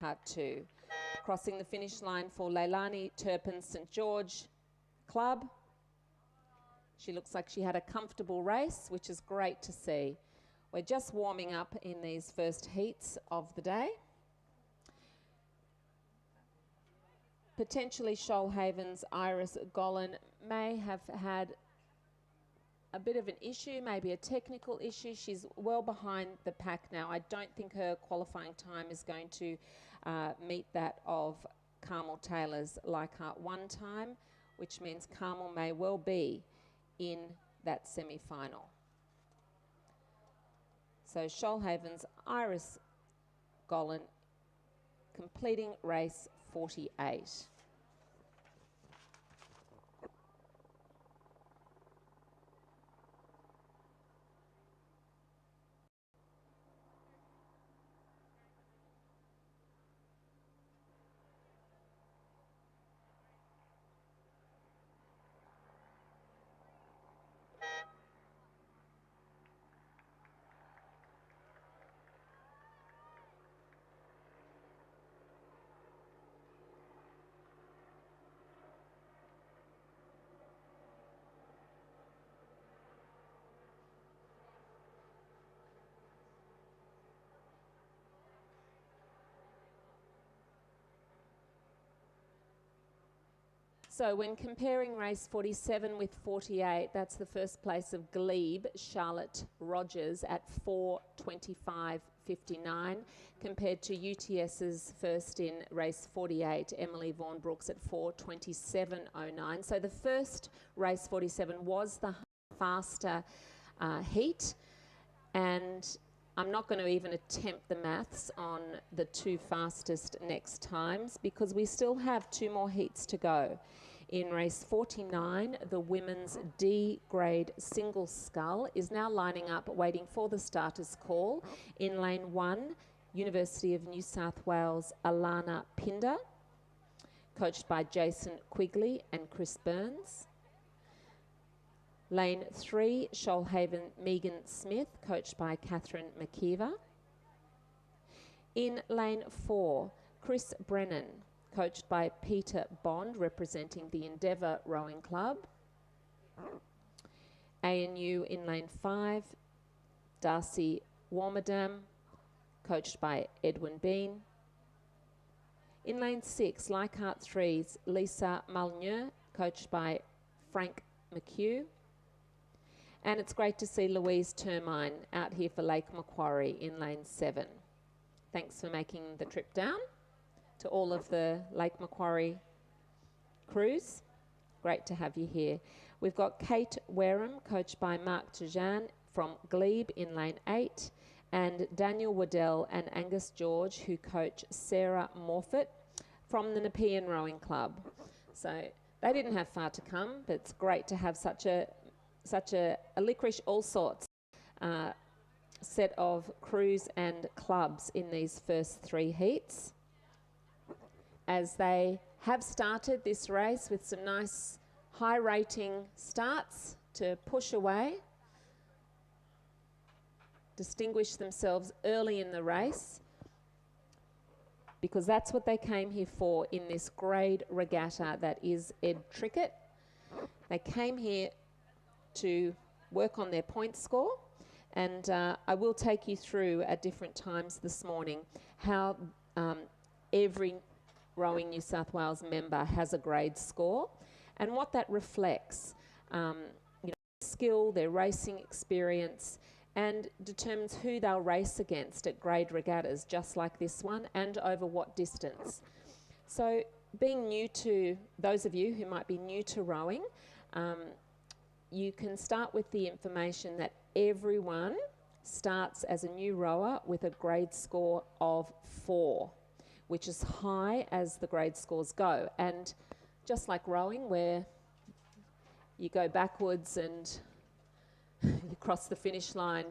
Leichhardt 2. Crossing the finish line for Leilani Turpin St George Club. She looks like she had a comfortable race, which is great to see. We're just warming up in these first heats of the day. Potentially Shoalhaven's Iris Golan may have had a bit of an issue, maybe a technical issue. She's well behind the pack now. I don't think her qualifying time is going to meet that of Carmel Taylor's Leichhardt 1 time, which means Carmel may well be in that semi-final. So Shoalhaven's Iris Golan completing race 48. So when comparing race 47 with 48, that's the first place of Glebe, Charlotte Rogers at 4:25.59, compared to UTS's first in race 48, Emily Vaughan Brooks at 4:27.09. So the first race 47 was the faster heat, and I'm not going to even attempt the maths on the two fastest next times because we still have two more heats to go. In race 49, the women's D grade single scull is now lining up waiting for the starter's call. In lane 1, University of New South Wales Alana Pinder, coached by Jason Quigley and Chris Burns. Lane 3, Shoalhaven Megan Smith, coached by Catherine McKeever. In lane 4, Chris Brennan, coached by Peter Bond, representing the Endeavour Rowing Club. ANU in lane 5, Darcy Warmerdam, coached by Edwin Bean. In lane 6, Leichhardt 3's Lisa Malnieu, coached by Frank McHugh. And it's great to see Louise Termine out here for Lake Macquarie in lane 7. Thanks for making the trip down to all of the Lake Macquarie crews. Great to have you here. We've got Kate Wareham, coached by Mark Tejan from Glebe in lane 8, and Daniel Waddell and Angus George, who coach Sarah Morfitt from the Nepean Rowing Club. So they didn't have far to come, but it's great to have such a licorice all sorts set of crews and clubs in these first 3 heats, as they have started this race with some nice high rating starts to push away, distinguish themselves early in the race, because that's what they came here for in this grade regatta that is Ed Trickett. They came here to work on their point score, and I will take you through at different times this morning how every Rowing New South Wales member has a grade score and what that reflects, skill, their racing experience, and determines who they'll race against at grade regattas just like this one, and over what distance. So being new to, those of you who might be new to rowing, you can start with the information that everyone starts as a new rower with a grade score of 4, which is high as the grade scores go. And just like rowing, where you go backwards and you cross the finish line,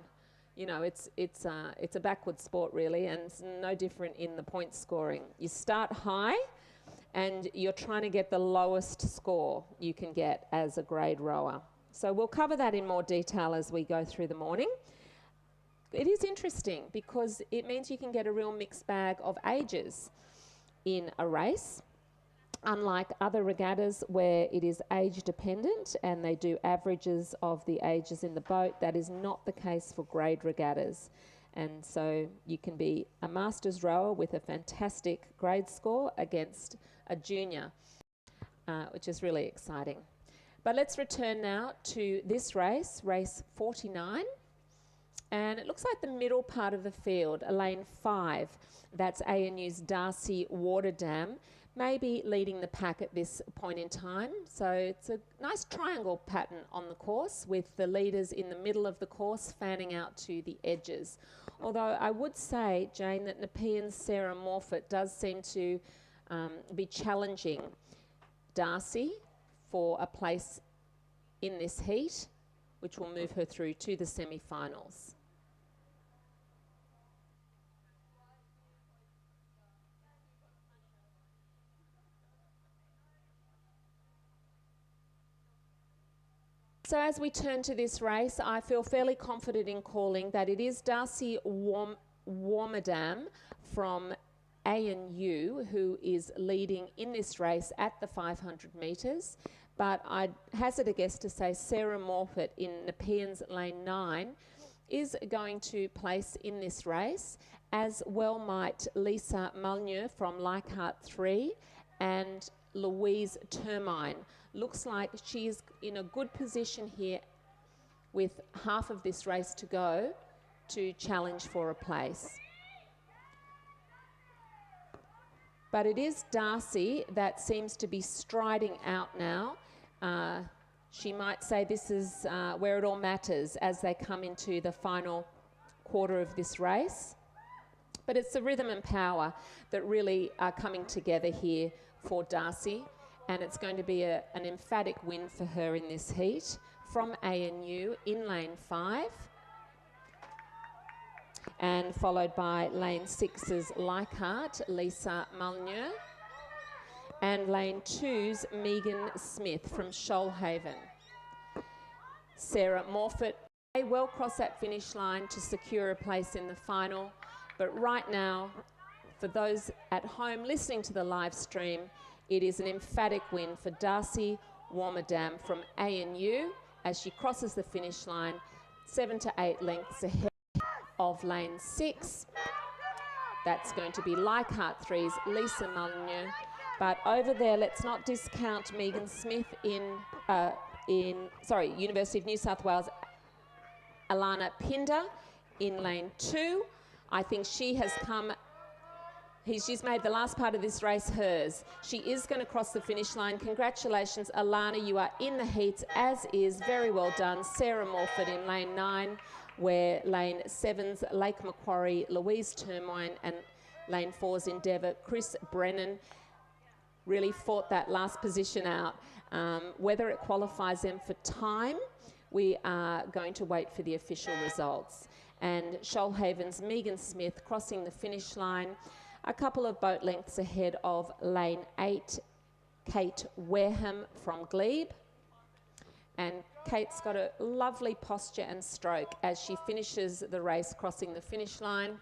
it's a backward sport really, and it's no different in the point scoring. You start high and you're trying to get the lowest score you can get as a grade rower. So we'll cover that in more detail as we go through the morning. It is interesting because it means you can get a real mixed bag of ages. in a race. Unlike other regattas where it is age dependent and they do averages of the ages in the boat, that is not the case for grade regattas. And so you can be a masters rower with a fantastic grade score against a junior, which is really exciting. But let's return now to this race, race 49. And it looks like the middle part of the field, lane 5, that's ANU's Darcy Waterdam, maybe leading the pack at this point in time. So it's a nice triangle pattern on the course with the leaders in the middle of the course fanning out to the edges. Although I would say, Jane, that Nepean's Sarah Morfitt does seem to be challenging Darcy for a place in this heat, which will move her through to the semi-finals. So as we turn to this race, I feel fairly confident in calling that it is Darcy Waterdam from ANU who is leading in this race at the 500 metres. But I'd hazard a guess to say Sarah Morfitt in Nepean's lane 9 is going to place in this race, as well might Lisa Mulnier from Leichhardt 3 and Louise Termine. Looks like she is in a good position here with half of this race to go to challenge for a place. But it is Darcy that seems to be striding out now. She might say this is where it all matters as they come into the final quarter of this race. But it's the rhythm and power that really are coming together here for Darcy. And it's going to be an emphatic win for her in this heat from ANU in lane 5. And followed by lane 6's Leichhardt, Lisa Mulnier. And lane 2's Megan Smith from Shoalhaven. Sarah Morfitt may well cross that finish line to secure a place in the final. But right now, for those at home listening to the live stream, it is an emphatic win for Darcy Waterdam from ANU as she crosses the finish line 7 to 8 lengths ahead of lane 6. That's going to be Leichhardt 3's Lisa Mulnier. But over there, let's not discount Megan Smith University of New South Wales, Alana Pinder in lane 2. I think she has come... She's made the last part of this race hers. She is going to cross the finish line. Congratulations, Alana. You are in the heats, as is, very well done, Sarah Morfitt in lane 9, where lane 7's Lake Macquarie, Louise Termine, and lane 4's Endeavour, Chris Brennan, really fought that last position out. Whether it qualifies them for time, we are going to wait for the official results. And Shoalhaven's Megan Smith crossing the finish line, a couple of boat lengths ahead of lane 8, Kate Wareham from Glebe. And Kate's got a lovely posture and stroke as she finishes the race crossing the finish line.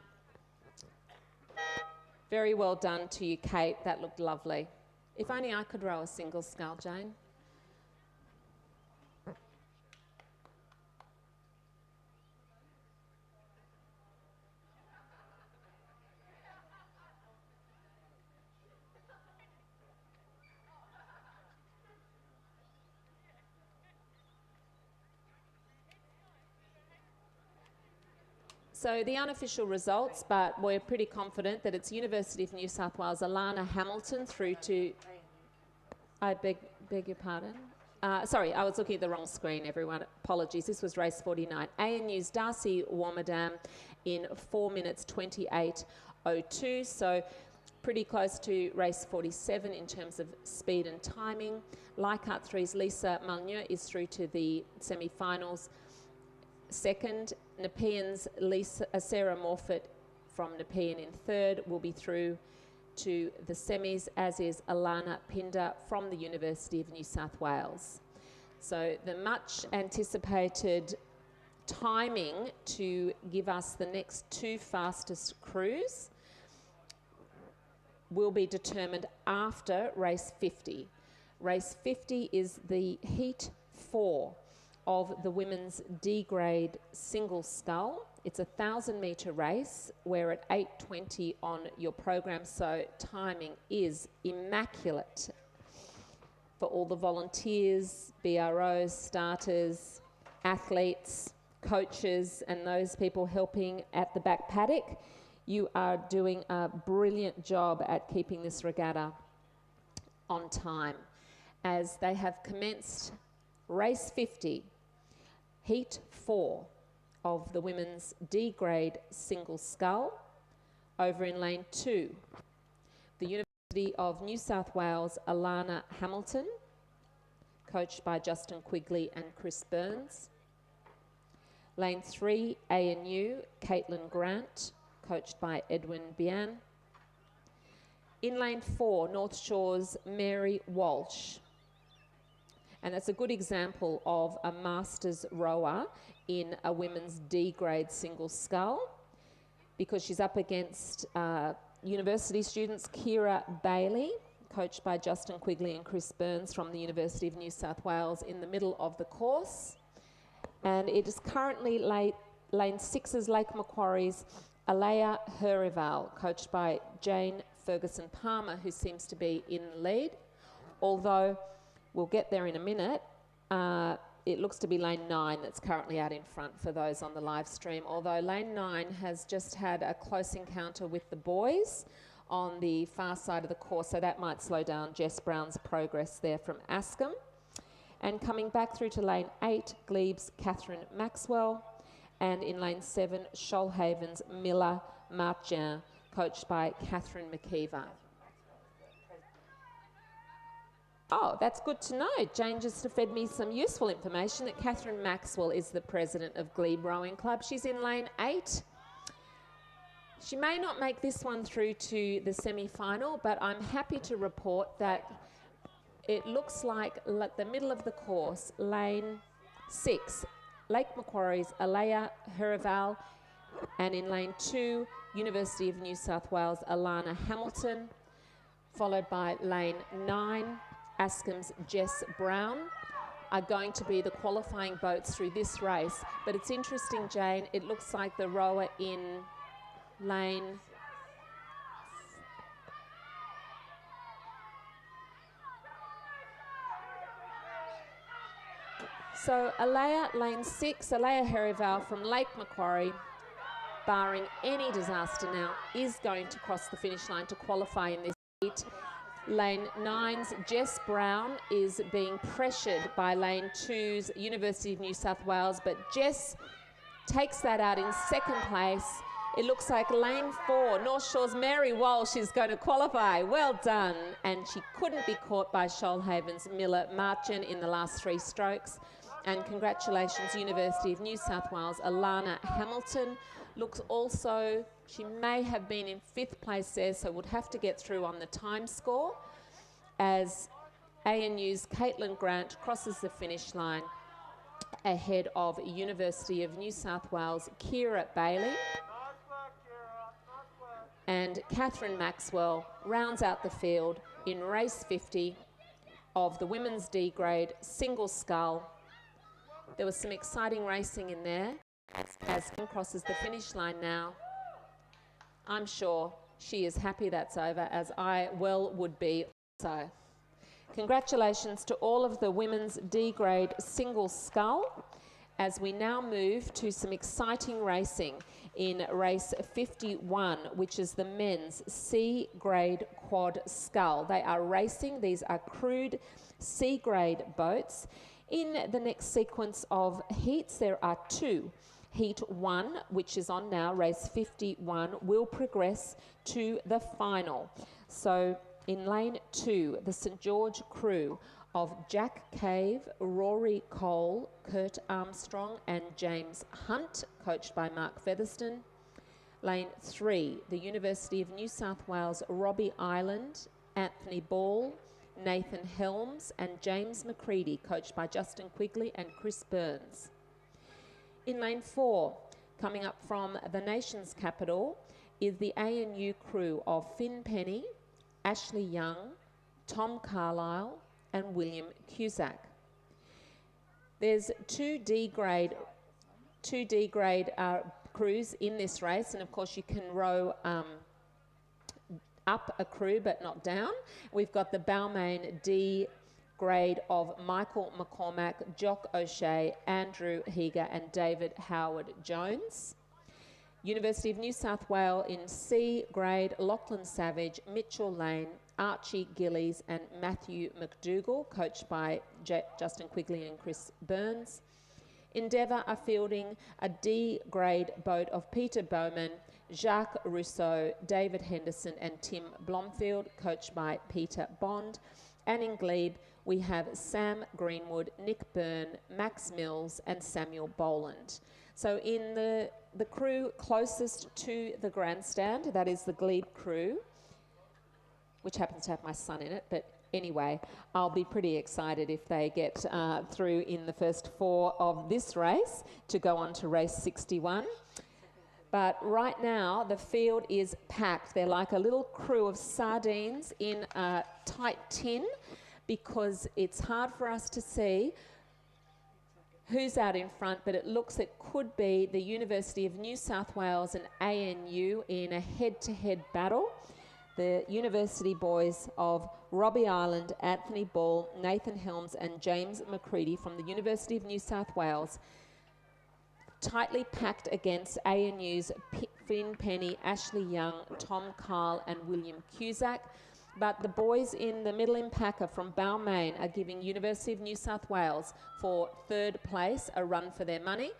Very well done to you, Kate. That looked lovely. If only I could row a single scull, Jane. So the unofficial results, but we're pretty confident that it's University of New South Wales, Alana Hamilton through to... I beg your pardon? Sorry, I was looking at the wrong screen, everyone. Apologies. This was race 49. ANU's Darcy Waterdam in 4 minutes 28.02. So pretty close to race 47 in terms of speed and timing. Leichhardt 3's Lisa Mulnier is through to the semi-finals. Second, Nepean's Sarah Morfitt from Nepean in third will be through to the semis, as is Alana Pinder from the University of New South Wales. So the much anticipated timing to give us the next 2 fastest crews will be determined after race 50. Race 50 is the heat 4 of the women's D grade single scull. It's a 1,000-metre race. We're at 8:20 on your program, so timing is immaculate for all the volunteers, BROs, starters, athletes, coaches, and those people helping at the back paddock. You are doing a brilliant job at keeping this regatta on time, as they have commenced race 50, heat 4 of the women's D grade single scull. Over in lane 2, the University of New South Wales Alana Hamilton, coached by Justin Quigley and Chris Burns. Lane 3, ANU Caitlin Grant, coached by Edwin Bian. In lane 4, North Shore's Mary Walsh. And that's a good example of a masters rower in a women's D grade single scull, because she's up against university students Kira Bailey, coached by Justin Quigley and Chris Burns from the University of New South Wales, in the middle of the course. And it is currently lane 6's Lake Macquarie's Alea Herival, coached by Jane Ferguson Palmer, who seems to be in lead. Although we'll get there in a minute, it looks to be lane 9 that's currently out in front for those on the live stream. Although lane 9 has just had a close encounter with the boys on the far side of the course, so that might slow down Jess Brown's progress there from Askham. And coming back through to lane 8, Glebe's Catherine Maxwell. And in lane 7, Shoalhaven's Miller Martin, coached by Catherine McKeever. Oh, that's good to know. Jane just fed me some useful information that Catherine Maxwell is the president of Glebe Rowing Club. She's in lane 8. She may not make this one through to the semi-final, but I'm happy to report that it looks like the middle of the course, lane 6, Lake Macquarie's Alea Herival, and in lane 2, University of New South Wales Alana Hamilton, followed by lane 9, Askham's Jess Brown, are going to be the qualifying boats through this race. But it's interesting, Jane, it looks like the rower in lane so Alea, lane 6, Alea Herival from Lake Macquarie, barring any disaster now, is going to cross the finish line to qualify in this heat. Lane 9's Jess Brown is being pressured by lane 2's University of New South Wales, but Jess takes that out in second place. It looks like lane 4, North Shore's Mary Walsh, is going to qualify. Well done. And she couldn't be caught by Shoalhaven's Miller Martin in the last 3 strokes. And congratulations, University of New South Wales Alana Hamilton. Looks also, she may have been in 5th place there, so would have to get through on the time score, as ANU's Caitlin Grant crosses the finish line ahead of University of New South Wales Kira Bailey. And Catherine Maxwell rounds out the field in race 50 of the women's D grade single scull. There was some exciting racing in there. As Kim crosses the finish line now, I'm sure she is happy that's over, as I well would be also. Congratulations to all of the women's D grade single scull, as we now move to some exciting racing in race 51, which is the men's C grade quad scull. They are racing, these are crewed C grade boats. In the next sequence of heats, there are 2. Heat 1, which is on now, race 51, will progress to the final. So in lane 2, the St George crew of Jack Cave, Rory Cole, Kurt Armstrong and James Hunt, coached by Mark Featherston. Lane 3, the University of New South Wales Robbie Island, Anthony Ball, Nathan Helms and James McCready, coached by Justin Quigley and Chris Burns. In lane 4, coming up from the nation's capital, is the ANU crew of Finn Penny, Ashley Young, Tom Carlisle and William Cusack. There's two D grade crews in this race, and of course you can row up a crew but not down. We've got the Balmain D grade of Michael McCormack, Jock O'Shea, Andrew Heger and David Howard Jones. University of New South Wales in C grade, Lachlan Savage, Mitchell Lane, Archie Gillies and Matthew McDougall, coached by Justin Quigley and Chris Burns. Endeavour are fielding a D grade boat of Peter Bowman, Jacques Rousseau, David Henderson and Tim Blomfield, coached by Peter Bond. And in Glebe, we have Sam Greenwood, Nick Byrne, Max Mills and Samuel Boland. So in the crew closest to the grandstand, that is the Glebe crew, which happens to have my son in it, but anyway, I'll be pretty excited if they get through in the first 4 of this race to go on to race 61. But right now, the field is packed. They're like a little crew of sardines in a tight tin because it's hard for us to see who's out in front, but it looks it could be the University of New South Wales and ANU in a head-to-head battle. The University boys of Robbie Island, Anthony Ball, Nathan Helms and James McCready from the University of New South Wales, tightly packed against ANU's Finn Penny, Ashley Young, Tom Carl and William Cusack. But the boys in the middle in packer from Balmain are giving University of New South Wales for 3rd place a run for their money.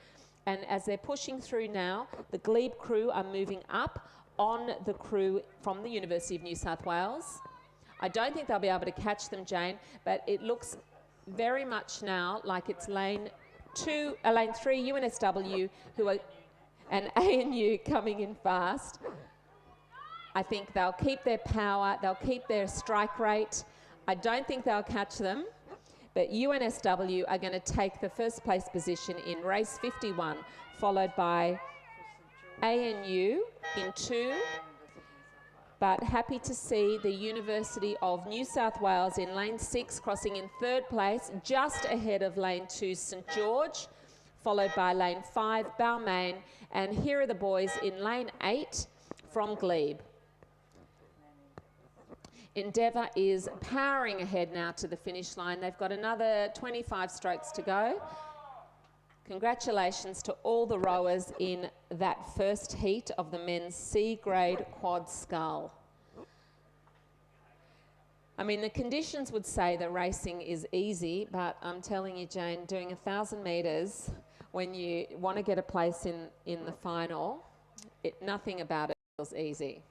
And as they're pushing through now, the Glebe crew are moving up on the crew from the University of New South Wales. I don't think they'll be able to catch them, Jane, but it looks very much now like it's lane 3 UNSW who are and ANU coming in fast. I think they'll keep their power, they'll keep their strike rate. I don't think they'll catch them, but UNSW are going to take the 1st place position in race 51, followed by ANU in 2, but happy to see the University of New South Wales in lane 6 crossing in 3rd place, just ahead of lane 2 St George, followed by lane 5 Balmain, and here are the boys in lane 8 from Glebe. Endeavour is powering ahead now to the finish line. They've got another 25 strokes to go. Congratulations to all the rowers in that first heat of the men's C grade quad scull. I mean, the conditions would say the racing is easy, but I'm telling you, Jane, doing 1,000 metres when you want to get a place in the final, nothing about it feels easy.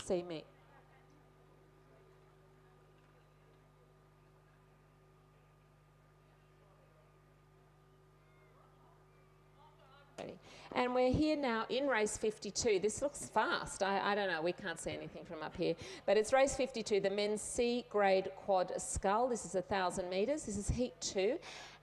See me. Ready. And we're here now in race 52. This looks fast. I don't know, we can't see anything from up here. But it's race 52, the men's C grade quad scull. This is 1,000 metres. This is heat 2.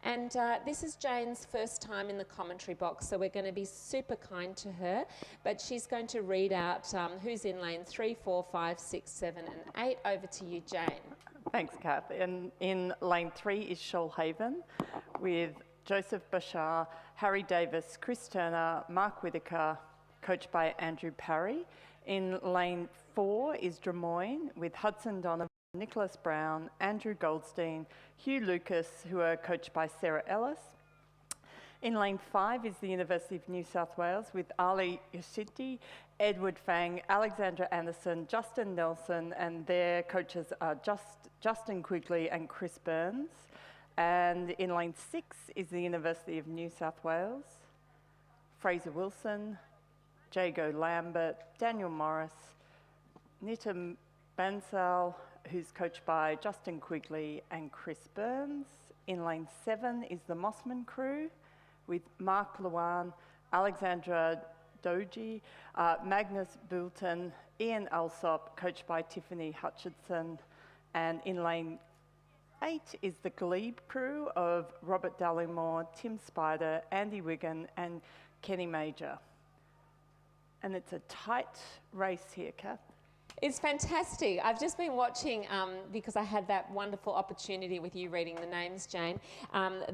And this is Jane's first time in the commentary box, so we're going to be super kind to her. But she's going to read out who's in lane 3, 4, 5, 6, 7 and 8. Over to you, Jane. Thanks, Kath. And in lane 3 is Shoalhaven with Joseph Bashar, Harry Davis, Chris Turner, Mark Whitaker, coached by Andrew Parry. In lane 4 is Drummoyne with Hudson Donovan, Nicholas Brown, Andrew Goldstein, Hugh Lucas, who are coached by Sarah Ellis. In lane 5 is the University of New South Wales with Ali Yoshiti, Edward Fang, Alexandra Anderson, Justin Nelson, and their coaches are Justin Quigley and Chris Burns. And in lane 6 is the University of New South Wales, Fraser Wilson, Jago Lambert, Daniel Morris, Nitam Bansal, who's coached by Justin Quigley and Chris Burns. In lane 7 is the Mossman crew with Mark Luan, Alexandra Doji, Magnus Boulton, Ian Alsop, coached by Tiffany Hutchinson. And in lane 8 is the Glebe crew of Robert Dallymore, Tim Spider, Andy Wigan and Kenny Major. And it's a tight race here, Kath. It's fantastic. I've just been watching, because I had that wonderful opportunity with you reading the names, Jane.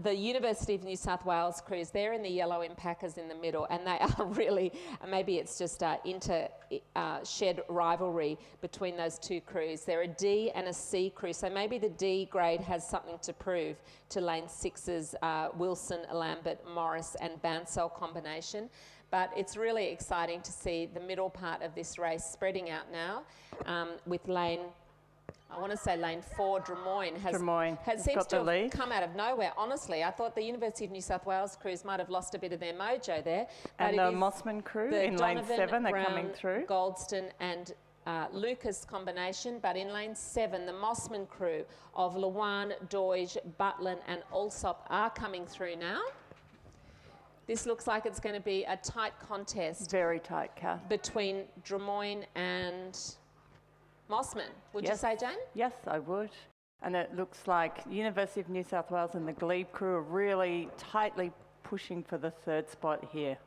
The University of New South Wales crews, they're in the yellow alpacas in the middle, and they are really, maybe it's just inter-shed rivalry between those two crews. They're a D and a C crew, so maybe the D grade has something to prove to lane 6's Wilson, Lambert, Morris and Bansal combination. But it's really exciting to see the middle part of this race spreading out now with lane, I want to say lane 4, Drummoyne, seems to have come out of nowhere. Honestly, I thought the University of New South Wales crews might have lost a bit of their mojo there. But and the Mossman crew in lane 7 are coming through. Goldston and Lucas combination, but in lane 7, the Mossman crew of Luan, Doige, Butlin and Alsop are coming through now. This looks like it's going to be a tight contest. Very tight, Kath. Between Drummoyne and Mossman. Would you say, Jane? Yes, I would. And it looks like University of New South Wales and the Glebe crew are really tightly pushing for the 3rd spot here.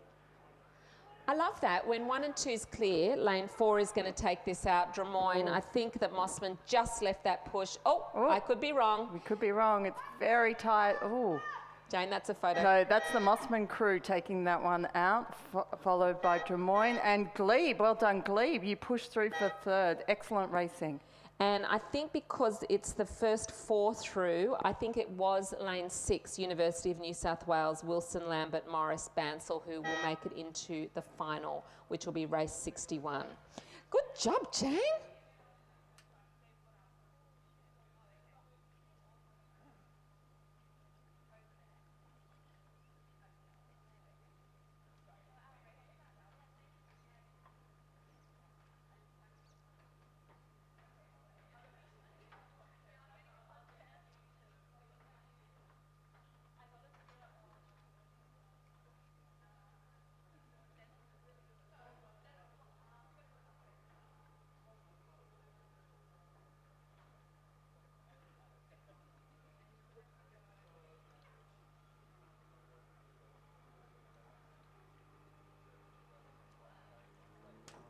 I love that. When 1 and 2 is clear, lane 4 is going to take this out. Drummoyne, I think that Mossman just left that push. Oh, I could be wrong. We could be wrong. It's very tight. Oh. Jane, that's a photo. No, that's the Mossman crew taking that one out, followed by Drummoyne and Glebe. Well done, Glebe. You pushed through for 3rd. Excellent racing. And I think because it's the first 4 through, I think it was lane 6, University of New South Wales, Wilson, Lambert, Morris, Bansal, who will make it into the final, which will be race 61. Good job, Jane.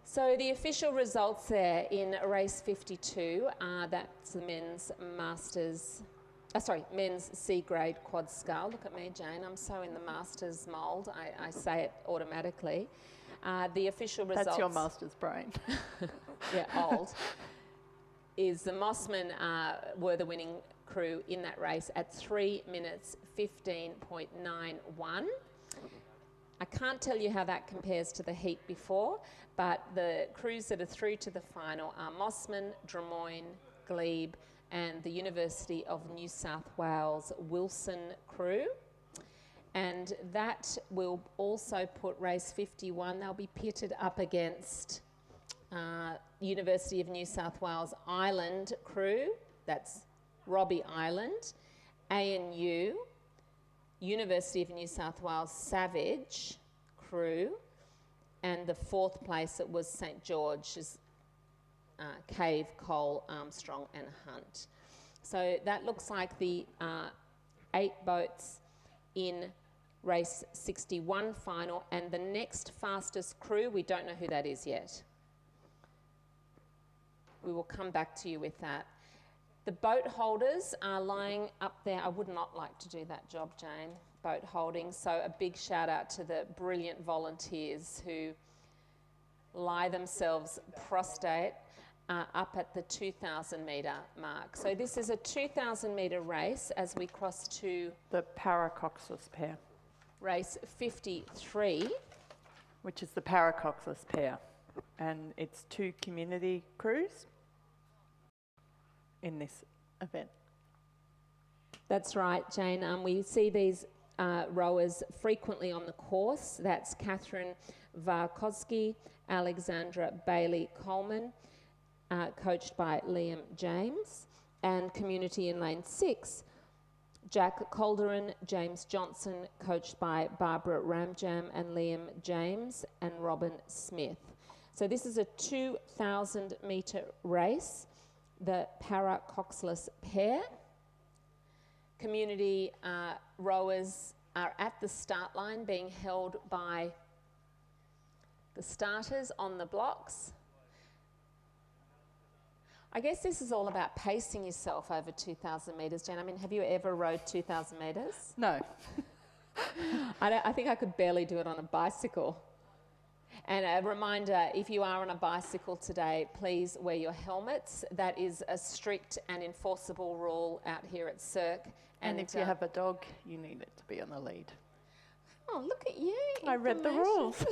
So the official results there in race 52 are that's the men's men's C grade quad scull. Look at me, Jane. I'm so in the masters mould. I say it automatically. The official results. That's your master's brain. Yeah, old. Is the Mossman were the winning crew in that race at 3 minutes 15.91. I can't tell you how that compares to the heat before, but the crews that are through to the final are Mossman, Drummoyne, Glebe and the University of New South Wales Wilson crew. And that will also put race 51, they'll be pitted up against University of New South Wales Island crew, that's Robbie Island, ANU, University of New South Wales Savage crew, and the fourth place it was St George's, Cave, Cole, Armstrong and Hunt. So that looks like the 8 boats in race 61 final, and the next fastest crew, we don't know who that is yet. We will come back to you with that. The boat holders are lying up there. I would not like to do that job, Jane, boat holding. So a big shout out to the brilliant volunteers who lie themselves prostrate up at the 2,000 metre mark. So this is a 2,000 metre race as we cross to The Paracoxus pair, race 53. which is the Paracoxus pair. And it's 2 community crews in this event. That's right, Jane. We see these rowers frequently on the course. That's Catherine Varkowski, Alexandra Bailey-Coleman, coached by Liam James, and community in lane 6, Jack Calderon, James Johnson, coached by Barbara Ramjam and Liam James and Robin Smith. So this is a 2,000 metre race, the Paracoxus pair. Community rowers are at the start line being held by the starters on the blocks. I guess this is all about pacing yourself over 2,000 metres, Jen. I mean, have you ever rowed 2,000 metres? No. I think I could barely do it on a bicycle. And a reminder, if you are on a bicycle today, please wear your helmets. That is a strict and enforceable rule out here at Cirque. And if you have a dog, you need it to be on the lead. Oh, look at you. I read the rules.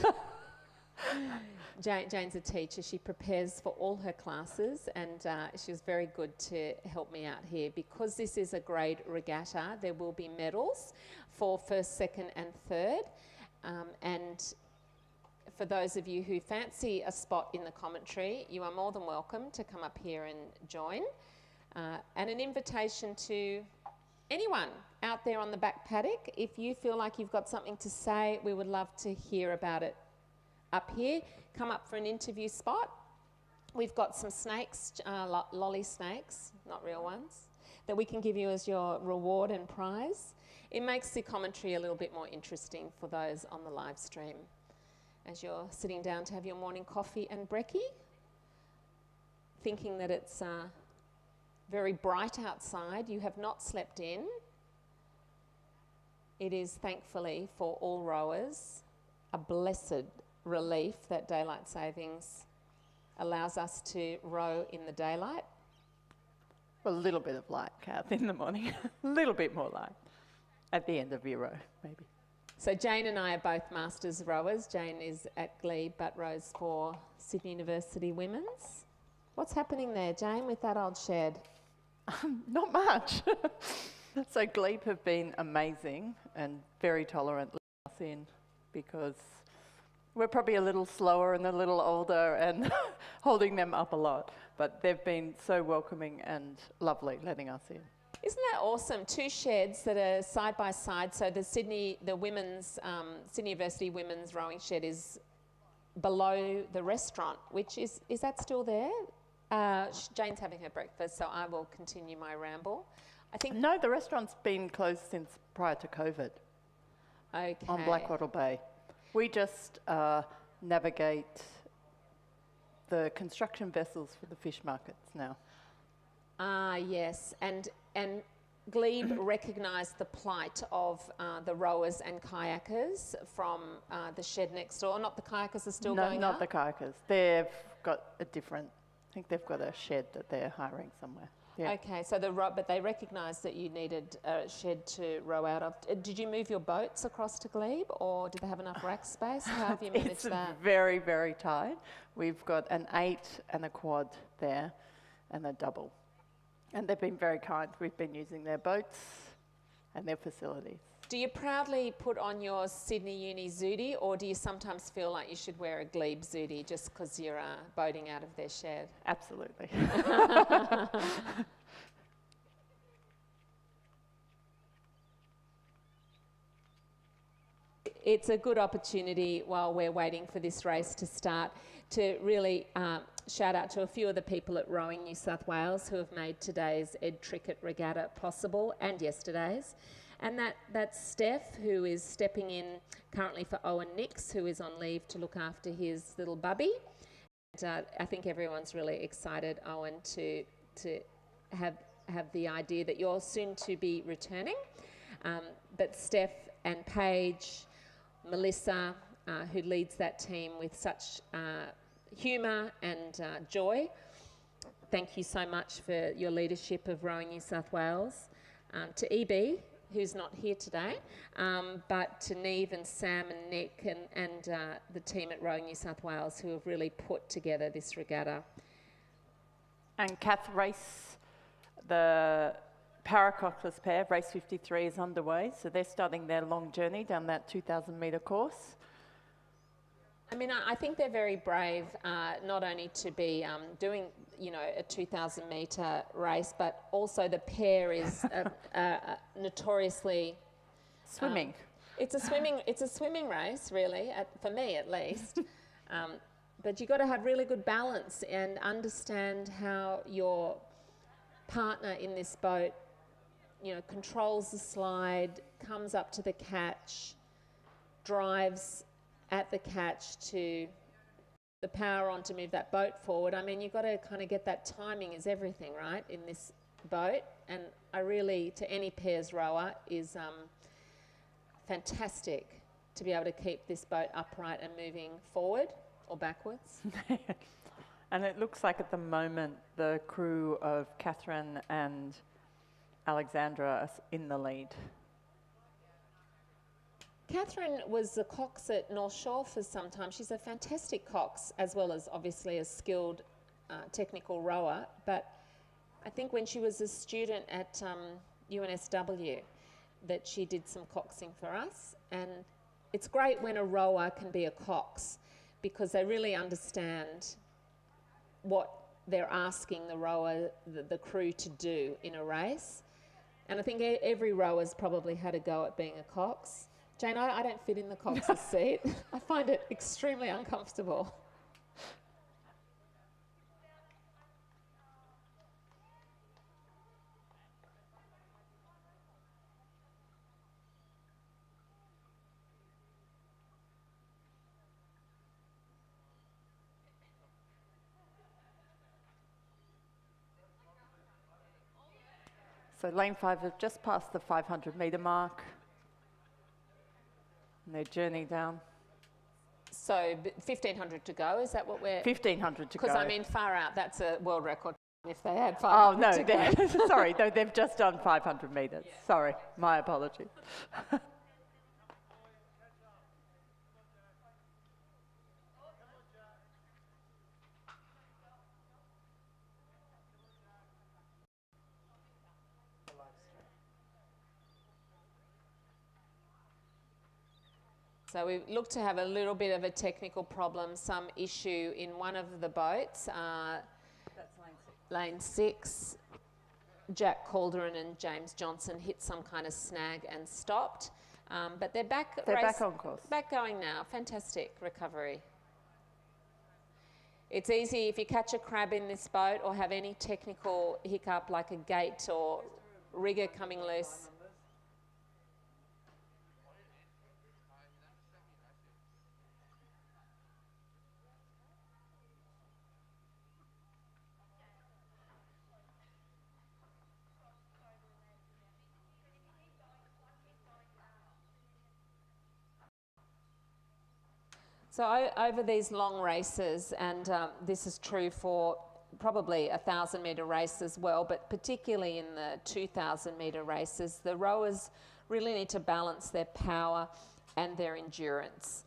Jane's a teacher. She prepares for all her classes, and she was very good to help me out here. Because this is a grade regatta, there will be medals for first, second and third. And for those of you who fancy a spot in the commentary, you are more than welcome to come up here and join. And an invitation to anyone out there on the back paddock, if you feel like you've got something to say, we would love to hear about it up here. Come up for an interview spot. We've got some snakes, lolly snakes, not real ones, that we can give you as your reward and prize. It makes the commentary a little bit more interesting for those on the live stream. As you're sitting down to have your morning coffee and brekkie, thinking that it's very bright outside, you have not slept in. It is thankfully for all rowers a blessed relief that daylight savings allows us to row in the daylight. A little bit of light, Kath, in the morning. A little bit more light at the end of your row, maybe. So Jane and I are both masters rowers. Jane is at Glebe but rows for Sydney University Women's. What's happening there, Jane, with that old shed? Not much. So Glebe have been amazing and very tolerant letting us in because we're probably a little slower and a little older and holding them up a lot. But they've been so welcoming and lovely letting us in. Isn't that awesome? 2 sheds that are side by side. So the Sydney University Women's Rowing Shed is below the restaurant, which is that still there? Jane's having her breakfast, so I will continue my ramble. I think No, the restaurant's been closed since prior to COVID. Okay. On Blackwattle Bay. We just navigate the construction vessels for the fish markets now. Ah, yes, and Glebe recognised the plight of the rowers and kayakers from the shed next door. Not the kayakers are still going No, not up? the kayakers. They've got a different, I think they've got a shed that they're hiring somewhere. Yeah. Okay, so but they recognised that you needed a shed to row out of. Did you move your boats across to Glebe, or did they have enough rack space? How have you managed It's that? very, very tight. We've got an 8 and a quad there and a double. And they've been very kind. We've been using their boats and their facilities. Do you proudly put on your Sydney Uni Zudi, or do you sometimes feel like you should wear a Glebe Zudi just because you're boating out of their shed? Absolutely. it's a good opportunity while we're waiting for this race to start to really shout out to a few of the people at Rowing New South Wales who have made today's Ed Trickett Regatta possible, and yesterday's. And that's Steph, who is stepping in currently for Owen Nix, who is on leave to look after his little bubby. And I think everyone's really excited, Owen, to have the idea that you're soon to be returning. But Steph and Paige, Melissa, who leads that team with such humour and joy, thank you so much for your leadership of Rowing New South Wales. To EB, who's not here today, but to Neve and Sam and Nick and the team at Rowing New South Wales who have really put together this regatta. And Kath, the Paracockless pair, race 53 is underway, so they're starting their long journey down that 2,000 metre course. I mean, I think they're very brave, not only to be doing, a 2,000 metre race, but also the pair is notoriously swimming. It's a swimming race, really, for me at least. But you've got to have really good balance and understand how your partner in this boat, controls the slide, comes up to the catch, drives at the catch to the power on to move that boat forward. I mean, you've got to kind of get that timing is everything, right, in this boat. And I really, to any pairs rower, is fantastic to be able to keep this boat upright and moving forward or backwards. And it looks like at the moment the crew of Catherine and Alexandra are in the lead. Catherine was the cox at North Shore for some time. She's a fantastic cox, as well as obviously a skilled technical rower. But I think when she was a student at UNSW that she did some coxing for us. And it's great when a rower can be a cox because they really understand what they're asking the rower, the crew to do in a race. And I think every rower's probably had a go at being a cox. Jane, I don't fit in the cox's seat. I find it extremely uncomfortable. So lane 5 have just passed the 500 metre mark. And they're journeying down. So 1,500 to go, is that what we're... 1,500 to go. Because I mean, far out, that's a world record if they had 500 to go. Sorry, no, they've just done 500 metres. Yeah. Sorry, my apologies. So we look to have a little bit of a technical problem, some issue in one of the boats. That's lane 6. Jack Calderon and James Johnson hit some kind of snag and stopped. But they're back. They're back on course. Back going now. Fantastic recovery. It's easy if you catch a crab in this boat or have any technical hiccup like a gate or rigger coming loose. So over these long races, and this is true for probably 1,000 metre race as well, but particularly in the 2,000 metre races, the rowers really need to balance their power and their endurance.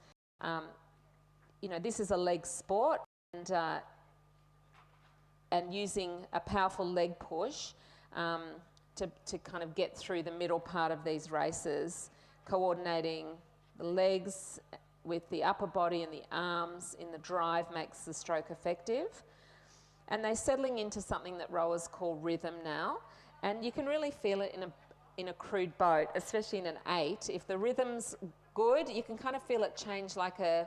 This is a leg sport, and using a powerful leg push to kind of get through the middle part of these races, coordinating the legs with the upper body and the arms in the drive makes the stroke effective. And they're settling into something that rowers call rhythm now. And you can really feel it in a crewed boat, especially in an 8. If the rhythm's good. You can kind of feel it change like a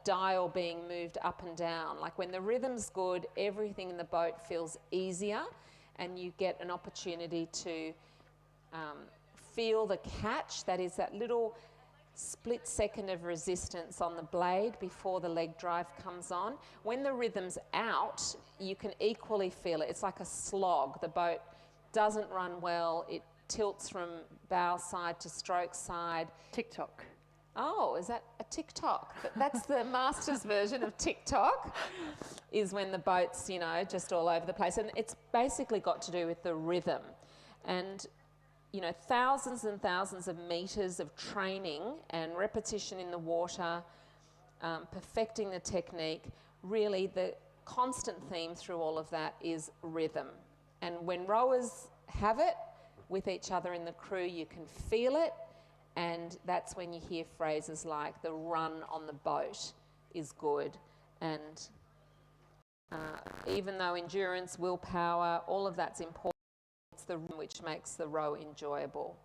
dial being moved up and down. Like when the rhythm's good, everything in the boat feels easier, and you get an opportunity to feel the catch. That is that little split second of resistance on the blade before the leg drive comes on. When the rhythm's out, you can equally feel it. It's like a slog. The boat doesn't run well. It tilts from bow side to stroke side. TikTok. Oh, is that a TikTok? That's the master's version of TikTok, is when the boat's, you know, just all over the place. And it's basically got to do with the rhythm. And, you know, thousands and thousands of metres of training and repetition in the water, perfecting the technique. Really, the constant theme through all of that is rhythm. And when rowers have it with each other in the crew, you can feel it. And that's when you hear phrases like the run on the boat is good. And even though endurance, willpower, all of that's important, it's the rhythm which makes the row enjoyable.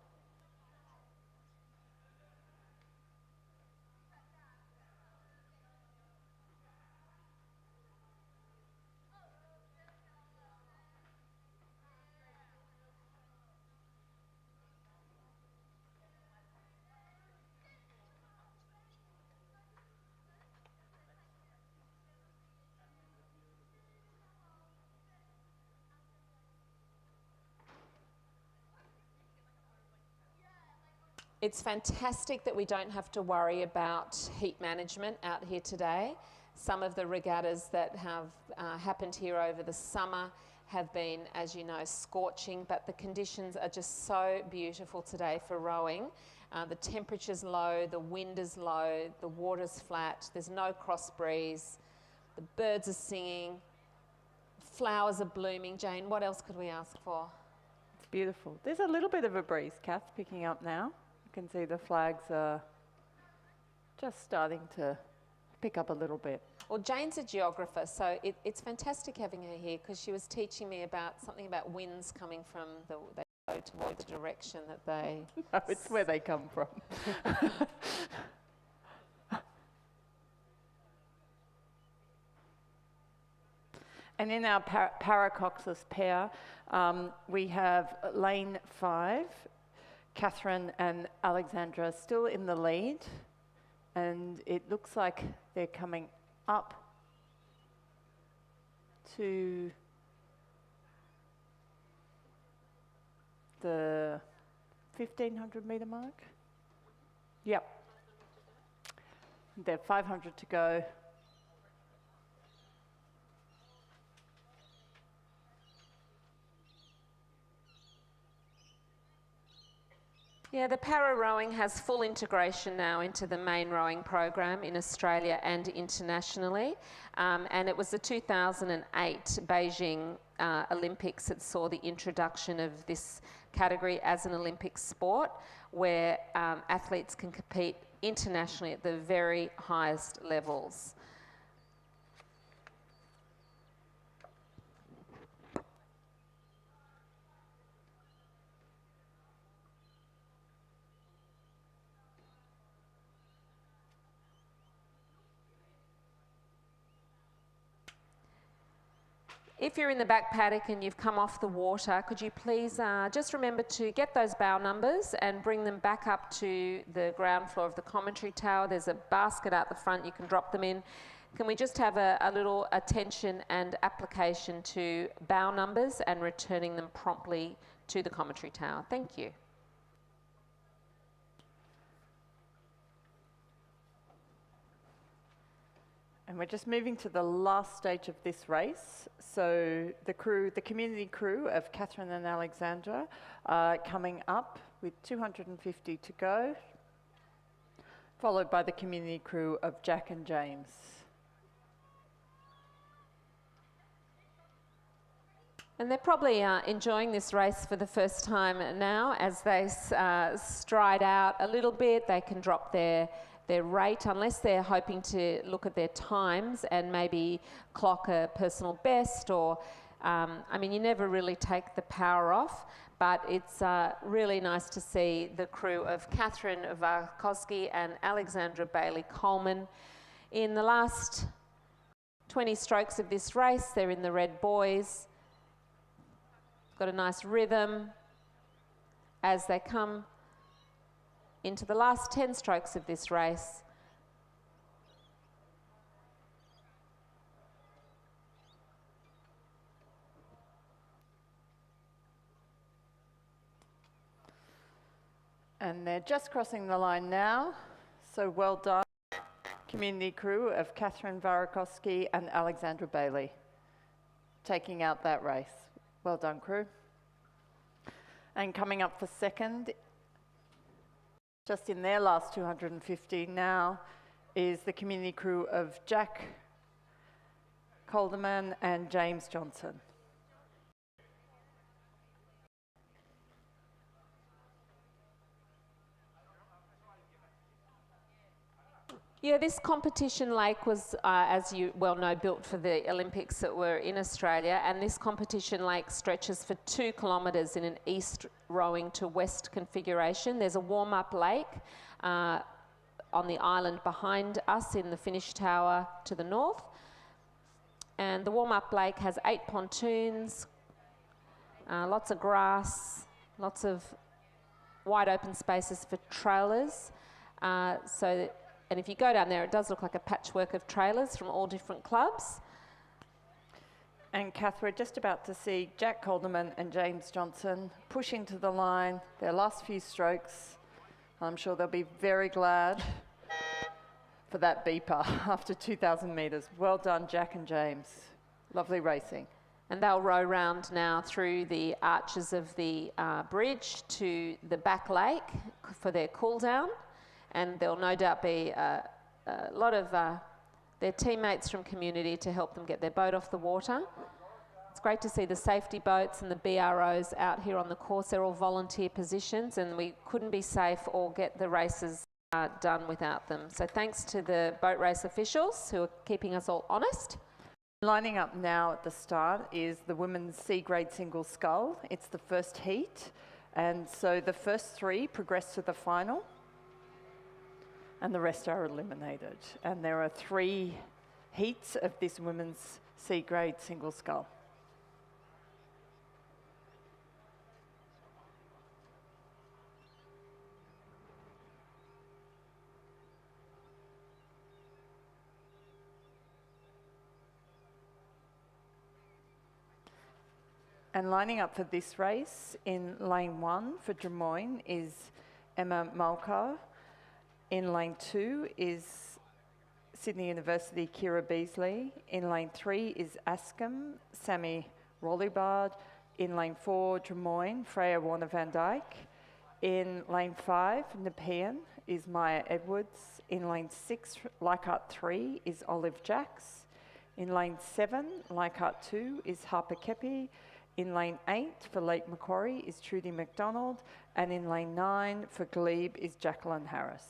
It's fantastic that we don't have to worry about heat management out here today. Some of the regattas that have happened here over the summer have been, as you know, scorching, but the conditions are just so beautiful today for rowing. The temperature's low, the wind is low, the water's flat, there's no cross breeze, the birds are singing, flowers are blooming. Jane, what else could we ask for? It's beautiful. There's a little bit of a breeze, Kath, picking up now. You can see the flags are just starting to pick up a little bit. Well, Jane's a geographer, so it's fantastic having her here, because she was teaching me about something about winds coming from they go toward the direction that they... No, it's where they come from. And in our Paracoxus pair, we have lane 5, Catherine and Alexandra still in the lead, and it looks like they're coming up to the 1,500 metre mark. Yep. They're 500 to go. Yeah, the para rowing has full integration now into the main rowing program in Australia and internationally. And it was the 2008 Beijing Olympics that saw the introduction of this category as an Olympic sport, where athletes can compete internationally at the very highest levels. If you're in the back paddock and you've come off the water, could you please just remember to get those bow numbers and bring them back up to the ground floor of the commentary tower. There's a basket out the front, you can drop them in. Can we just have a little attention and application to bow numbers and returning them promptly to the commentary tower? Thank you. And we're just moving to the last stage of this race. So the community crew of Catherine and Alexandra are coming up with 250 to go, followed by the community crew of Jack and James. And they're probably enjoying this race for the first time now. As they stride out a little bit, they can drop their rate, unless they're hoping to look at their times and maybe clock a personal best or I mean, you never really take the power off, but it's really nice to see the crew of Catherine Varkowski and Alexandra Bailey-Coleman. In the last 20 strokes of this race, they're in the red buoys. Got a nice rhythm as they come into the last 10 strokes of this race. And they're just crossing the line now, so well done. Community crew of Catherine Varakowski and Alexandra Bailey taking out that race. Well done, crew. And coming up for second, just in their last 250 now, is the community crew of Jack Calderman and James Johnson. Yeah, this competition lake was, as you well know, built for the Olympics that were in Australia, and this competition lake stretches for 2 kilometres in an east rowing to west configuration. There's a warm-up lake on the island behind us in the finish tower to the north, and the warm-up lake has 8 pontoons, lots of grass, lots of wide open spaces for trailers. And if you go down there, it does look like a patchwork of trailers from all different clubs. And Kath, we're just about to see Jack Calderman and James Johnson push into the line, their last few strokes. I'm sure they'll be very glad for that beeper after 2,000 metres. Well done, Jack and James. Lovely racing. And they'll row round now through the arches of the bridge to the back lake for their cool down. And there'll no doubt be a lot of their teammates from community to help them get their boat off the water. It's great to see the safety boats and the BROs out here on the course. They're all volunteer positions, and we couldn't be safe or get the races done without them. So thanks to the boat race officials who are keeping us all honest. Lining up now at the start is the women's C grade single scull. It's the first heat, and so the first 3 progress to the final, and the rest are eliminated. And there are 3 heats of this women's C grade single scull. And lining up for this race in lane 1 for Drummoyne is Emma Malkar. In lane 2 is Sydney University Kira Beasley. In lane 3 is Askham Sammy Rollibard. In lane 4 Drummoyne Freya Warner Van Dyke. In lane 5 Nepean is Maya Edwards. In lane 6 Leichhardt 3 is Olive Jacks. In lane 7 Leichhardt 2 is Harper Kepi. In lane 8 for Lake Macquarie is Trudy McDonald. And in lane 9 for Glebe is Jacqueline Harris.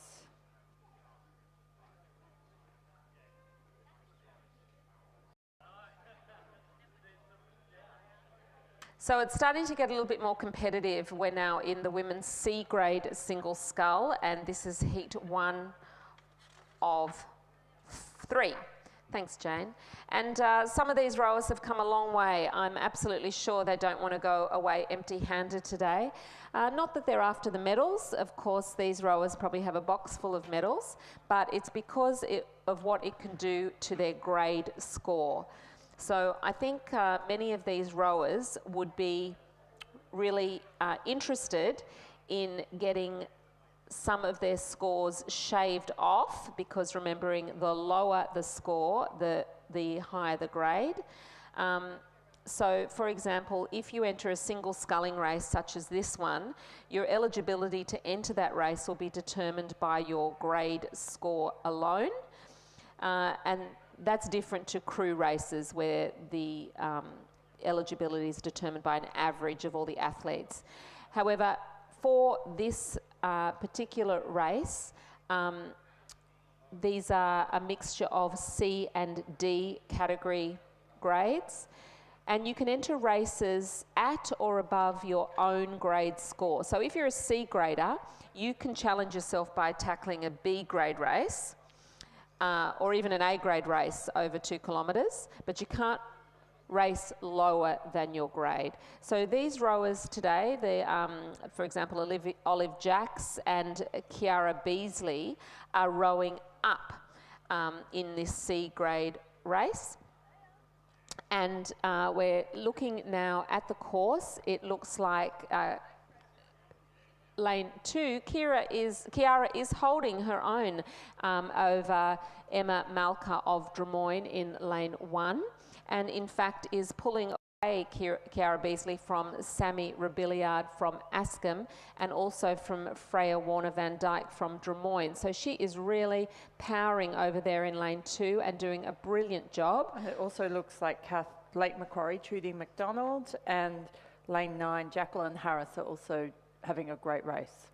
So it's starting to get a little bit more competitive. We're now in the women's C grade single scull, and this is heat 1 of 3. Thanks, Jane. And some of these rowers have come a long way. I'm absolutely sure they don't want to go away empty-handed today. Not that they're after the medals. Of course, these rowers probably have a box full of medals, but it's because of what it can do to their grade score. So I think many of these rowers would be really interested in getting some of their scores shaved off, because remembering the lower the score, the higher the grade. So for example, if you enter a single sculling race such as this one, your eligibility to enter that race will be determined by your grade score alone. And that's different to crew races where the eligibility is determined by an average of all the athletes. However, for this particular race, these are a mixture of C and D category grades, And you can enter races at or above your own grade score. So if you're a C grader, you can challenge yourself by tackling a B grade race or even an A grade race over 2 kilometres, but you can't race lower than your grade. So these rowers today, for example, Olive Jacks and Kiara Beasley are rowing up in this C grade race. And we're looking now at the course. It looks like lane 2, Kiara is holding her own over Emma Malka of Drummoyne in lane 1, and in fact is pulling away Kiara Beasley from Sammy Rebillard from Askham and also from Freya Warner Van Dyke from Drummoyne. So she is really powering over there in lane 2 and doing a brilliant job. And it also looks like Lake Macquarie, Trudy McDonald, and lane 9, Jacqueline Harris are also having a great race.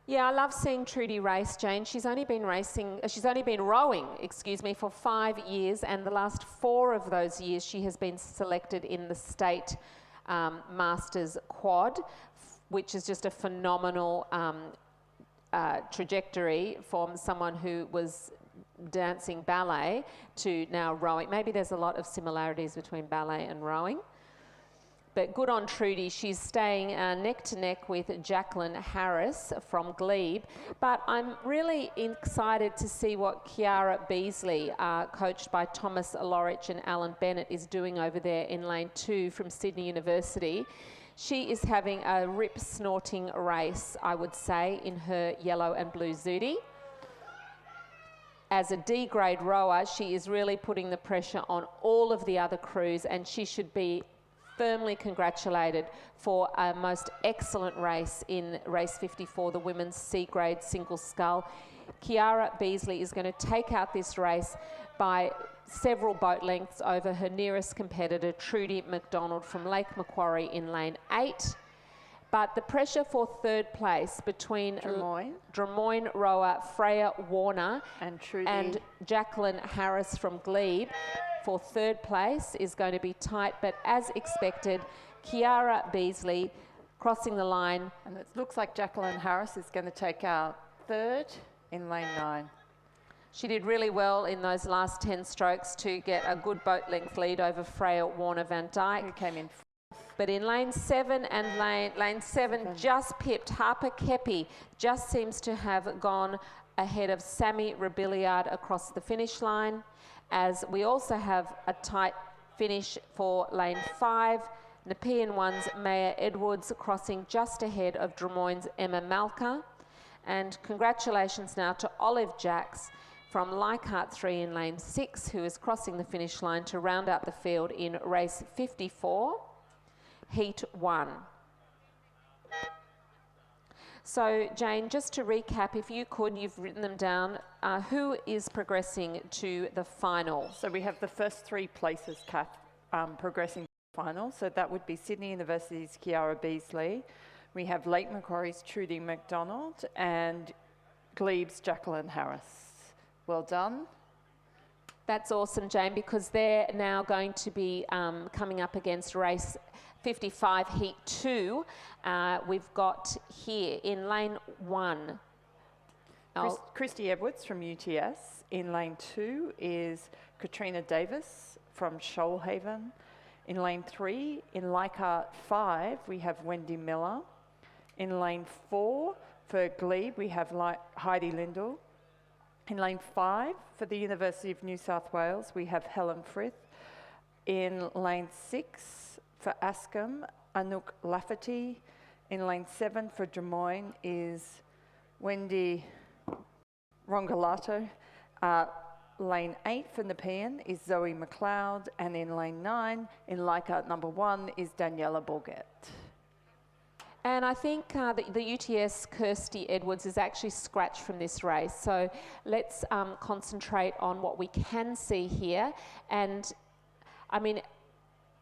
Yeah, I love seeing Trudy race, Jane. She's only been rowing, for 5 years, and the last 4 of those years she has been selected in the state Masters quad, which is just a phenomenal trajectory from someone who was dancing ballet to now rowing. Maybe there's a lot of similarities between ballet and rowing. But good on Trudy. She's staying neck to neck with Jacqueline Harris from Glebe. But I'm really excited to see what Kiara Beasley, coached by Thomas Lorich and Alan Bennett, is doing over there in lane 2 from Sydney University. She is having a rip-snorting race, I would say, in her yellow and blue Zudi. As a D grade rower, she is really putting the pressure on all of the other crews, and she should be firmly congratulated for a most excellent race in race 54, the women's C grade single scull. Kiara Beasley is going to take out this race by several boat lengths over her nearest competitor, Trudy McDonald from Lake Macquarie in lane 8. But the pressure for 3rd place between Drummoyne rower Freya Warner and Jacqueline Harris from Glebe for 3rd place is going to be tight, but as expected, Kiara Beasley crossing the line. And it looks like Jacqueline Harris is going to take out 3rd in lane 9. She did really well in those last 10 strokes to get a good boat length lead over Freya Warner Van Dyke, who came in. But in lane 7 and lane 7 just pipped. Harper Kepi just seems to have gone ahead of Sammy Rebillard across the finish line, as we also have a tight finish for lane 5. Nepean 1's Maya Edwards crossing just ahead of Drummoyne's Emma Malka. And congratulations now to Olive Jacks from Leichhardt 3 in lane 6, who is crossing the finish line to round out the field in race 54. Heat 1. So, Jane, just to recap, if you could, you've written them down. Who is progressing to the final? So we have the first 3 places, Kath, progressing to the final. So that would be Sydney University's Kiara Beasley. We have Lake Macquarie's Trudy McDonald and Glebe's Jacqueline Harris. Well done. That's awesome, Jane, because they're now going to be coming up against race 55, heat 2. We've got here in lane 1. Christy Edwards from UTS. In lane 2 is Katrina Davis from Shoalhaven. In lane 3, in Leichhardt 5, we have Wendy Miller. In lane 4, for Glebe, we have Heidi Lindell. In lane 5, for the University of New South Wales, we have Helen Frith. In lane 6, for Askham, Anouk Lafferty. In lane 7 for Drummoyne is Wendy Rongalato. Lane 8 for Nepean is Zoe McLeod. And in lane 9, in Leichhardt number 1, is Daniela Bourget. And I think the UTS Kirsty Edwards is actually scratched from this race. So let's concentrate on what we can see here. And I mean,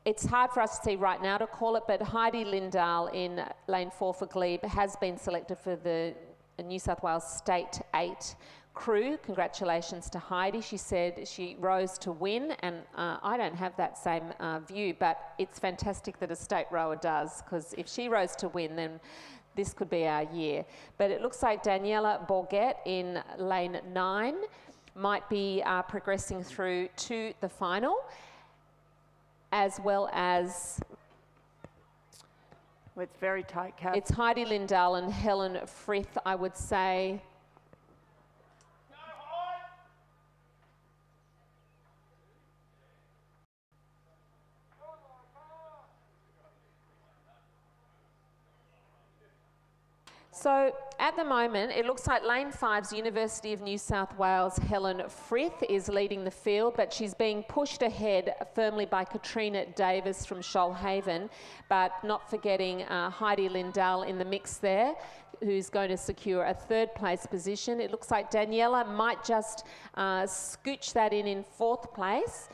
it's hard for us to see right now to call it, but Heidi Lindell in lane 4 for Glebe has been selected for the New South Wales State 8 crew. Congratulations to Heidi. She said she rose to win, and I don't have that same view, but it's fantastic that a state rower does, because if she rose to win, then this could be our year. But it looks like Daniela Bourget in lane 9 might be progressing through to the final, as well as... Well, it's very tight, Kath. It's Heidi Lindahl and Helen Frith, I would say. So at the moment, it looks like lane 5's University of New South Wales' Helen Frith is leading the field, but she's being pushed ahead firmly by Katrina Davis from Shoalhaven, but not forgetting Heidi Lindahl in the mix there, who's going to secure a 3rd place position. It looks like Daniela might just scooch that in 4th place.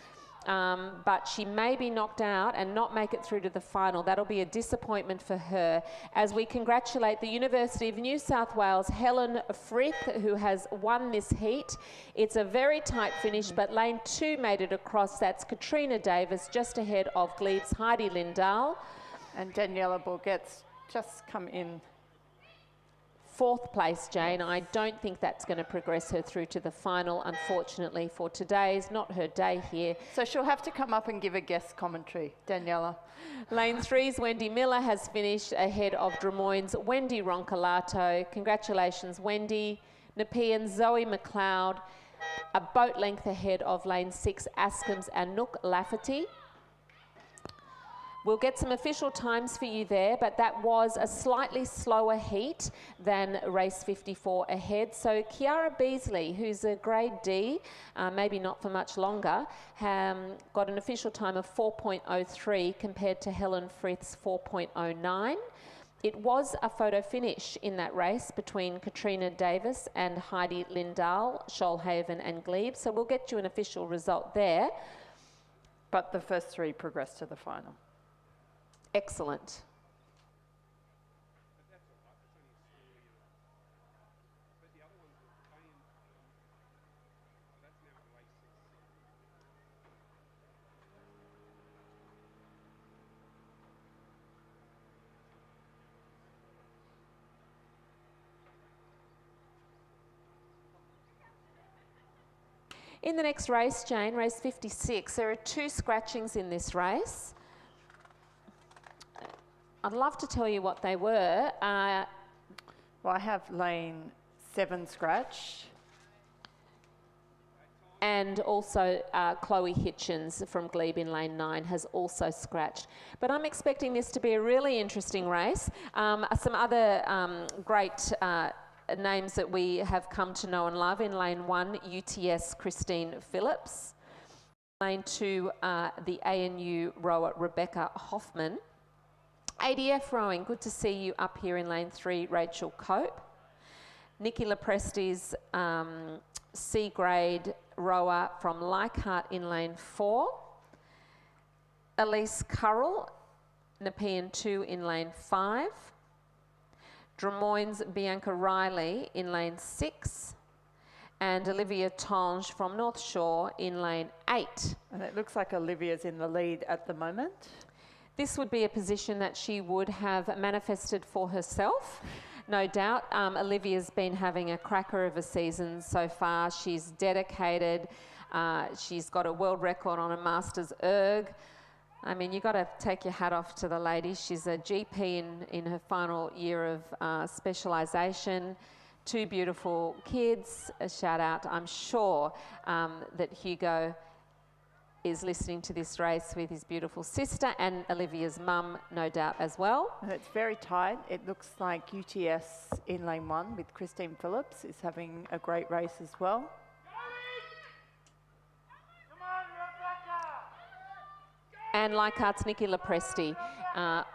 But she may be knocked out and not make it through to the final. That'll be a disappointment for her, as we congratulate the University of New South Wales' Helen Frith, who has won this heat. It's a very tight finish, but lane 2 made it across. That's Katrina Davis, just ahead of Glebe's Heidi Lindahl. And Daniela Bourget's just come in 4th place, Jane. I don't think that's going to progress her through to the final, unfortunately, for today's not her day here. So she'll have to come up and give a guest commentary, Daniela. Lane 3's Wendy Miller has finished ahead of Drummoyne's Wendy Roncolato. Congratulations, Wendy. Nepean Zoe McLeod, a boat length ahead of lane 6 Askams and Nook Lafferty. We'll get some official times for you there, but that was a slightly slower heat than race 54 ahead. So Kiara Beasley, who's a grade D, maybe not for much longer, got an official time of 4.03 compared to Helen Frith's 4.09. It was a photo finish in that race between Katrina Davis and Heidi Lindahl, Shoalhaven and Glebe. So we'll get you an official result there. But the first 3 progressed to the final. Excellent. In the next race, Jane, race 56, there are 2 scratchings in this race. I'd love to tell you what they were. Well, I have lane 7 scratch. And also Chloe Hitchens from Glebe in lane 9 has also scratched. But I'm expecting this to be a really interesting race. Some other great names that we have come to know and love in lane 1, UTS Christine Phillips. Lane 2, the ANU rower Rebecca Hoffman. ADF rowing, good to see you up here in lane 3, Rachel Cope. Nikki Lepresti's C-grade rower from Leichhardt in lane 4. Elise Currell, Nepean 2 in lane 5. Drummoyne's Bianca Riley in lane 6. And Olivia Tonge from North Shore in lane 8. And it looks like Olivia's in the lead at the moment. This would be a position that she would have manifested for herself, no doubt. Olivia's been having a cracker of a season so far. She's dedicated. She's got a world record on a Masters erg. I mean, you've got to take your hat off to the lady. She's a GP in her final year of specialisation. 2 beautiful kids. A shout out. I'm sure that Hugo is listening to this race with his beautiful sister and Olivia's mum, no doubt, as well. And it's very tight. It looks like UTS in lane 1 with Christine Phillips is having a great race as well. And Leichhardt's Nikki Lepresti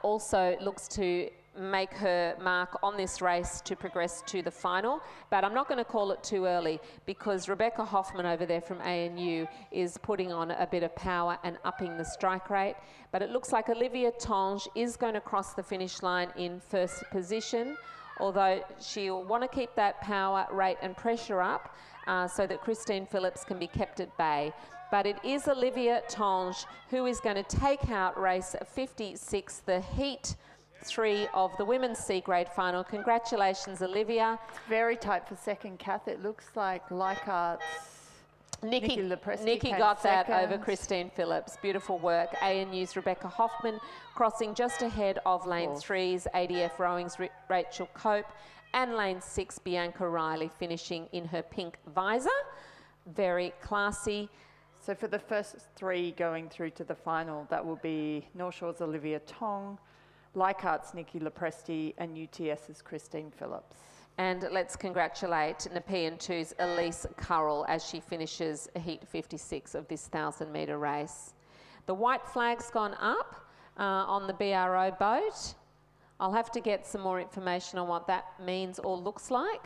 also looks to make her mark on this race to progress to the final. But I'm not going to call it too early, because Rebecca Hoffman over there from ANU is putting on a bit of power and upping the strike rate. But it looks like Olivia Tonge is going to cross the finish line in first position, although she'll want to keep that power, rate and pressure up. so that Christine Phillips can be kept at bay. But it is Olivia Tonge who is going to take out race 56, the heat 3 of the women's C grade final. Congratulations, Olivia. It's very tight for second, Kath. It looks like Leichhardt's Nikki got that over Christine Phillips. Beautiful work. ANU's Rebecca Hoffman crossing just ahead of lane 3's ADF Rowing's Rachel Cope, and lane 6 Bianca Riley finishing in her pink visor. Very classy. So for the first 3 going through to the final, that will be North Shore's Olivia Tong, Leichhardt's Nikki Lepresti, and UTS's Christine Phillips. And let's congratulate Nepean 2's Elise Currell as she finishes heat 56 of this 1,000-metre race. The white flag's gone up on the BRO boat. I'll have to get some more information on what that means or looks like.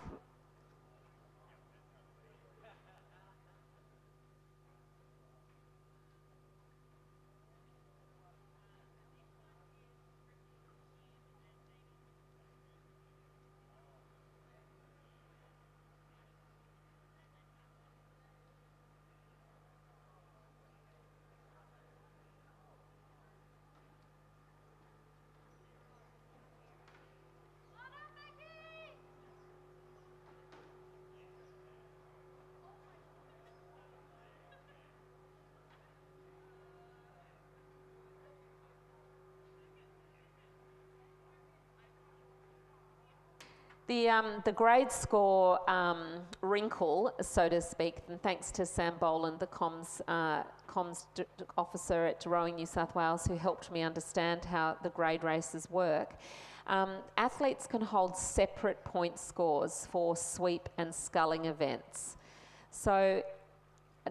The grade score wrinkle, so to speak, and thanks to Sam Boland, the comms officer at Rowing New South Wales, who helped me understand how the grade races work. Athletes can hold separate point scores for sweep and sculling events. So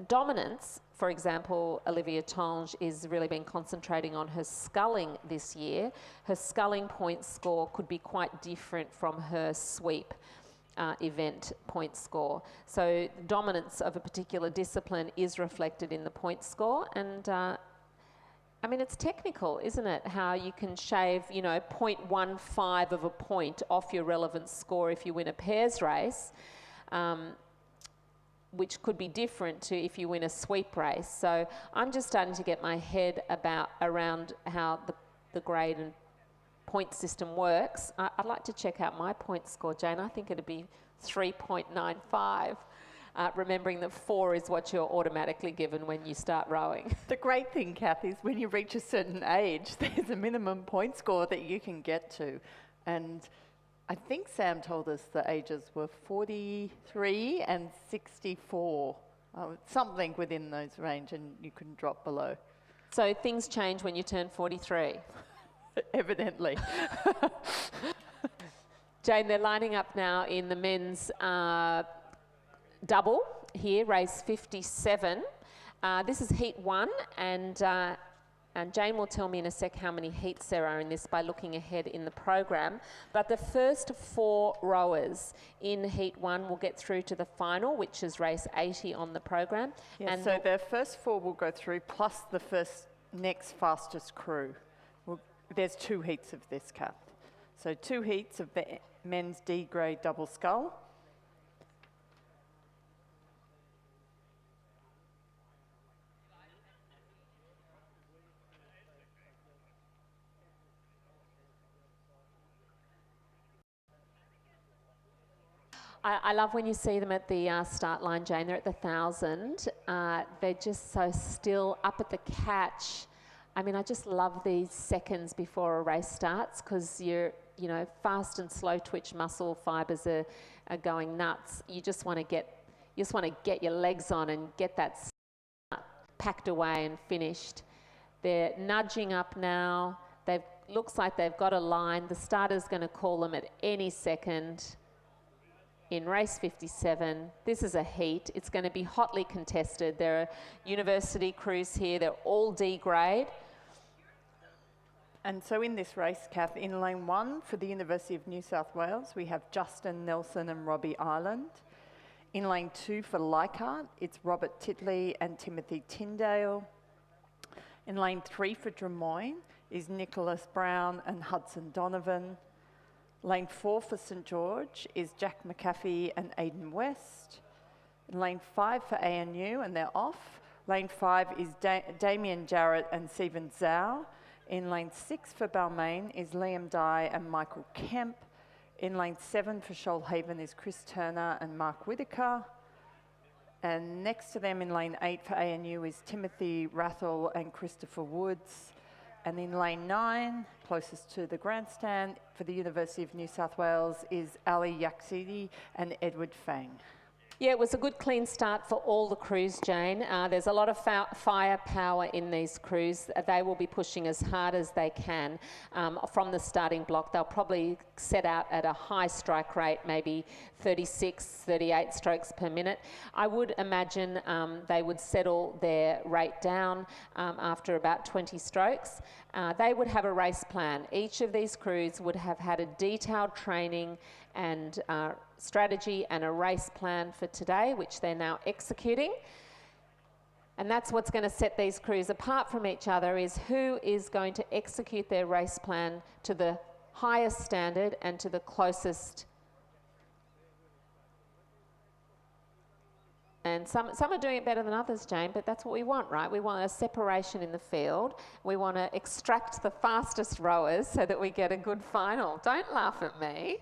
dominance, for example, Olivia Tonge is really been concentrating on her sculling this year. Her sculling point score could be quite different from her sweep event point score. So dominance of a particular discipline is reflected in the point score, and I mean, it's technical, isn't it? How you can shave, 0.15 of a point off your relevant score if you win a pairs race. Which could be different to if you win a sweep race. So I'm just starting to get my head around how the grade and point system works. I'd like to check out my point score, Jane. I think it'd be 3.95, remembering that 4 is what you're automatically given when you start rowing. The great thing, Kath, is when you reach a certain age, there's a minimum point score that you can get to. And I think Sam told us the ages were 43 and 64, something within those range, and you can drop below. So things change when you turn 43? Evidently. Jane, they're lining up now in the men's double here, race 57. This is heat 1, and Jane will tell me in a sec how many heats there are in this by looking ahead in the program. But the first 4 rowers in heat 1 will get through to the final, which is race 80 on the program. Yeah, and so the first 4 will go through, plus the next fastest crew. There's 2 heats of this, Kath. So 2 heats of the men's D grade double scull. I love when you see them at the start line, Jane. They're at the 1,000. They're just so still up at the catch. I mean, I just love these seconds before a race starts, because you're, fast and slow twitch muscle fibres are going nuts. You just want to get your legs on and get that start packed away and finished. They're nudging up now. Looks like they've got a line. The starter's going to call them at any second. In race 57, this is a heat. It's going to be hotly contested. There are university crews here. They're all D grade. And so in this race, Kath, in lane 1 for the University of New South Wales, we have Justin Nelson and Robbie Ireland. In lane 2 for Leichhardt, it's Robert Titley and Timothy Tyndale. In lane 3 for Drummoyne is Nicholas Brown and Hudson Donovan. Lane 4 for St George is Jack McAfee and Aidan West. In lane 5 for ANU, and they're off. Lane 5 is Damien Jarrett and Stephen Zhao. In lane 6 for Balmain is Liam Dye and Michael Kemp. In lane 7 for Shoalhaven is Chris Turner and Mark Whitaker. And next to them in lane 8 for ANU is Timothy Rathel and Christopher Woods. And in lane 9, closest to the grandstand for the University of New South Wales, is Ali Yaksidi and Edward Fang. Yeah, it was a good clean start for all the crews, Jane. There's a lot of firepower in these crews. They will be pushing as hard as they can from the starting block. They'll probably set out at a high strike rate, maybe 36, 38 strokes per minute. I would imagine they would settle their rate down after about 20 strokes. They would have a race plan. Each of these crews would have had a detailed training and strategy and a race plan for today, which they're now executing. And that's what's going to set these crews apart from each other, is who is going to execute their race plan to the highest standard and to the closest. And some are doing it better than others, Jane, but that's what we want, right? We want a separation in the field. We want to extract the fastest rowers so that we get a good final. Don't laugh at me.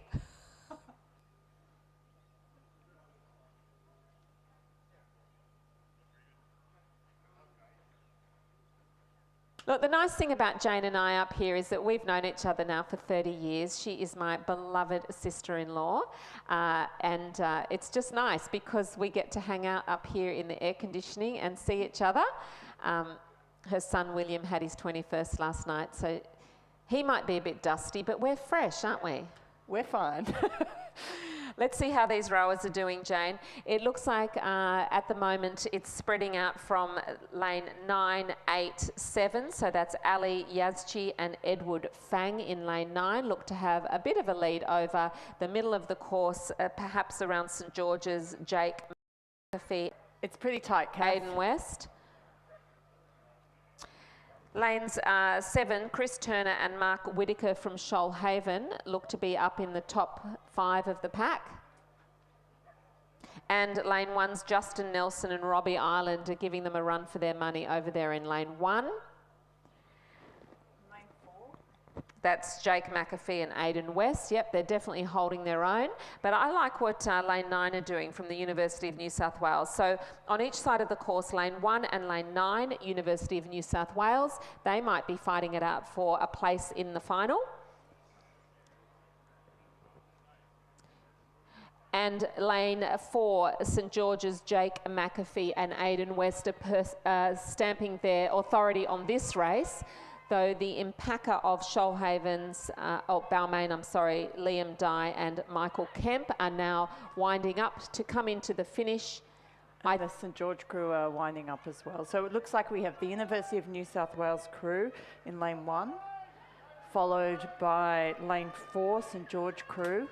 Look, the nice thing about Jane and I up here is that we've known each other now for 30 years. She is my beloved sister-in-law, and it's just nice because we get to hang out up here in the air conditioning and see each other. Her son William had his 21st last night, so he might be a bit dusty, but we're fresh, aren't we? We're fine. Let's see how these rowers are doing, Jane. It looks like at the moment it's spreading out from lane 9, 8, 7. So that's Ali Yazchi and Edward Fang in lane 9. Look to have a bit of a lead over the middle of the course, perhaps around St George's, Jake McAfee. It's pretty tight, Kath. Aiden West. Lanes 7, Chris Turner and Mark Whitaker from Shoalhaven look to be up in the top 5 of the pack. And lane 1's Justin Nelson and Robbie Ireland are giving them a run for their money over there in lane 1. Lane 4. That's Jake McAfee and Aiden West. Yep, they're definitely holding their own. But I like what lane 9 are doing from the University of New South Wales. So on each side of the course, lane 1 and lane 9, University of New South Wales, they might be fighting it out for a place in the final. And lane 4, St George's, Jake McAfee and Aiden West are stamping their authority on this race, though the impacker of Shoalhaven's, Balmain, Liam Dye and Michael Kemp are now winding up to come into the finish. And the St George crew are winding up as well. So it looks like we have the University of New South Wales crew in lane 1, followed by lane 4, St George crew.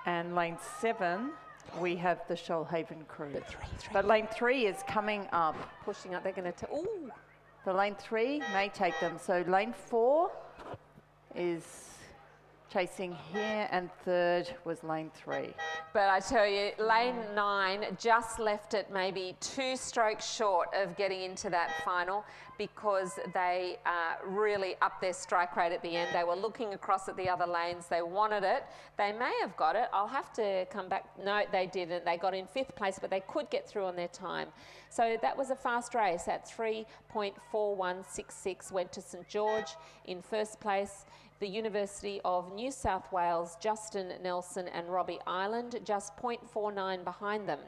And lane 7, we have the Shoalhaven crew. But lane 3 is coming up. Pushing up, they're going to, ooh. The lane 3 may take them. So lane 4 is chasing here, and 3rd was lane 3. But I tell you, lane 9 just left it maybe 2 strokes short of getting into that final because they really upped their strike rate at the end. They were looking across at the other lanes. They wanted it. They may have got it. I'll have to come back. No, they didn't. They got in 5th place, but they could get through on their time. So that was a fast race. At 3.4166 went to St George in 1st place. The University of New South Wales, Justin Nelson and Robbie Ireland, just 0.49 behind them,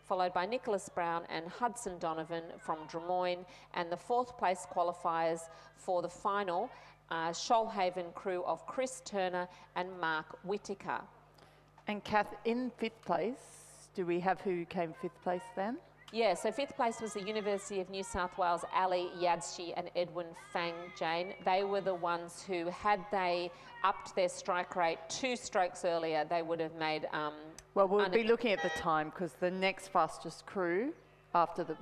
followed by Nicholas Brown and Hudson Donovan from Drummoyne, and the 4th place qualifiers for the final, Shoalhaven crew of Chris Turner and Mark Whitaker. And Kath, in 5th place, do we have who came 5th place then? Yeah, so 5th place was the University of New South Wales, Ali Yazchi and Edwin Fang, Jane. They were the ones who, had they upped their strike rate 2 strokes earlier, they would have made... well, we'll be looking at the time because the next fastest crew after the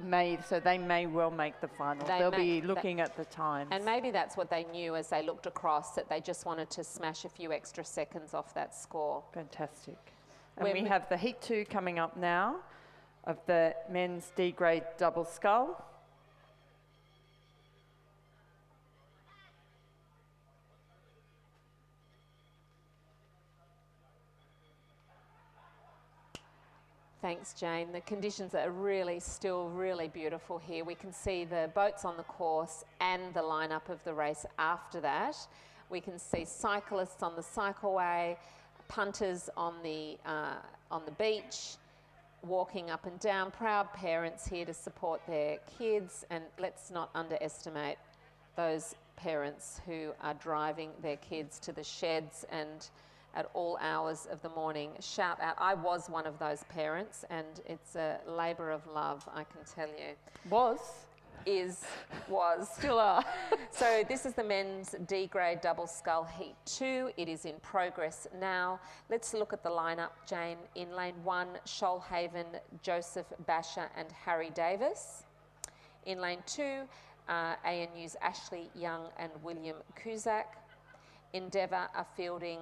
so they may well make the final. They'll be looking at the times. And maybe that's what they knew as they looked across, that they just wanted to smash a few extra seconds off that score. Fantastic. And we have the Heat 2 coming up now of the men's D grade double scull. Thanks, Jane. The conditions are really still really beautiful here. We can see the boats on the course and the lineup of the race after that. We can see cyclists on the cycleway, punters on the beach, walking up and down, proud parents here to support their kids, and let's not underestimate those parents who are driving their kids to the sheds and at all hours of the morning. Shout out. I was one of those parents, and it's a labour of love, I can tell you. Was. Still are. So this is the men's D grade double scull Heat 2. It is in progress now. Let's look at the lineup, Jane. In lane 1, Shoalhaven, Joseph Basher and Harry Davis. In lane 2, ANU's Ashley Young and William Cusack. Endeavour are fielding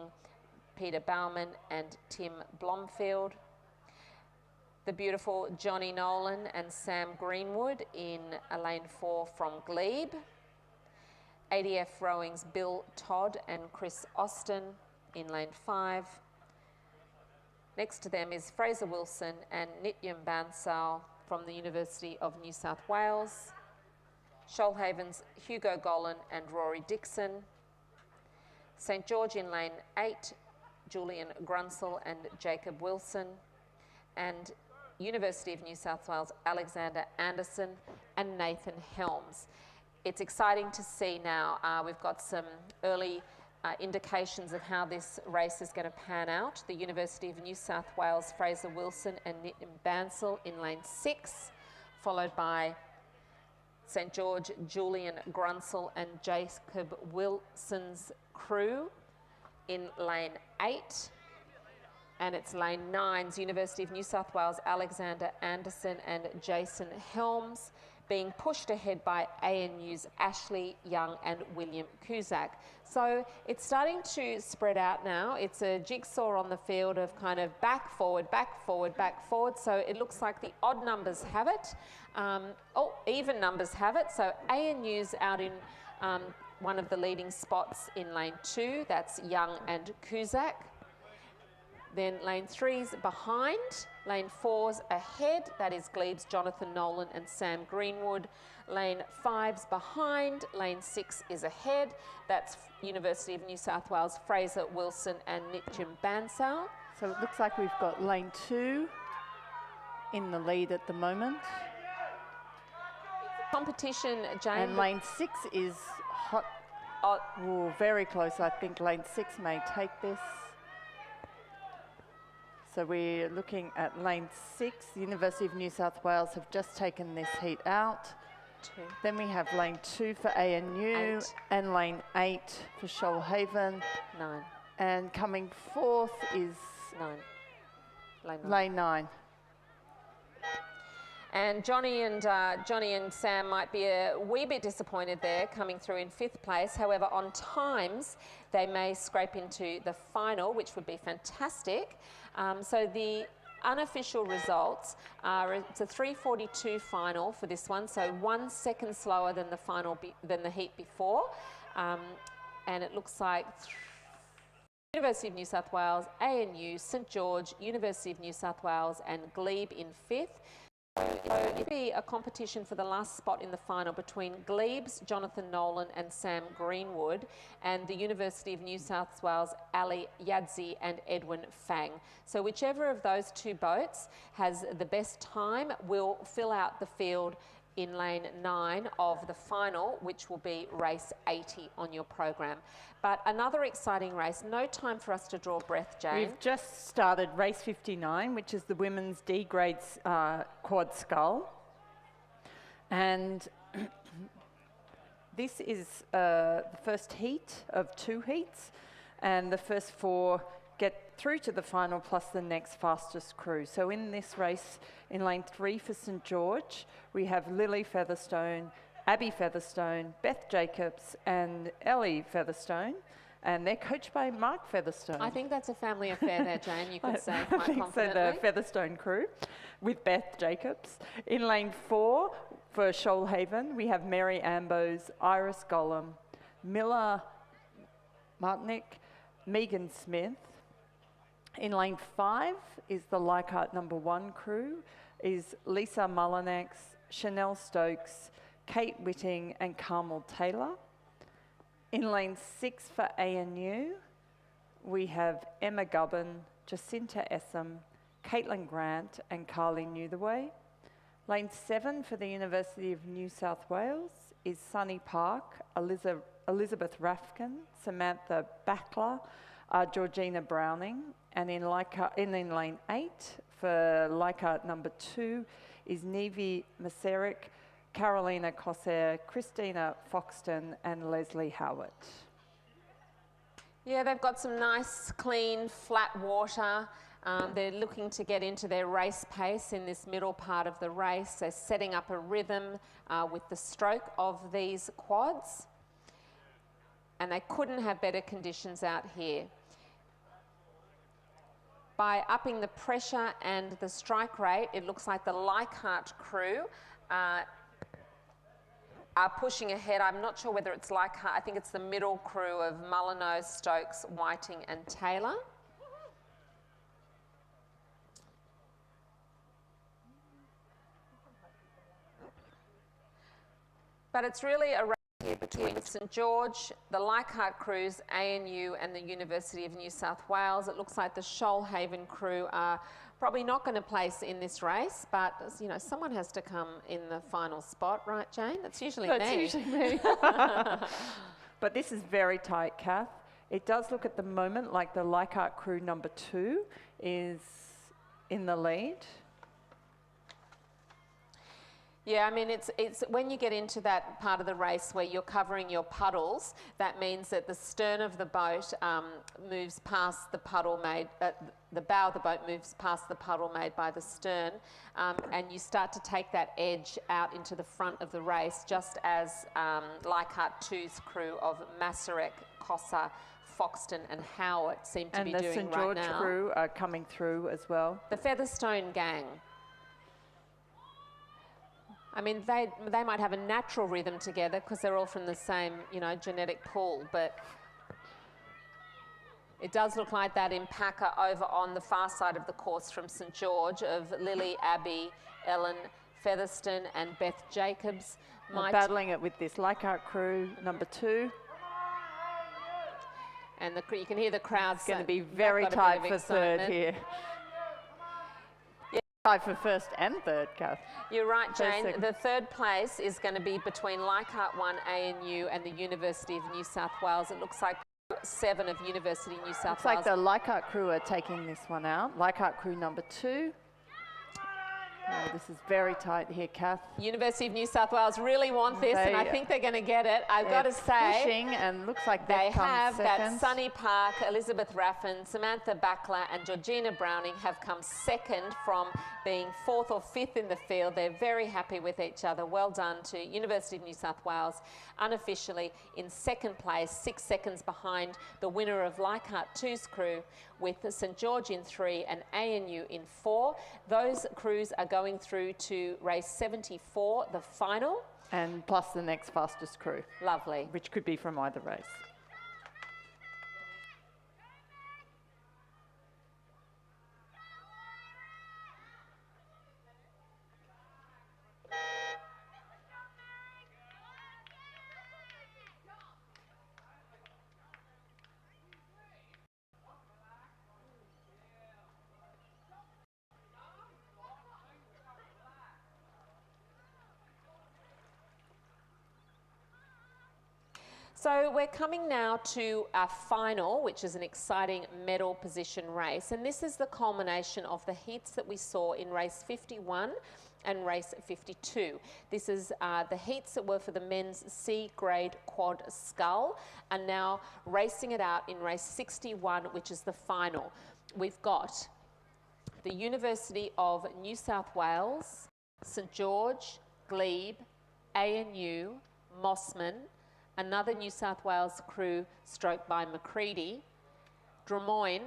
Peter Bauman and Tim Blomfield. The beautiful Johnny Nolan and Sam Greenwood in lane 4 from Glebe. ADF Rowing's Bill Todd and Chris Austin in lane 5. Next to them is Fraser Wilson and Nityam Bansal from the University of New South Wales. Shoalhaven's Hugo Golan and Rory Dixon. St George in lane 8, Julian Grunsel and Jacob Wilson. And University of New South Wales, Alexander Anderson and Nathan Helms. It's exciting to see now. We've got some early indications of how this race is going to pan out. The University of New South Wales, Fraser Wilson and Nityam Bansal in lane 6, followed by St George, Julian Grunsel and Jacob Wilson's crew in lane 8. And it's lane 9's University of New South Wales, Alexander Anderson and Jason Helms, being pushed ahead by ANU's Ashley Young and William Cusack. So it's starting to spread out now. It's a jigsaw on the field of kind of back, forward, back, forward, back, forward. So it looks like the odd numbers have it. Even numbers have it. So ANU's out in one of the leading spots in lane 2. That's Young and Cusack. Then lane 3's behind, lane 4's ahead, that is Glebe's Jonathan Nolan and Sam Greenwood. Lane 5's behind, lane 6 is ahead, that's University of New South Wales, Fraser Wilson and Nityam Bansal. So it looks like we've got lane 2 in the lead at the moment. Competition, Jane. And lane 6 is hot, very close. I think lane 6 may take this. So we're looking at lane 6. The University of New South Wales have just taken this heat out. 2. Then we have lane 2 for ANU 8. and lane 8 for Shoalhaven. 9. And coming fourth is 9. Lane 9. And Johnny and Sam might be a wee bit disappointed there, coming through in 5th place. However, on times, they may scrape into the final, which would be fantastic. So the unofficial results are it's a 3:42 final for this one, so 1 second slower than the final than the heat before, and it looks like University of New South Wales, ANU, St George, University of New South Wales, and Glebe in 5th. It will be a competition for the last spot in the final between Glebe's Jonathan Nolan and Sam Greenwood and the University of New South Wales Ali Yadzi and Edwin Fang. So whichever of those 2 boats has the best time will fill out the field in lane 9 of the final, which will be race 80 on your program. But another exciting race, no time for us to draw breath, Jane. We've just started race 59, which is the women's D grade quad scull. And this is the first heat of 2 heats, and the first 4 get through to the final plus the next fastest crew. So in this race, in lane 3 for St George, we have Lily Featherstone, Abby Featherstone, Beth Jacobs and Ellie Featherstone. and they're coached by Mark Featherstone. I think that's a family affair there, Jane, you could say quite I think confidently. so, the Featherstone crew with Beth Jacobs. In lane 4 for Shoalhaven, we have Mary Ambos, Iris Gollum, Miller Martinick, Megan Smith. In lane 5 is the Leichhardt number 1 crew, is Lisa Mullinax, Chanel Stokes, Kate Whitting and Carmel Taylor. In lane 6 for ANU, we have Emma Gubbin, Jacinta Essam, Caitlin Grant and Carly Newthaway. Lane 7 for the University of New South Wales is Sunny Park, Elizabeth Rafkin, Samantha Backler, Georgina Browning. And in lane 8 for Leichhardt number 2 is Nevi Masaryk, Carolina Cossair, Christina Foxton and Leslie Howard. Yeah, they've got some nice, clean, flat water. They're looking to get into their race pace in this middle part of the race. They're setting up a rhythm with the stroke of these quads. And they couldn't have better conditions out here. By upping the pressure and the strike rate, it looks like the Leichhardt crew are pushing ahead. I'm not sure whether it's Leichhardt. I think it's the middle crew of Mullinoe, Stokes, Whiting and Taylor. But it's really a race here between St George, the Leichhardt crews, ANU and the University of New South Wales. It looks like the Shoalhaven crew are probably not going to place in this race, but you know, someone has to come in the final spot, right, Jane? That's usually me. That's usually me. But this is very tight, Kath. It does look at the moment like the Leichhardt crew number 2 is in the lead. Yeah, I mean, it's when you get into that part of the race where you're covering your puddles, that means that the stern of the boat moves past the puddle made, the bow of the boat moves past the puddle made by the stern, and you start to take that edge out into the front of the race, just as Leichhardt 2's crew of Masaryk, Cossa, Foxton and Howard seem to be doing right now. And the St George crew are coming through as well. The Featherstone gang. I mean, they might have a natural rhythm together because they're all from the same, you know, genetic pool, but it does look like that in Packer over on the far side of the course from St George of Lily, Abby, Ellen, Featherstone and Beth Jacobs. Battling it with this Leichhardt crew, number 2. And you can hear the crowd's going to be very tight for third here. Tied for first and third, Kath. You're right, Jane. The third place is going to be between Leichhardt 1, ANU and the University of New South Wales. It looks like 7 of University of New South Wales. Looks like the Leichhardt crew are taking this one out. Leichhardt crew number 2. Oh, this is very tight here, Kath. University of New South Wales really want this, and I think they're going to get it. I've got to say, pushing, and looks like they have second. that Sunny Park, Elizabeth Raffin, Samantha Backler, and Georgina Browning have come second from being 4th or 5th in the field. They're very happy with each other. Well done to University of New South Wales, unofficially in second place, 6 seconds behind the winner of Leichhardt 2's crew, with St George in 3 and ANU in 4. Those crews are going through to race 74, the final. And plus the next fastest crew. Lovely. Which could be from either race. So we're coming now to our final, which is an exciting medal position race. And this is the culmination of the heats that we saw in race 51 and race 52. This is the heats that were for the men's C grade quad scull, and now racing it out in race 61, which is the final. We've got the University of New South Wales, St George, Glebe, ANU, Mossman, another New South Wales crew stroke by Macready, Drummoyne,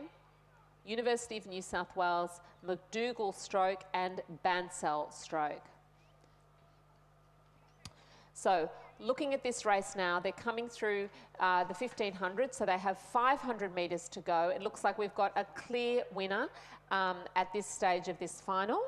University of New South Wales, McDougall stroke and Bansell stroke. So looking at this race now, they're coming through the 1500, so they have 500 metres to go. It looks like we've got a clear winner at this stage of this final.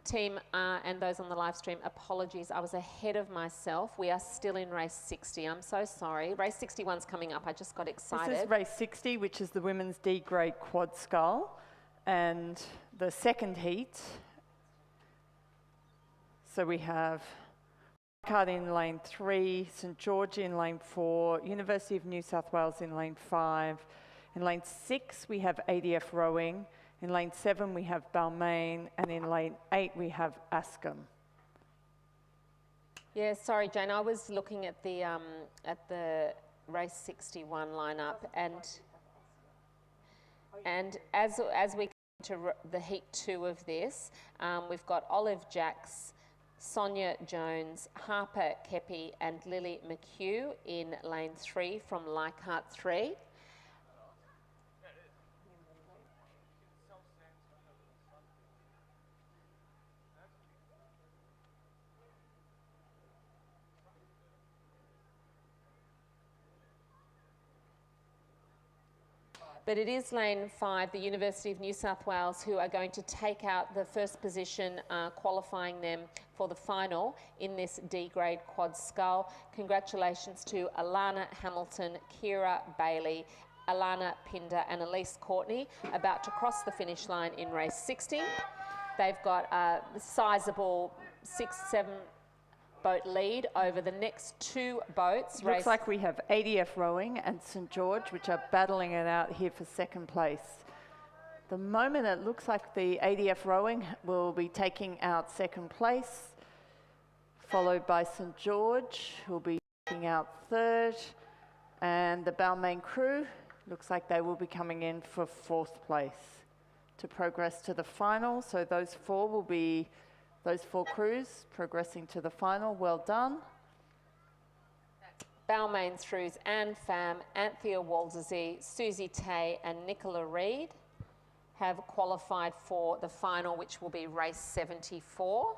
Team and those on the live stream, apologies, I was ahead of myself. We are still in race 60. I'm so sorry. Race 61's coming up. I just got excited. This is race 60, which is the women's D grade quad scull, and the second heat. So we have Regatta in lane 3, St George in lane 4, University of New South Wales in lane 5. In lane 6 we have ADF rowing. In lane 7 we have Balmain, and in lane 8 we have Ascombe. Yeah, sorry, Jane. I was looking at the race 61 lineup, and as we come to the heat 2 of this, we've got Olive Jacks, Sonia Jones, Harper Kepi, and Lily McHugh in lane 3 from Leichhardt 3. But it is lane 5, the University of New South Wales, who are going to take out the first position, qualifying them for the final in this D-grade quad scull. Congratulations to Alana Hamilton, Kira Bailey, Alana Pinder and Elise Courtney, about to cross the finish line in race 60. They've got a sizable 6-7 boat lead over the next 2 boats. Looks like we have ADF rowing and St George, which are battling it out here for second place. The moment it looks like the ADF rowing will be taking out second place, followed by St George, who will be taking out third, and the Balmain crew looks like they will be coming in for 4th place to progress to the final. So those 4 will be those 4 crews progressing to the final. Well done. Balmain throughs Anne Pham, Anthea Waldersey, Susie Tay and Nicola Reid have qualified for the final, which will be race 74.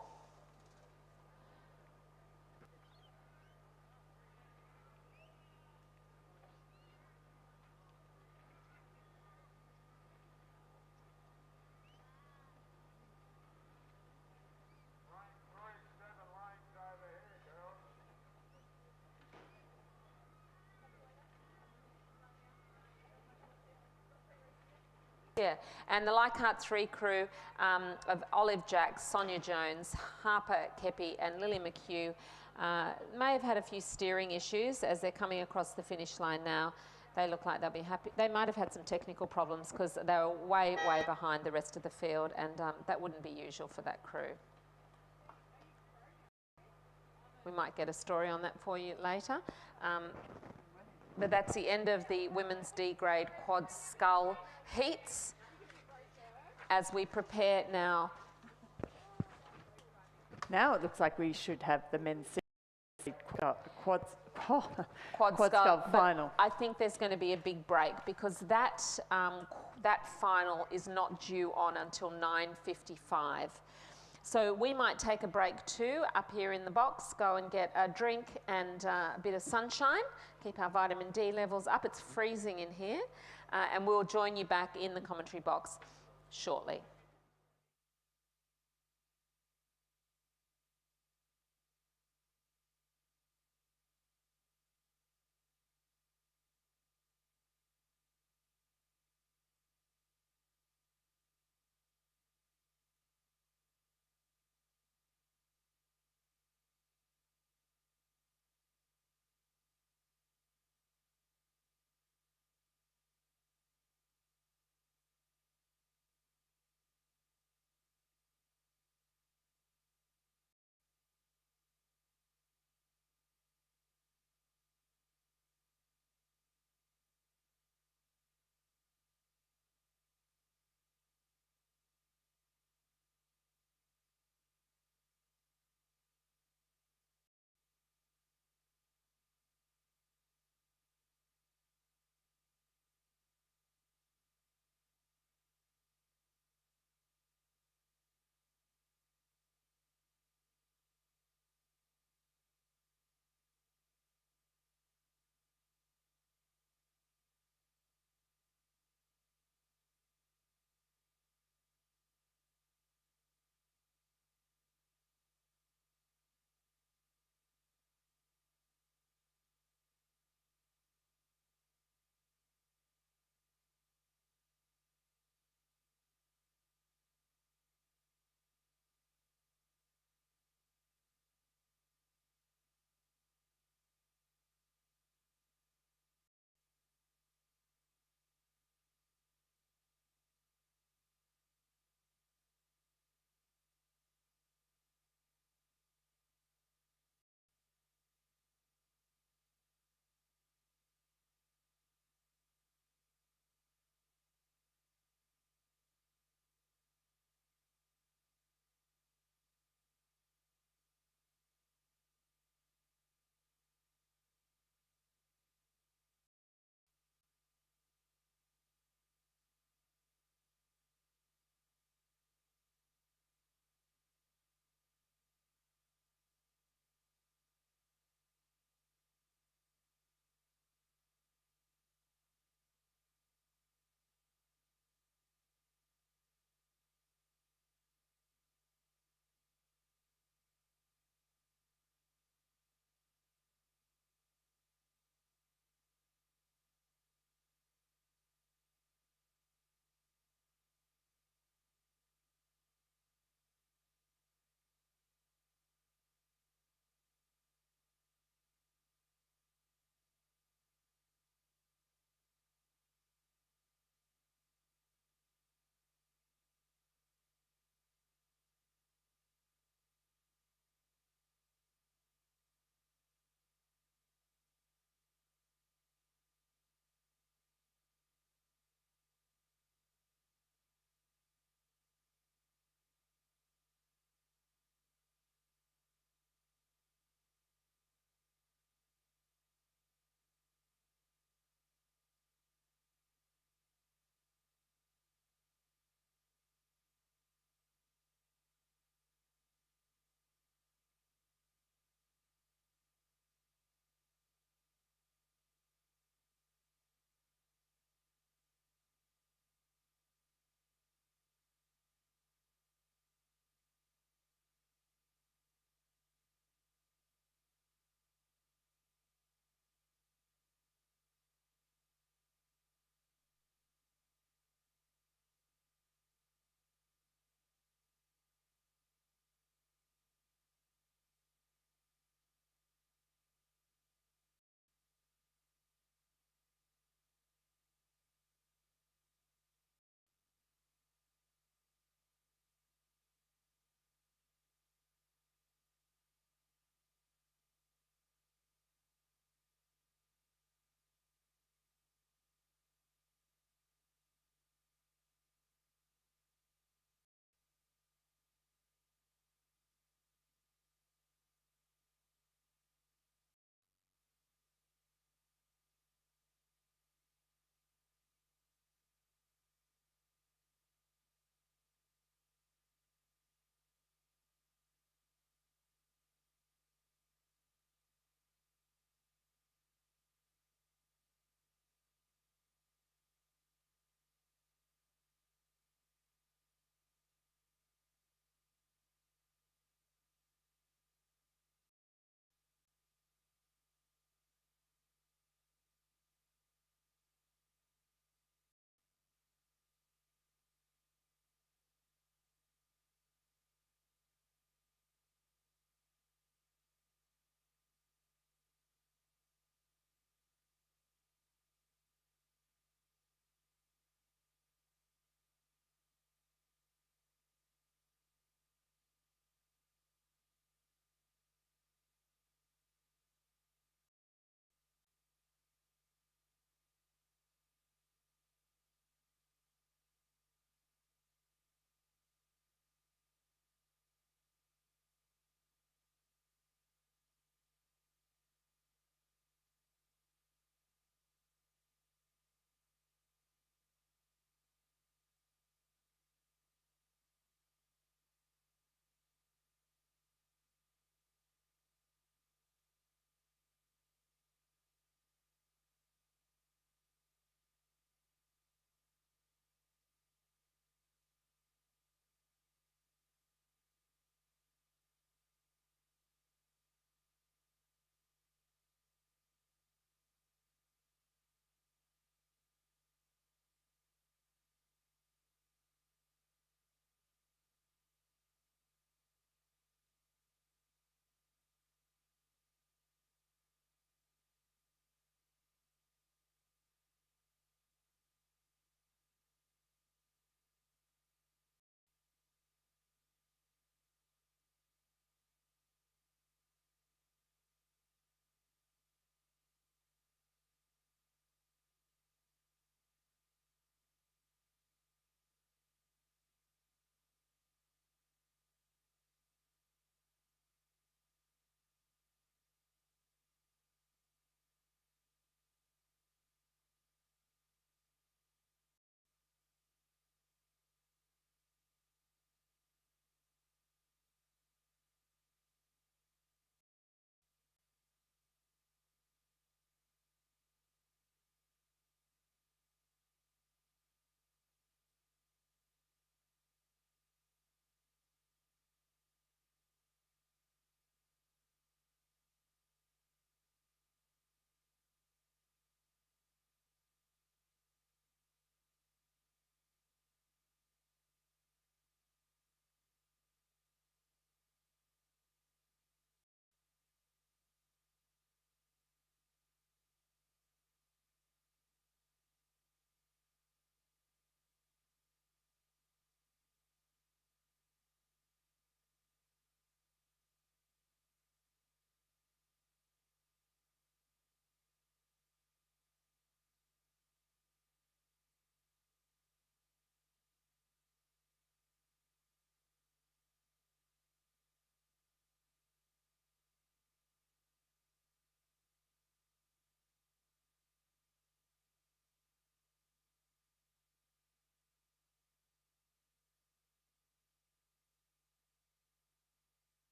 Yeah, and the Leichhardt 3 crew of Olive Jacks, Sonia Jones, Harper Kepi and Lily McHugh may have had a few steering issues as they're coming across the finish line now. They look like they'll be happy. They might have had some technical problems because they were way, way behind the rest of the field, and that wouldn't be usual for that crew. We might get a story on that for you later. But that's the end of the women's D-grade quad scull heats as we prepare now. Now it looks like we should have the men's quad Scull final. I think there's going to be a big break because that final is not due on until 9:55. So we might take a break too up here in the box, go and get a drink and a bit of sunshine, keep our vitamin D levels up. It's freezing in here, and we'll join you back in the commentary box shortly.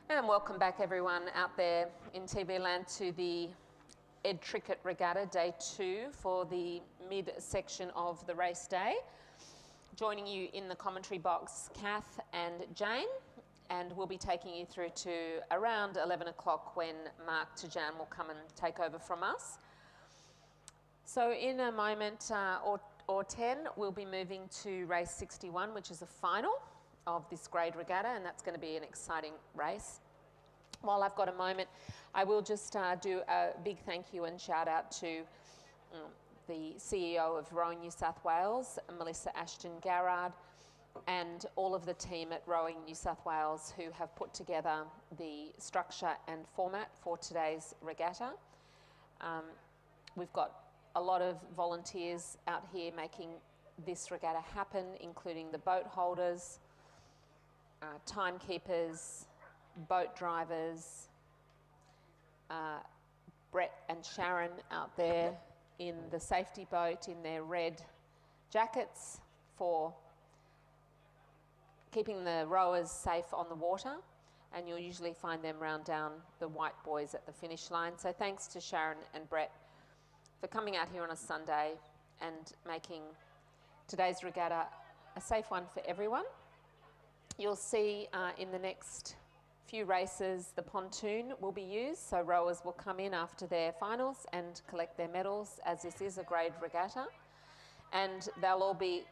And welcome back everyone out there in TV land to the Trickett Regatta Day 2 for the mid-section of the race day. Joining you in the commentary box, Kath and Jane, and we'll be taking you through to around 11 o'clock when Mark Tajan will come and take over from us. So in a moment or 10, we'll be moving to race 61, which is a final of this grade regatta, and that's going to be an exciting race. While I've got a moment, I will just do a big thank you and shout out to the CEO of Rowing New South Wales, Melissa Ashton Garrard, and all of the team at Rowing New South Wales who have put together the structure and format for today's regatta. We've got a lot of volunteers out here making this regatta happen, including the boat holders, timekeepers, boat drivers, Brett and Sharon out there in the safety boat in their red jackets for keeping the rowers safe on the water, and you'll usually find them round down the white buoys at the finish line. So thanks to Sharon and Brett for coming out here on a Sunday and making today's regatta a safe one for everyone. You'll see in the next few races the pontoon will be used, so rowers will come in after their finals and collect their medals, as this is a grade regatta, and they'll all be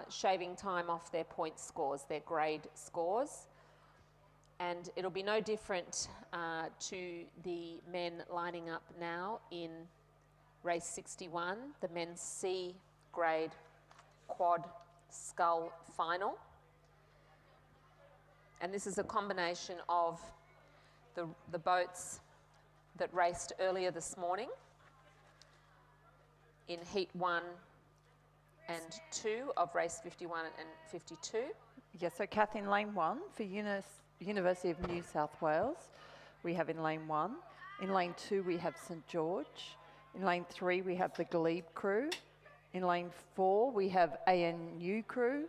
shaving time off their point scores, their grade scores, and it'll be no different to the men lining up now in race 61, the men's C grade quad scull final. And this is a combination of the boats that raced earlier this morning in heat 1 and 2 of race 51 and 52. Yes, so Kath, in lane 1 for University of New South Wales, we have in lane 1. In lane 2 we have St George. In lane 3 we have the Glebe crew. In lane 4 we have ANU crew.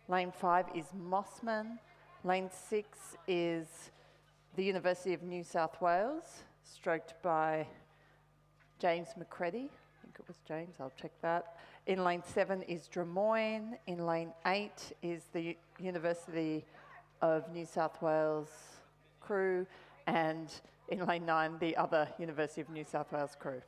Lane 5 is Mossman. Lane 6 is the University of New South Wales, stroked by James McCready. I think it was James, I'll check that. In lane 7 is Drummoyne. In lane 8 is the University of New South Wales crew. And in lane 9, the other University of New South Wales crew.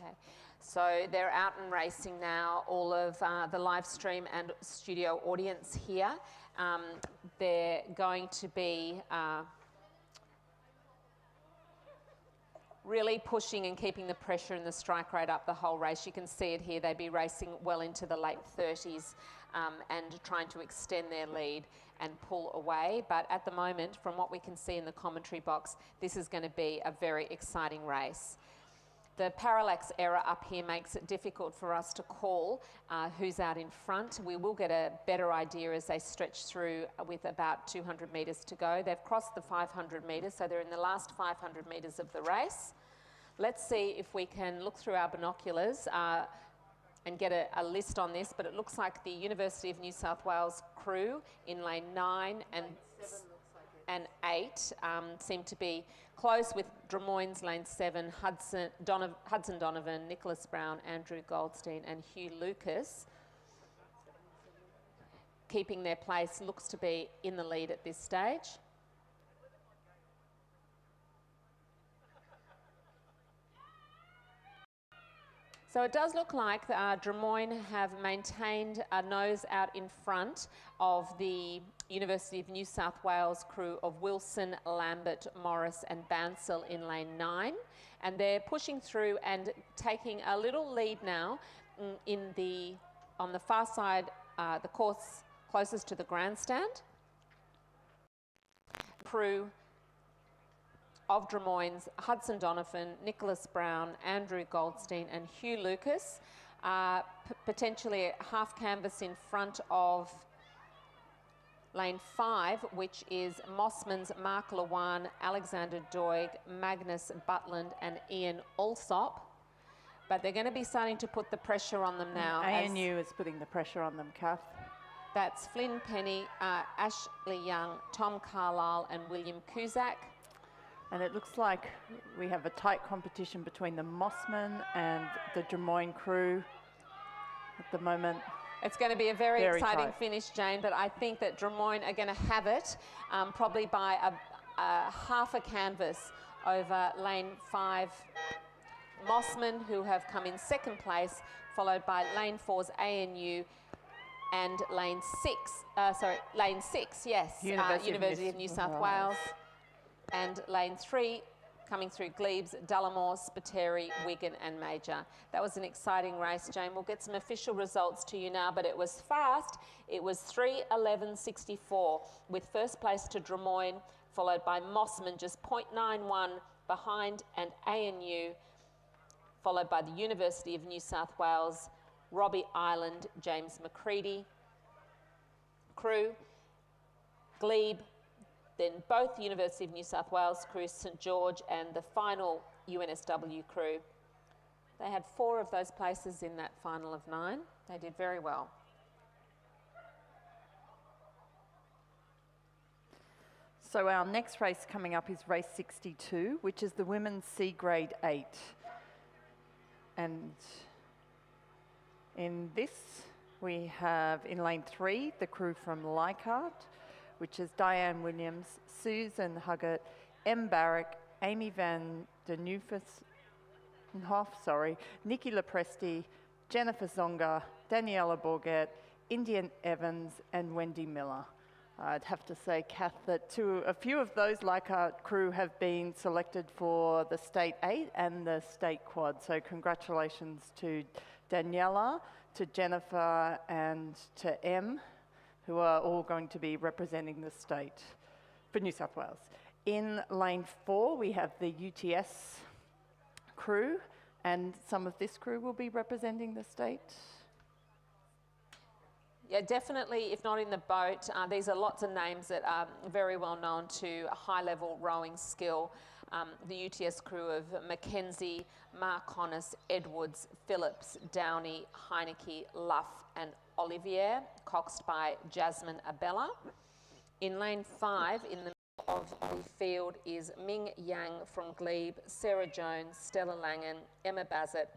Okay, so they're out and racing now, all of the live stream and studio audience here. They're going to be really pushing and keeping the pressure and the strike rate up the whole race. You can see it here. They'd be racing well into the late 30s and trying to extend their lead and pull away. But at the moment, from what we can see in the commentary box, this is going to be a very exciting race. The parallax error up here makes it difficult for us to call who's out in front. We will get a better idea as they stretch through with about 200 metres to go. They've crossed the 500 metres, so they're in the last 500 metres of the race. Let's see if we can look through our binoculars and get a list on this, but it looks like the University of New South Wales crew in lane 9 and 8 seem to be close, with Drummoyne's lane 7, Hudson Donovan, Nicholas Brown, Andrew Goldstein and Hugh Lucas keeping their place. Looks to be in the lead at this stage. So it does look like Drummoyne have maintained a nose out in front of the University of New South Wales crew of Wilson, Lambert, Morris and Bansell in lane 9. And they're pushing through and taking a little lead now on the far side, the course closest to the grandstand. Crew of Drummoyne's Hudson Donovan, Nicholas Brown, Andrew Goldstein and Hugh Lucas, potentially half canvas in front of lane 5, which is Mossman's Mark Lewan, Alexander Doig, Magnus Butland and Ian Alsop. But they're going to be starting to put the pressure on them now. ANU is putting the pressure on them, Kath. That's Flynn Penny, Ashley Young, Tom Carlisle and William Cusack. And it looks like we have a tight competition between the Mossman and the Drummoyne crew at the moment. It's going to be a very exciting tight finish, Jane, but I think that Drummoyne are going to have it probably by a half a canvas over lane 5. Mossman, who have come in second place, followed by lane 4's ANU and lane 6, yes, University of New South Wales. And lane 3, coming through Glebes, Tullamore, Spiteri, Wigan and Major. That was an exciting race, Jane. We'll get some official results to you now, but it was fast. It was 3:11.64 with first place to Drummoyne, followed by Mossman, just 0.91 behind, and ANU, followed by the University of New South Wales, Robbie Island, James McCready crew, Glebe, then both University of New South Wales crew, St George and the final UNSW crew. They had 4 of those places in that final of 9. They did very well. So our next race coming up is race 62, which is the women's C grade 8. And in this, we have in lane 3, the crew from Leichhardt, which is Diane Williams, Susan Huggett, M. Barrick, Amy Van den Hoff, Nikki Lepresti, Jennifer Zonga, Daniela Bourget, Indian Evans, and Wendy Miller. I'd have to say, Kath, that a few of those Leichhardt crew have been selected for the State 8 and the State Quad. So congratulations to Daniela, to Jennifer, and to M, who are all going to be representing the state for New South Wales. In lane 4, we have the UTS crew, and some of this crew will be representing the state. Yeah, definitely, if not in the boat, these are lots of names that are very well known to high-level rowing skill. The UTS crew of Mackenzie, Marconis, Edwards, Phillips, Downey, Heineke, Luff and Olivier, coxed by Jasmine Abella. In lane 5, in the middle of the field, is Ming Yang from Glebe, Sarah Jones, Stella Langan, Emma Bassett,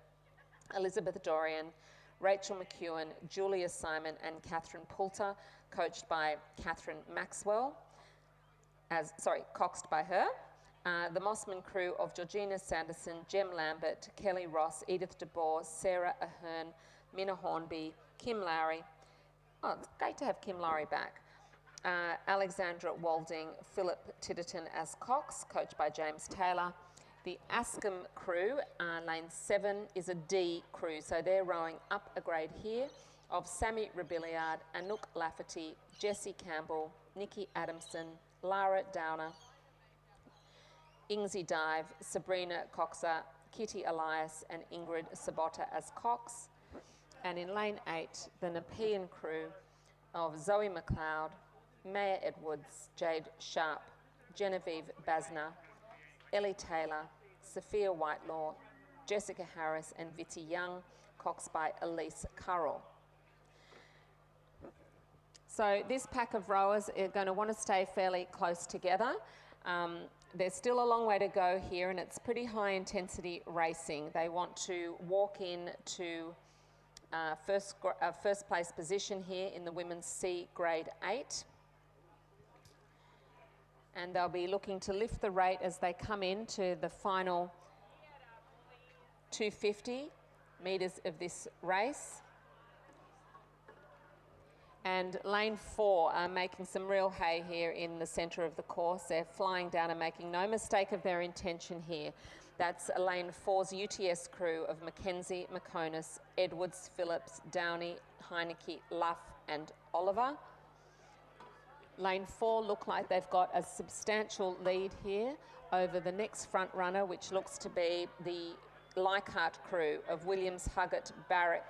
Elizabeth Dorian, Rachel McEwen, Julia Simon and Catherine Poulter, coached by Catherine Maxwell, coxed by her. The Mossman crew of Georgina Sanderson, Jem Lambert, Kelly Ross, Edith DeBoer, Sarah Ahern, Minna Hornby, Kim Lowry. Oh, it's great to have Kim Lowry back. Alexandra Walding, Philip Titterton as Cox, coached by James Taylor. The Askham crew, lane 7, is a D crew, so they're rowing up a grade here, of Sammy Rebillard, Anouk Lafferty, Jessie Campbell, Nikki Adamson, Lara Downer, Ingzi Dive, Sabrina Coxer, Kitty Elias and Ingrid Sabota as Cox. And in lane 8, the Nepean crew of Zoe McLeod, Maya Edwards, Jade Sharp, Genevieve Basner, Ellie Taylor, Sophia Whitelaw, Jessica Harris and Vitty Young, coxed by Elise Currell. So this pack of rowers are going to want to stay fairly close together. There's still a long way to go here, and it's pretty high intensity racing. They want to walk in to first place position here in the women's C grade 8. And they'll be looking to lift the rate as they come into the final 250 metres of this race. And lane 4 are making some real hay here in the centre of the course. They're flying down and making no mistake of their intention here. That's lane 4's UTS crew of Mackenzie, McConus, Edwards, Phillips, Downey, Heineke, Luff and Oliver. Lane 4 look like they've got a substantial lead here over the next front runner, which looks to be the Leichhardt crew of Williams, Huggett, Barrick,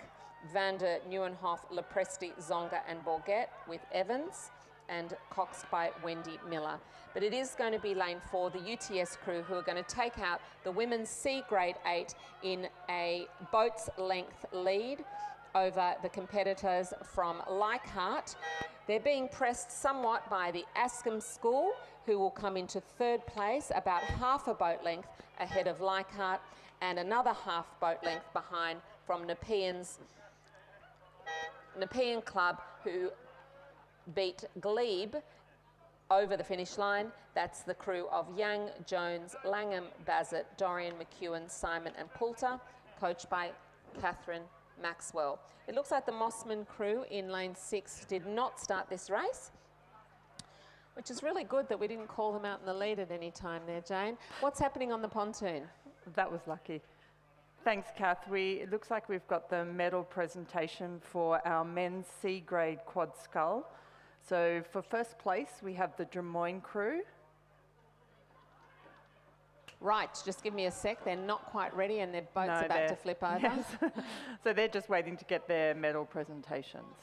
Vander, Nieuwenhof, Lepresti, Zonga and Bourget, with Evans and coxed by Wendy Miller. But it is going to be lane 4, the UTS crew, who are going to take out the women's C grade 8 in a boat's length lead over the competitors from Leichhardt. They're being pressed somewhat by the Askham School, who will come into 3rd place, about half a boat length ahead of Leichhardt, and another half boat length behind from Nepean Club, who beat Glebe over the finish line. That's the crew of Young, Jones, Langham, Bassett, Dorian, McEwen, Simon and Poulter, coached by Catherine Maxwell. It looks like the Mossman crew in lane 6 did not start this race, which is really good that we didn't call them out in the lead at any time there, Jane. What's happening on the pontoon? That was lucky. Thanks, Kath. It looks like we've got the medal presentation for our men's C grade quad scull. So for first place, we have the Des Moines crew. Right, just give me a sec. They're not quite ready and their boat's about to flip over. Yes. So they're just waiting to get their medal presentations.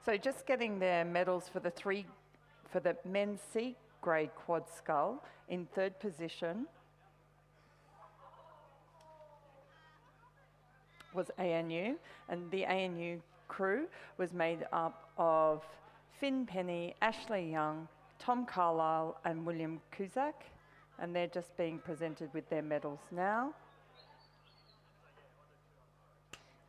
So just getting their medals for the men's C grade quad scull. In 3rd position was ANU, and the ANU crew was made up of Finn Penny, Ashley Young, Tom Carlisle and William Cusack, and they're just being presented with their medals now.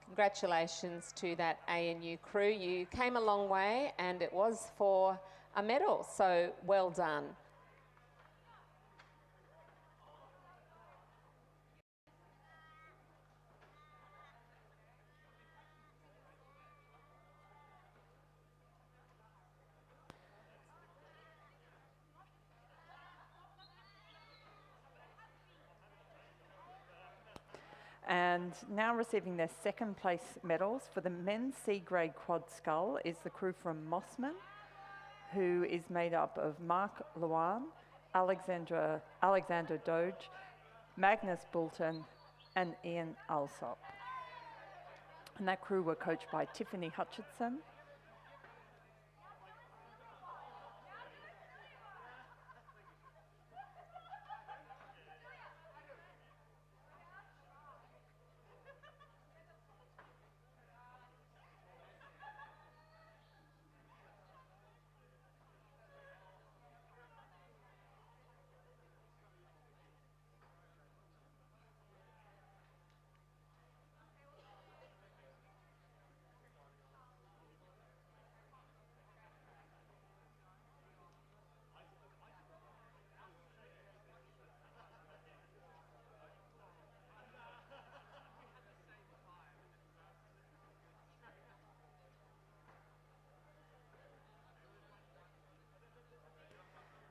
Congratulations to that ANU crew. You came a long way and it was for a medal, so well done. And now receiving their 2nd place medals for the men's C grade quad scull is the crew from Mossman, who is made up of Mark Luan, Alexander Doge, Magnus Boulton and Ian Alsop. And that crew were coached by Tiffany Hutchinson.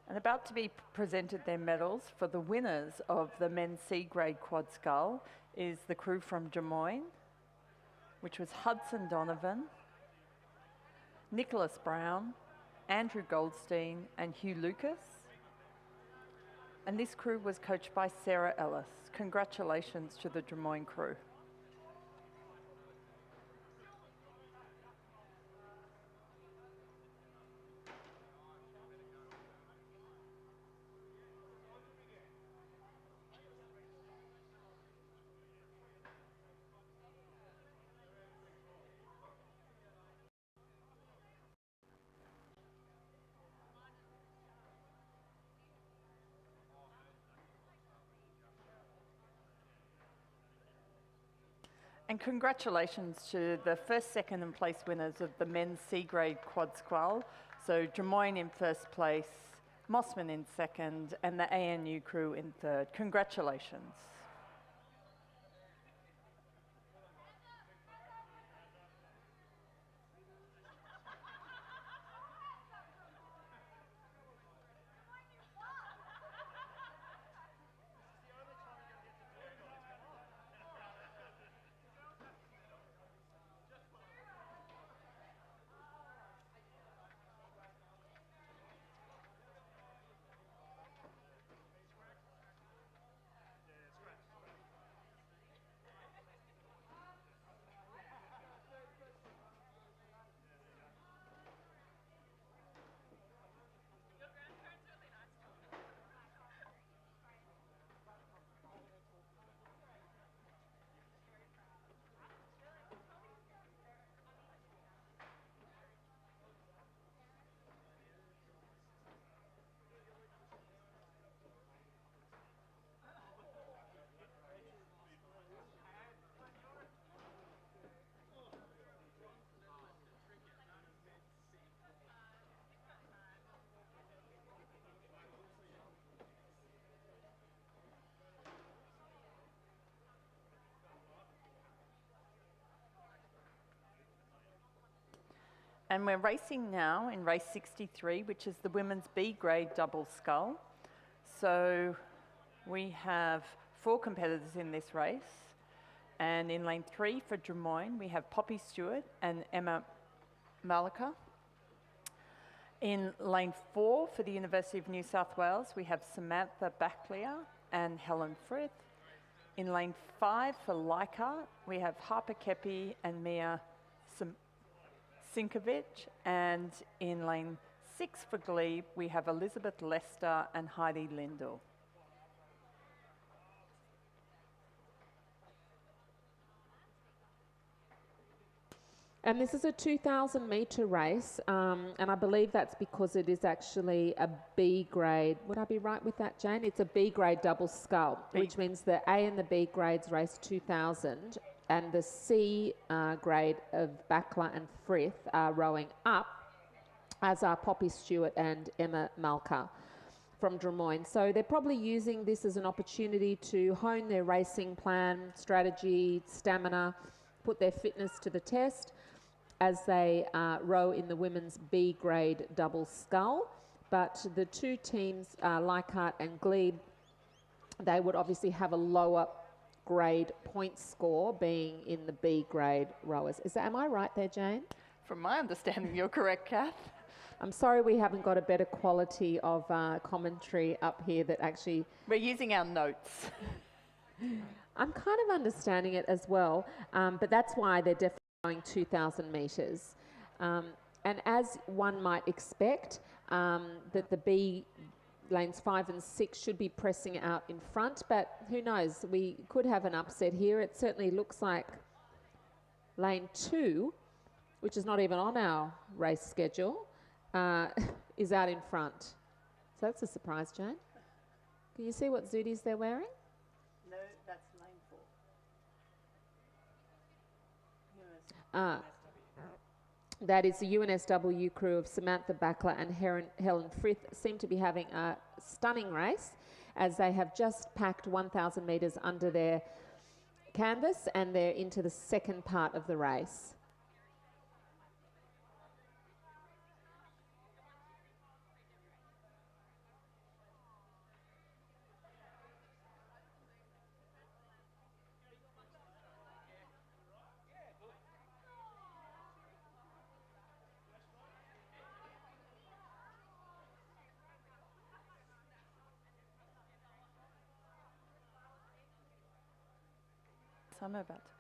And about to be presented their medals for the winners of the men's C grade quad scull is the crew from Des Moines, which was Hudson Donovan, Nicholas Brown, Andrew Goldstein and Hugh Lucas. And this crew was coached by Sarah Ellis. Congratulations to the Des Moines crew. And congratulations to the first, second and place winners of the men's C grade quad scull. So Des Moines in first place, Mossman in second, and the ANU crew in third. Congratulations. And we're racing now in race 63, which is the women's B grade double scull. So we have 4 competitors in this race. And in lane 3 for Des Moines, we have Poppy Stewart and Emma Malika. In lane 4 for the University of New South Wales, we have Samantha Baclia and Helen Frith. In lane 5 for Leichhardt, we have Harper Kepi and Mia Sinkovic, and in lane 6 for Glebe, we have Elizabeth Lester and Heidi Lindell. And this is a 2,000 metre race, and I believe that's because it is actually a B grade. Would I be right with that, Jane? It's a B grade double scull, which means the A and the B grades race 2,000, and the C grade of Backler and Frith are rowing up, as are Poppy Stewart and Emma Malka from Des Moines. So they're probably using this as an opportunity to hone their racing plan, strategy, stamina, put their fitness to the test as they row in the women's B grade double scull. But the two teams, Leichhardt and Glebe, they would obviously have a lower grade point score being in the B grade rowers. Am I right there, Jane? From my understanding, you're correct, Kath. I'm sorry we haven't got a better quality of commentary up here that actually... We're using our notes. I'm kind of understanding it as well, but that's why they're definitely going 2,000 metres. And as one might expect, that the B lanes 5 and 6 should be pressing out in front, but who knows, we could have an upset here. It certainly looks like lane 2, which is not even on our race schedule, is out in front. So that's a surprise, Jane. Can you see what zooties they're wearing? No, that's lane 4. That is the UNSW crew of Samantha Backler and Helen Frith seem to be having a stunning race as they have just packed 1,000 metres under their canvas and they're into the second part of the race. I'm about to.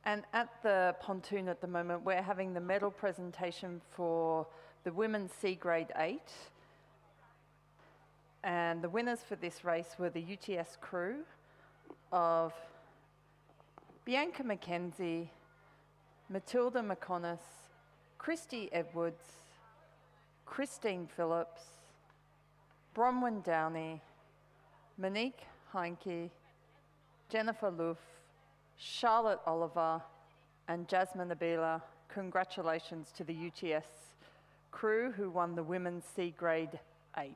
And at the pontoon at the moment, we're having the medal presentation for the women's C grade 8. And the winners for this race were the UTS crew of Bianca McKenzie, Matilda McConus, Christy Edwards, Christine Phillips, Bronwyn Downey, Monique Heinke, Jennifer Loof, Charlotte Oliver, and Jasmine Abila. Congratulations to the UTS crew who won the women's C grade 8.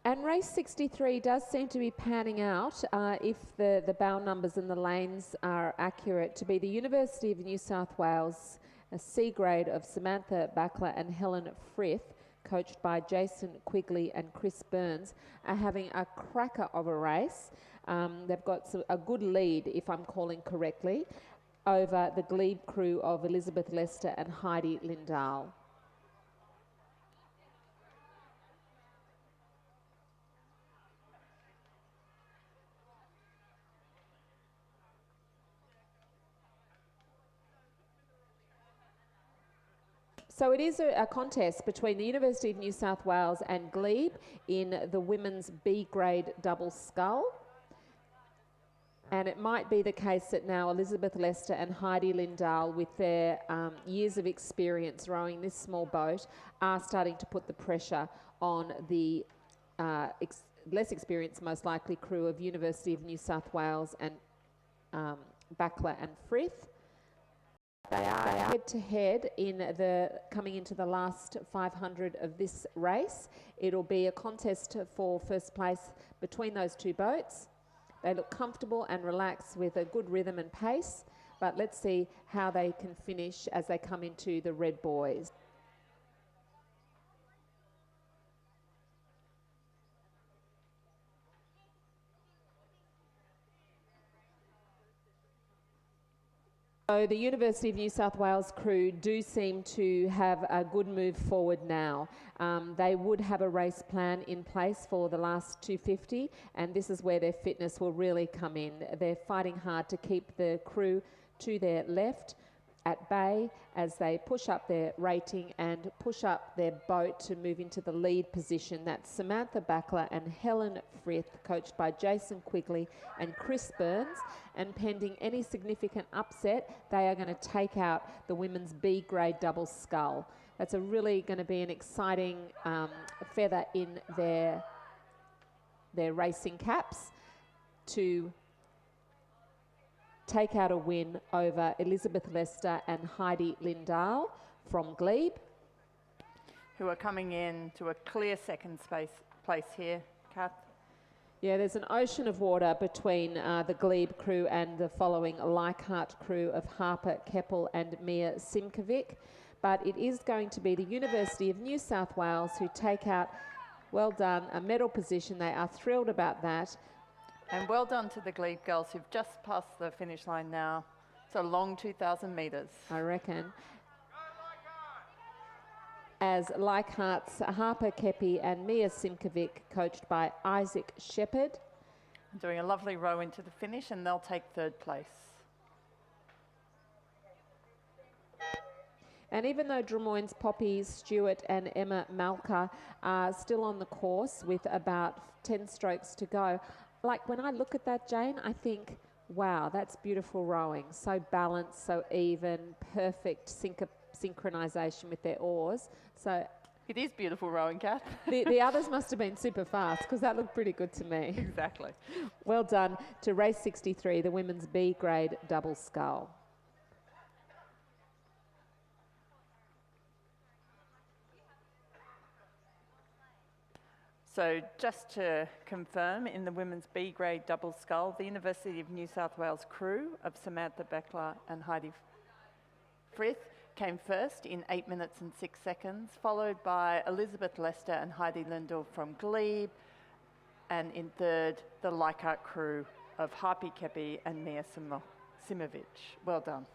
And race 63 does seem to be panning out, if the bow numbers and the lanes are accurate, to be the University of New South Wales, a C grade of Samantha Backler and Helen Frith, coached by Jason Quigley and Chris Burns, are having a cracker of a race. They've got a good lead, if I'm calling correctly, over the Glebe crew of Elizabeth Lester and Heidi Lindahl. So it is a contest between the University of New South Wales and Glebe in the women's B grade double scull. And it might be the case that now Elizabeth Lester and Heidi Lindahl, with their years of experience rowing this small boat, are starting to put the pressure on the less experienced, most likely, crew of University of New South Wales and Backler and Frith. They are head to head coming into the last 500 of this race. It'll be a contest for first place between those two boats. They look comfortable and relaxed with a good rhythm and pace, but let's see how they can finish as they come into the red buoys. So the University of New South Wales crew do seem to have a good move forward now. They would have a race plan in place for the last 250, and this is where their fitness will really come in. They're fighting hard to keep the crew to their left at bay as they push up their rating and push up their boat to move into the lead position. That's Samantha Backler and Helen Frith, coached by Jason Quigley and Chris Burns. And pending any significant upset, they are going to take out the women's B grade double scull. That's really going to be an exciting feather in their racing caps to take out a win over Elizabeth Lester and Heidi Lindahl from Glebe, who are coming in to a clear second place here, Kath. Yeah, there's an ocean of water between the Glebe crew and the following Leichhardt crew of Harper Keppel and Mia Simkovic. But it is going to be the University of New South Wales who take out, well done, a medal position. They are thrilled about that. And well done to the Glebe girls who've just passed the finish line now. It's a long 2,000 metres. I reckon. As Leichhardt's Harper Kepi and Mia Simkovic, coached by Isaac Shepherd. Doing a lovely row into the finish, and they'll take third place. And even though Drummoyne's Poppy Stewart and Emma Malka are still on the course with about 10 strokes to go, like when I look at that, Jane, I think, wow, that's beautiful rowing. So balanced, so even, perfect synchronisation with their oars. So it is beautiful rowing, Kath. the others must have been super fast because that looked pretty good to me. Exactly. Well done to race 63, the women's B grade double scull. So just to confirm, in the women's B grade double scull, the University of New South Wales crew of Samantha Beckler and Heidi Frith came first in 8 minutes and 6 seconds, followed by Elizabeth Lester and Heidi Lindell from Glebe, and in third, the Leichhardt crew of Harpy Kepi and Mia Simovic. Well done.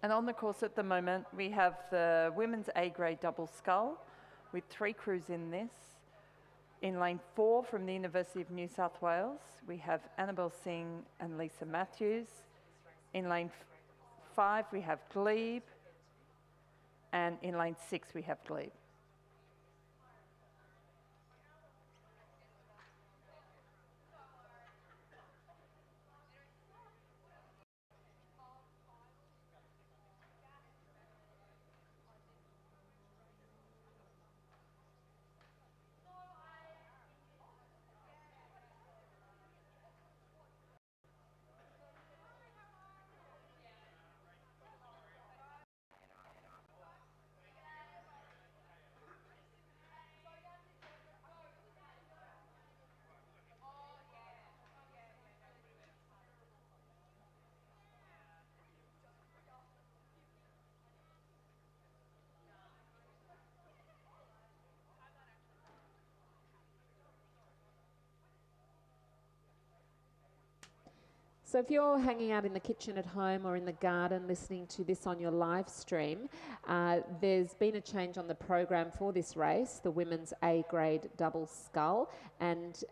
And on the course at the moment, we have the women's A grade double scull with 3 crews in this. In lane 4 from the University of New South Wales, we have Annabelle Singh and Lisa Matthews. In lane 5, we have Glebe. And in lane 6, we have Glebe. So if you're hanging out in the kitchen at home or in the garden listening to this on your live stream, there's been a change on the program for this race, the women's A grade double scull, and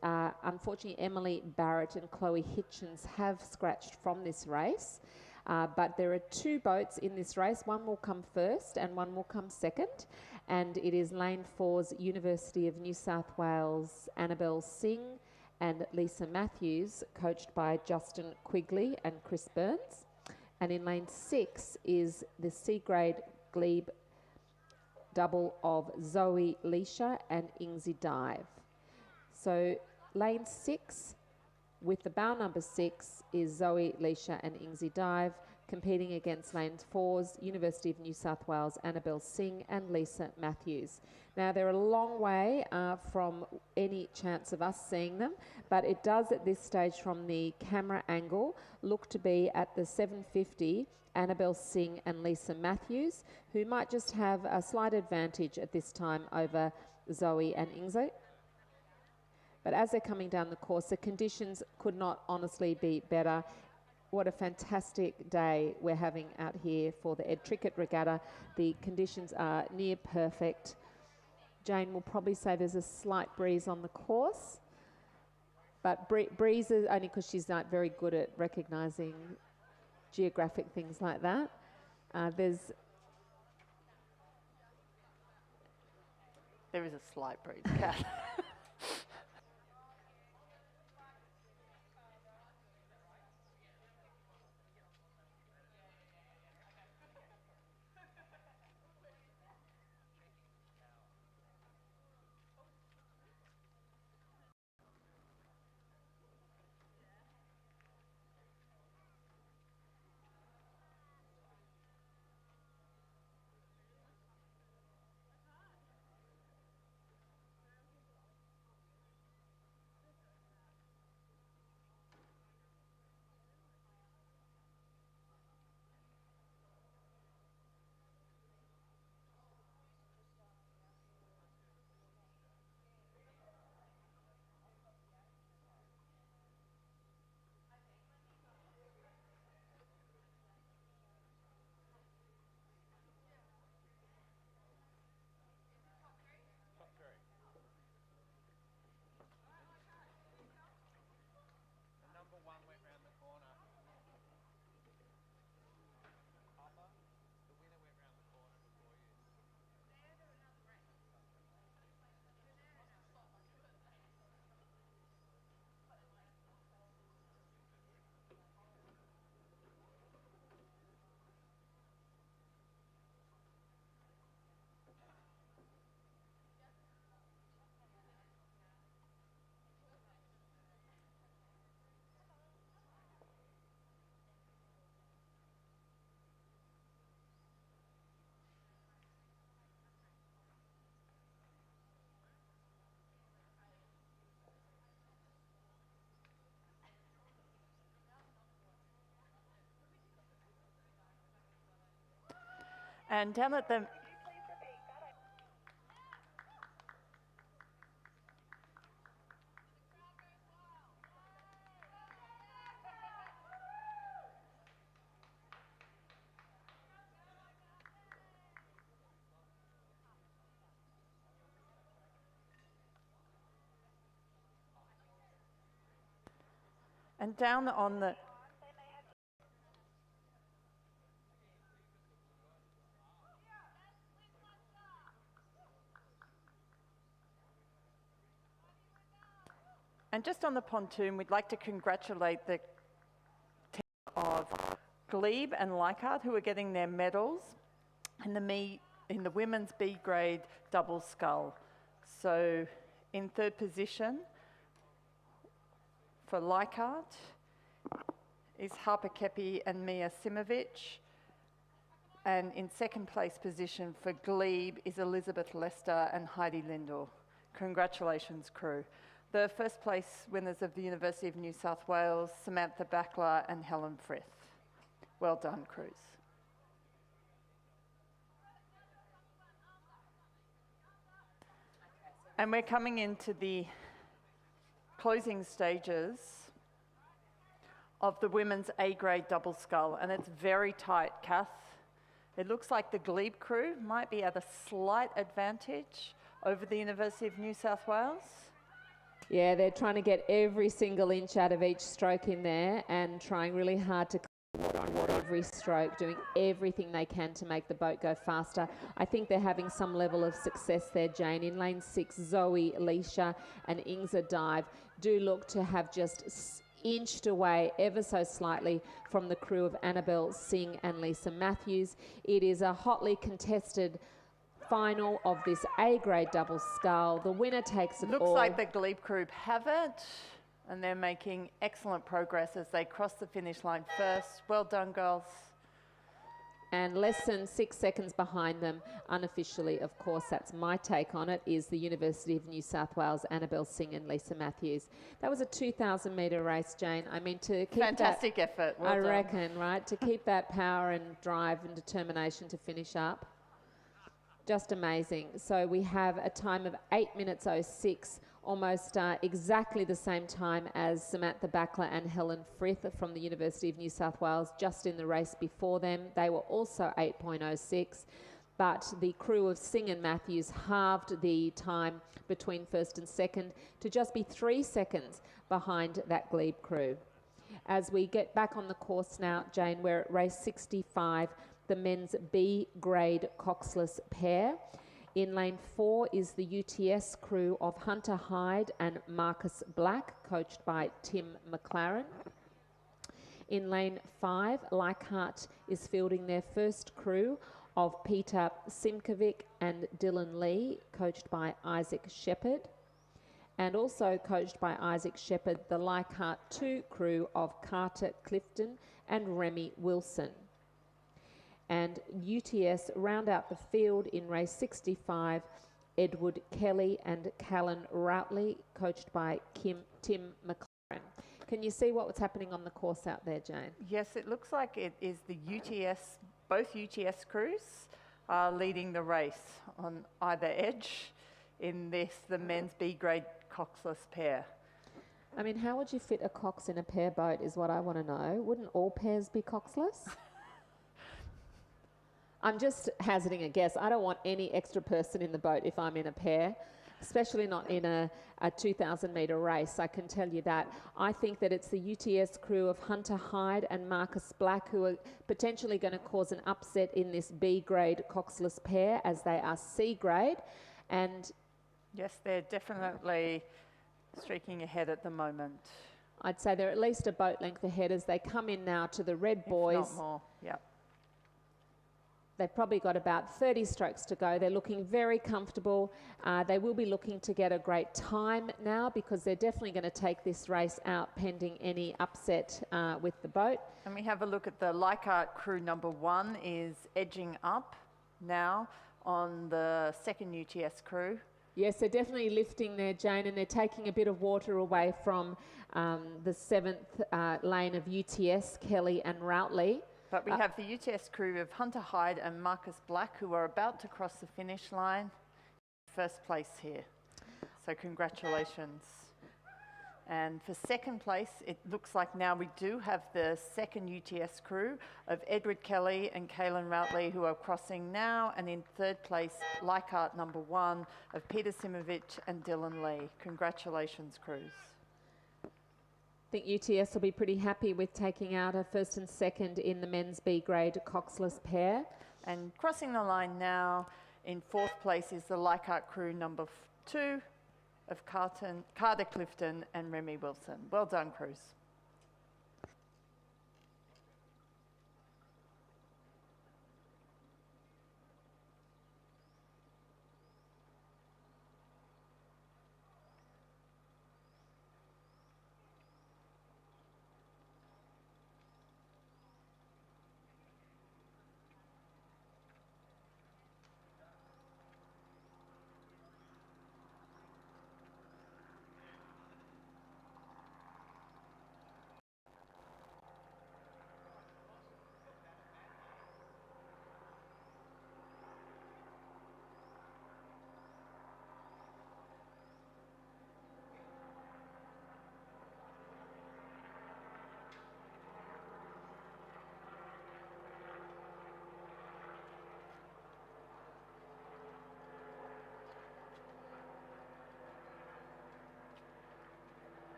unfortunately Emily Barrett and Chloe Hitchens have scratched from this race. But there are 2 boats in this race. One will come first and one will come second. And it is lane 4's University of New South Wales Annabelle Singh and Lisa Matthews, coached by Justin Quigley and Chris Burns. And in lane 6 is the C grade glebe double of Zoe Leisha and Ingzi Dive. So lane 6 with the bow number 6 is Zoe Leisha and Ingzi Dive, competing against lane 4's University of New South Wales Annabelle Singh and Lisa Matthews. Now they're a long way from any chance of us seeing them, but it does at this stage from the camera angle look to be at the 750 Annabelle Singh and Lisa Matthews, who might just have a slight advantage at this time over Zoe and Ingzi. But as they're coming down the course, the conditions could not honestly be better. What a fantastic day we're having out here for the Trickett Regatta. The conditions are near perfect. Jane will probably say there's a slight breeze on the course, but breeze is only because she's not very good at recognising geographic things like that. There is a slight breeze, Kath. And down at the And down on the... And just on the pontoon, we'd like to congratulate the team of Glebe and Leichhardt who are getting their medals in the women's B grade double scull. So in third position for Leichhardt is Harper Kepi and Mia Simovic. And in second place position for Glebe is Elizabeth Lester and Heidi Lindell. Congratulations, crew. The first place winners of the University of New South Wales, Samantha Backler and Helen Frith. Well done, crews. And we're coming into the closing stages of the women's A-grade double scull, and it's very tight, Kath. It looks like the Glebe crew might be at a slight advantage over the University of New South Wales. Yeah, they're trying to get every single inch out of each stroke in there and trying really hard to every stroke, doing everything they can to make the boat go faster. I think they're having some level of success there, Jane. In lane 6, Zoe, Leisha and Ingza Dive do look to have just inched away ever so slightly from the crew of Annabelle Singh and Lisa Matthews. It is a hotly contested final of this A-grade double scull. The winner takes it all. Looks like the Glebe crew have it, and they're making excellent progress as they cross the finish line first. Well done, girls. And less than 6 seconds behind them, unofficially, of course, that's my take on it, is the University of New South Wales, Annabelle Singh and Lisa Matthews. That was a 2,000 metre race, Jane. I mean, to keep fantastic effort. Well done. reckon, right, to keep that power and drive and determination to finish up. Just amazing. So we have a time of 8 minutes 06, almost exactly the same time as Samantha Backler and Helen Frith from the University of New South Wales, just in the race before them. They were also 8.06, but the crew of Singh and Matthews halved the time between first and second to just be 3 seconds behind that Glebe crew. As we get back on the course now, Jane, we're at race 65, the men's B grade coxless pair. In lane 4 is the UTS crew of Hunter Hyde and Marcus Black, coached by Tim McLaren. In lane 5, Leichhardt is fielding their first crew of Peter Simkovic and Dylan Lee, coached by Isaac Shepherd. And also coached by Isaac Shepherd, the Leichhardt 2 crew of Carter Clifton and Remy Wilson. And UTS round out the field in race 65, Edward Kelly and Callan Routley, coached by Tim McLaren. Can you see what's happening on the course out there, Jane? Yes, it looks like it is the UTS, both UTS crews are leading the race on either edge in this, the men's B grade coxless pair. I mean, how would you fit a cox in a pair boat is what I want to know. Wouldn't all pairs be coxless? I'm just hazarding a guess. I don't want any extra person in the boat if I'm in a pair, especially not in a 2,000 metre race, I can tell you that. I think that it's the UTS crew of Hunter Hyde and Marcus Black who are potentially going to cause an upset in this B grade coxless pair, as they are C grade. And yes, they're definitely streaking ahead at the moment. I'd say they're at least a boat length ahead as they come in now to the red boys. If not more, yeah. They've probably got about 30 strokes to go. They're looking very comfortable. They will be looking to get a great time now because they're definitely going to take this race out pending any upset with the boat. And we have a look at the Leichhardt crew number 1 is edging up now on the second UTS crew. Yes, they're definitely lifting there, Jane, and they're taking a bit of water away from the 7th lane of UTS, Kelly and Routley. But we have the UTS crew of Hunter Hyde and Marcus Black who are about to cross the finish line. First place here. So congratulations. And for second place, it looks like now we do have the second UTS crew of Edward Kelly and Kaylin Routley who are crossing now. And in third place, Leichhardt number 1 of Peter Simovic and Dylan Lee. Congratulations, crews. I think UTS will be pretty happy with taking out a first and second in the men's B grade coxless pair. And crossing the line now in fourth place is the Leichhardt crew number 2 of Carter Clifton and Remy Wilson. Well done, crews.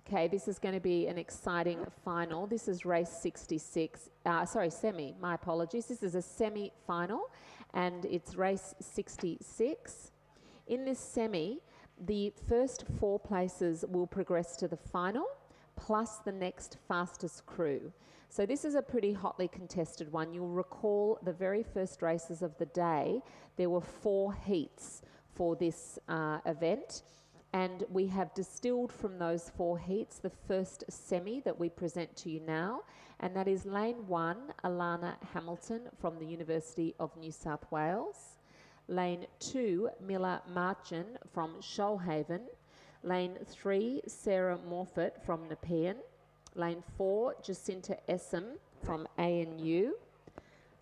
Okay, this is going to be an exciting final. This is race 66, semi, my apologies. This is a semi-final and it's race 66. In this semi, the first 4 places will progress to the final, plus the next fastest crew. So this is a pretty hotly contested one. You'll recall the very first races of the day, there were 4 heats for this event. And we have distilled from those 4 heats the first semi that we present to you now, and that is lane 1, Alana Hamilton from the University of New South Wales. Lane 2, Miller Marchin from Shoalhaven. Lane 3, Sarah Morfitt from Nepean. Lane 4, Jacinta Essam from ANU.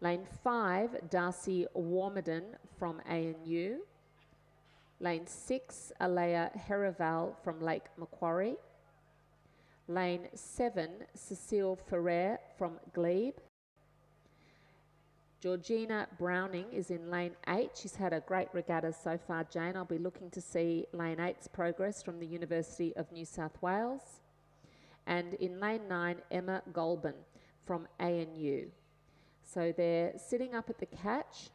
Lane 5, Darcy Warmerdon from ANU. Lane 6, Alea Heraval from Lake Macquarie. Lane 7, Cecile Ferrer from Glebe. Georgina Browning is in lane 8. She's had a great regatta so far, Jane. I'll be looking to see lane 8's progress from the University of New South Wales. And in lane 9, Emma Golban from ANU. So they're sitting up at the catch.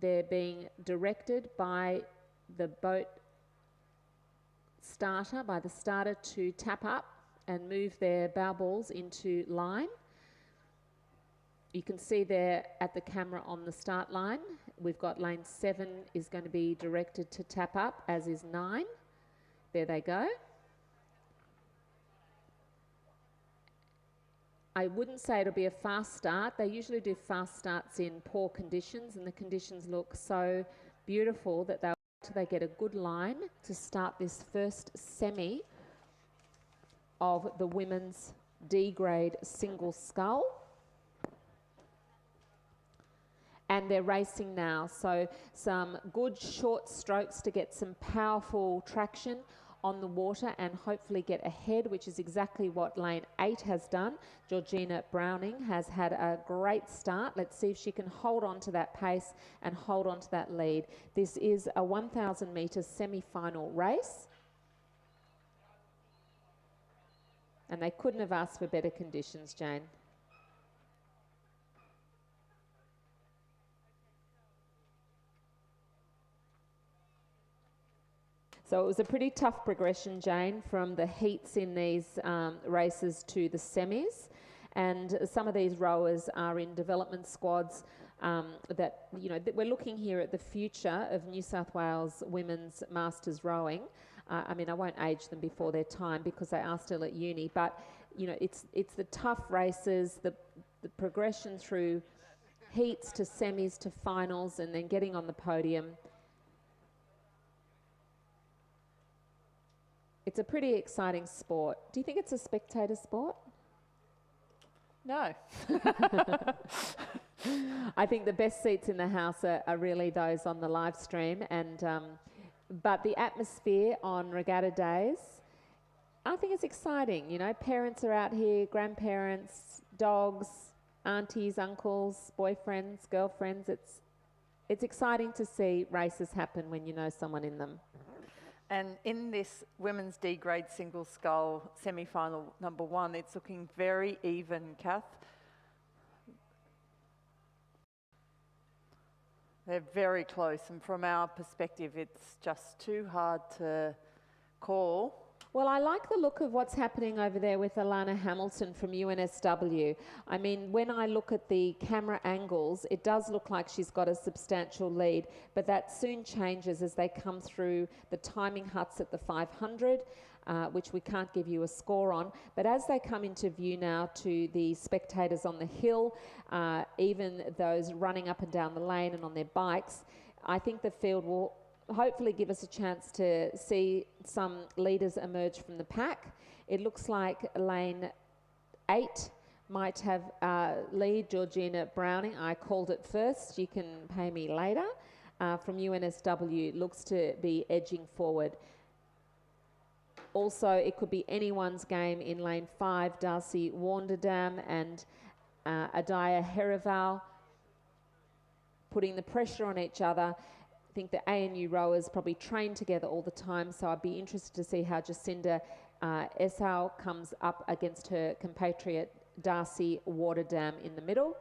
They're being directed by the boat starter, by the starter to tap up and move their bow balls into line. You can see there at the camera on the start line, we've got lane 7 is going to be directed to tap up, as is 9. There they go. I wouldn't say it'll be a fast start. They usually do fast starts in poor conditions, and the conditions look so beautiful that they get a good line to start this first semi of the women's D grade single scull. And they're racing now, so some good short strokes to get some powerful traction on the water and hopefully get ahead, which is exactly what lane 8 has done. Georgina Browning has had a great start. Let's see if she can hold on to that pace and hold on to that lead. This is a 1,000 metre semi-final race. And they couldn't have asked for better conditions, Jane. So it was a pretty tough progression, Jane, from the heats in these races to the semis. And some of these rowers are in development squads that we're looking here at the future of New South Wales women's masters rowing. I mean, I won't age them before their time because they are still at uni, but, it's the tough races, the progression through heats to semis to finals and then getting on the podium. It's a pretty exciting sport. Do you think it's a spectator sport? No. I think the best seats in the house are really those on the live stream, and but the atmosphere on regatta days, I think it's exciting. You know, parents are out here, grandparents, dogs, aunties, uncles, boyfriends, girlfriends. It's exciting to see races happen when you know someone in them. And in this women's D grade single scull semi-final number 1, it's looking very even, Kath. They're very close, and from our perspective, it's just too hard to call. Well, I like the look of what's happening over there with Alana Hamilton from UNSW. I mean, when I look at the camera angles, it does look like she's got a substantial lead, but that soon changes as they come through the timing huts at the 500, which we can't give you a score on. But as they come into view now to the spectators on the hill, even those running up and down the lane and on their bikes, I think the field will hopefully give us a chance to see some leaders emerge from the pack. It looks like lane 8 might have lead Georgina Browning. I called it first. You can pay me later. From UNSW, looks to be edging forward. Also, it could be anyone's game in lane 5, Darcy Wanderdam and Adaya Herival, putting the pressure on each other. I think the ANU rowers probably train together all the time, so I'd be interested to see how Jacinda Esau comes up against her compatriot Darcy Waterdam in the middle.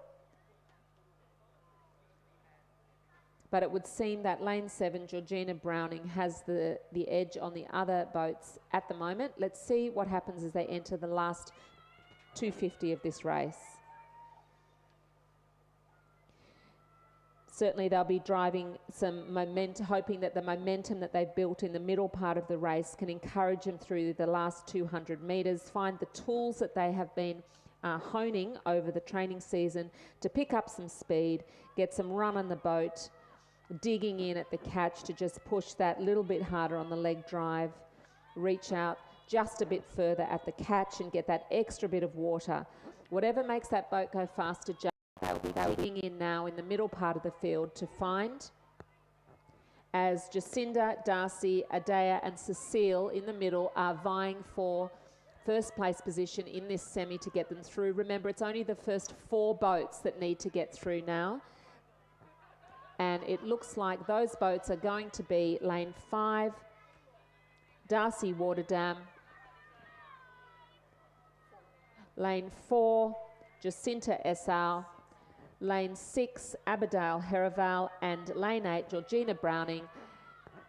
But it would seem that lane 7, Georgina Browning, has the edge on the other boats at the moment. Let's see what happens as they enter the last 250 of this race. Certainly they'll be driving some momentum, hoping that the momentum that they've built in the middle part of the race can encourage them through the last 200 metres, find the tools that they have been honing over the training season to pick up some speed, get some run on the boat, digging in at the catch to just push that little bit harder on the leg drive, reach out just a bit further at the catch and get that extra bit of water. Whatever makes that boat go faster, they'll be digging in now in the middle part of the field to find, as Jacinda, Darcy, Adaya and Cecile in the middle are vying for first place position in this semi to get them through. Remember, it's only the first 4 boats that need to get through now. And it looks like those boats are going to be lane 5, Darcy Waterdam, lane 4, Jacinta Esau, lane 6, Abadale Herival, and lane 8, Georgina Browning.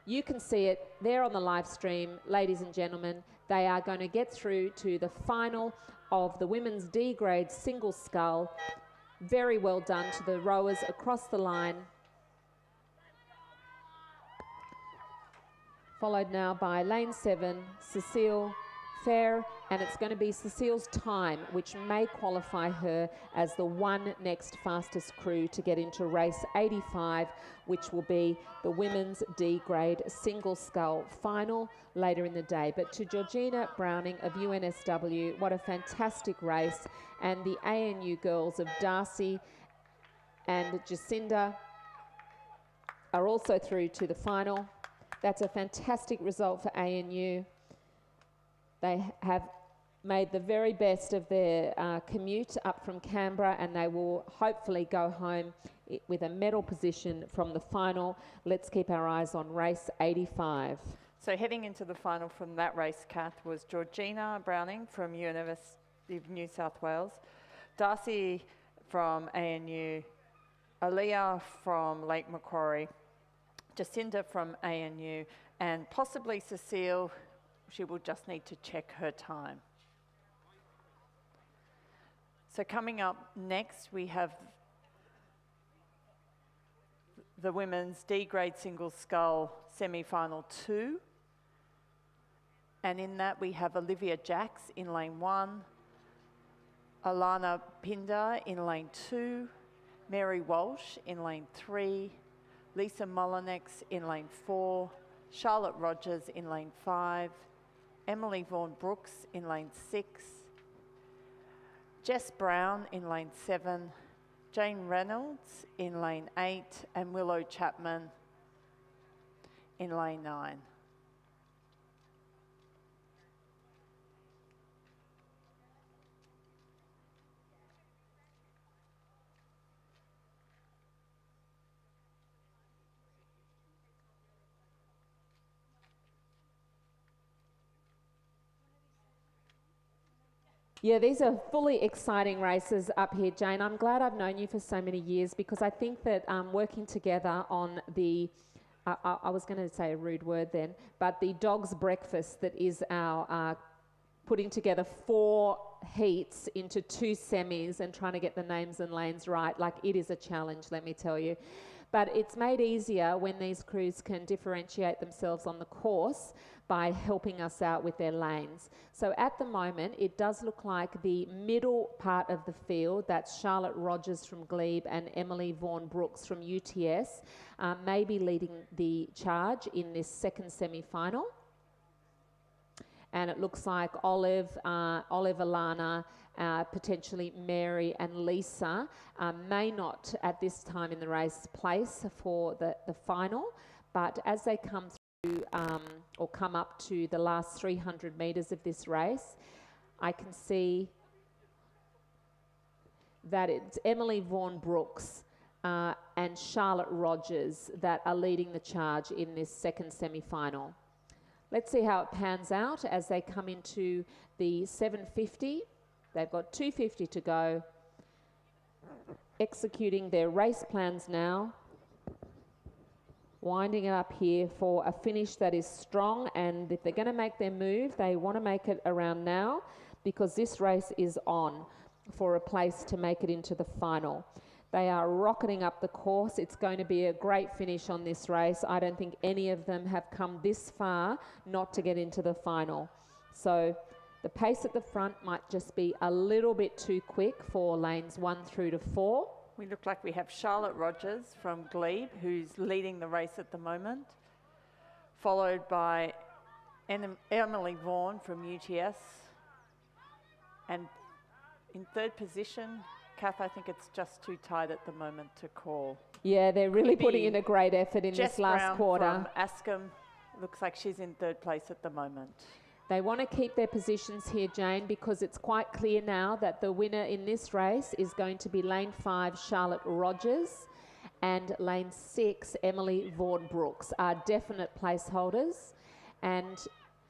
You can see it there on the live stream, ladies and gentlemen. They are going to get through to the final of the women's D grade single scull. Very well done to the rowers across the line. Followed now by lane 7, Cecile Fair, and it's going to be Cecile's time, which may qualify her as the next fastest crew to get into race 85, which will be the women's D grade single scull final later in the day. But to Georgina Browning of UNSW, what a fantastic race. And the ANU girls of Darcy and Jacinda are also through to the final. That's a fantastic result for ANU. They have made the very best of their commute up from Canberra, and they will hopefully go home with a medal position from the final. Let's keep our eyes on race 85. So heading into the final from that race, Kath, was Georgina Browning from University of New South Wales, Darcy from ANU, Aaliyah from Lake Macquarie, Jacinda from ANU, and possibly Cecile. She will just need to check her time. So coming up next, we have the women's D grade single scull semi-final 2. And in that we have Olivia Jacks in lane 1, Alana Pinder in lane 2, Mary Walsh in lane 3, Lisa Molinex in lane 4, Charlotte Rogers in lane 5, Emily Vaughan Brooks in lane 6, Jess Brown in lane 7, Jane Reynolds in lane 8, and Willow Chapman in lane 9. Yeah, these are fully exciting races up here, Jane. I'm glad I've known you for so many years because I think that working together on the, I was going to say a rude word then, but the dog's breakfast that is our putting together 4 heats into 2 semis and trying to get the names and lanes right, like it is a challenge, let me tell you. But it's made easier when these crews can differentiate themselves on the course by helping us out with their lanes. So at the moment, it does look like the middle part of the field, that's Charlotte Rogers from Glebe and Emily Vaughan Brooks from UTS, may be leading the charge in this second semi-final. And it looks like Olive, Alana, potentially Mary and Lisa may not at this time in the race place for the final, but as they come through or come up to the last 300 metres of this race, I can see that it's Emily Vaughan Brooks and Charlotte Rogers that are leading the charge in this second semi-final. Let's see how it pans out as they come into the 750. They've got 250 to go. Executing their race plans now. Winding it up here for a finish that is strong, and if they're going to make their move, they want to make it around now because this race is on for a place to make it into the final. They are rocketing up the course. It's going to be a great finish on this race. I don't think any of them have come this far not to get into the final. So the pace at the front might just be a little bit too quick for lanes 1 through to 4. We look like we have Charlotte Rogers from Glebe, who's leading the race at the moment, followed by Emily Vaughan from UTS. And in third position, Kath, I think it's just too tight at the moment to call. Yeah, they're really putting in a great effort in Jess this last Brown quarter. From Ascom looks like she's in third place at the moment. They want to keep their positions here, Jane, because it's quite clear now that the winner in this race is going to be lane 5, Charlotte Rogers, and lane 6, Emily Vaughan Brooks, are definite placeholders. And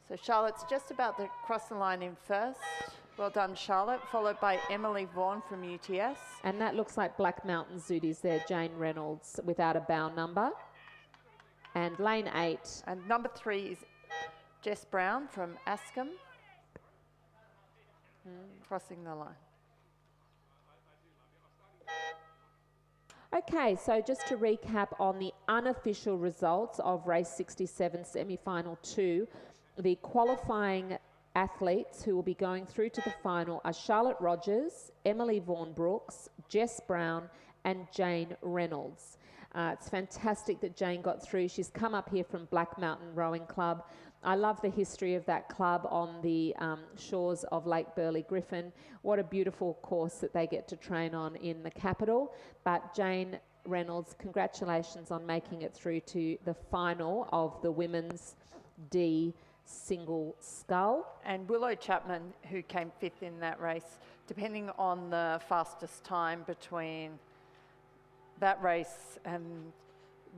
so Charlotte's just about to cross the line in first. Well done, Charlotte, followed by Emily Vaughan from UTS. And that looks like Black Mountain Zooties there, Jane Reynolds, without a bow number. And lane 8. And number 3 is Jess Brown from Ascom, crossing the line. Okay, so just to recap on the unofficial results of race 67 semi-final 2, the qualifying athletes who will be going through to the final are Charlotte Rogers, Emily Vaughan Brooks, Jess Brown and Jane Reynolds. It's fantastic that Jane got through. She's come up here from Black Mountain Rowing Club. I love the history of that club on the shores of Lake Burley Griffin. What a beautiful course that they get to train on in the capital. But Jane Reynolds, congratulations on making it through to the final of the women's D single scull. And Willow Chapman, who came 5th in that race, depending on the fastest time between that race, and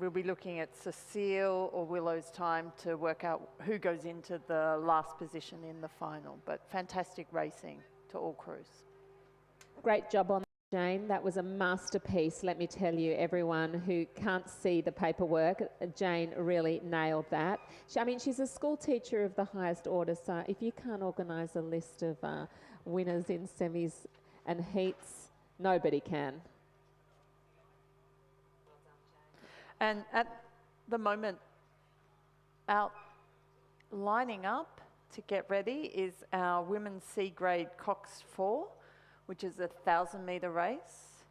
we'll be looking at Cecile or Willow's time to work out who goes into the last position in the final. But fantastic racing to all crews. Great job on Jane. That was a masterpiece, let me tell you, everyone who can't see the paperwork. Jane really nailed that. She's a school teacher of the highest order, so if you can't organise a list of winners in semis and heats, nobody can. And at the moment, out lining up to get ready is our women's C grade Cox 4, which is a 1,000-metre race.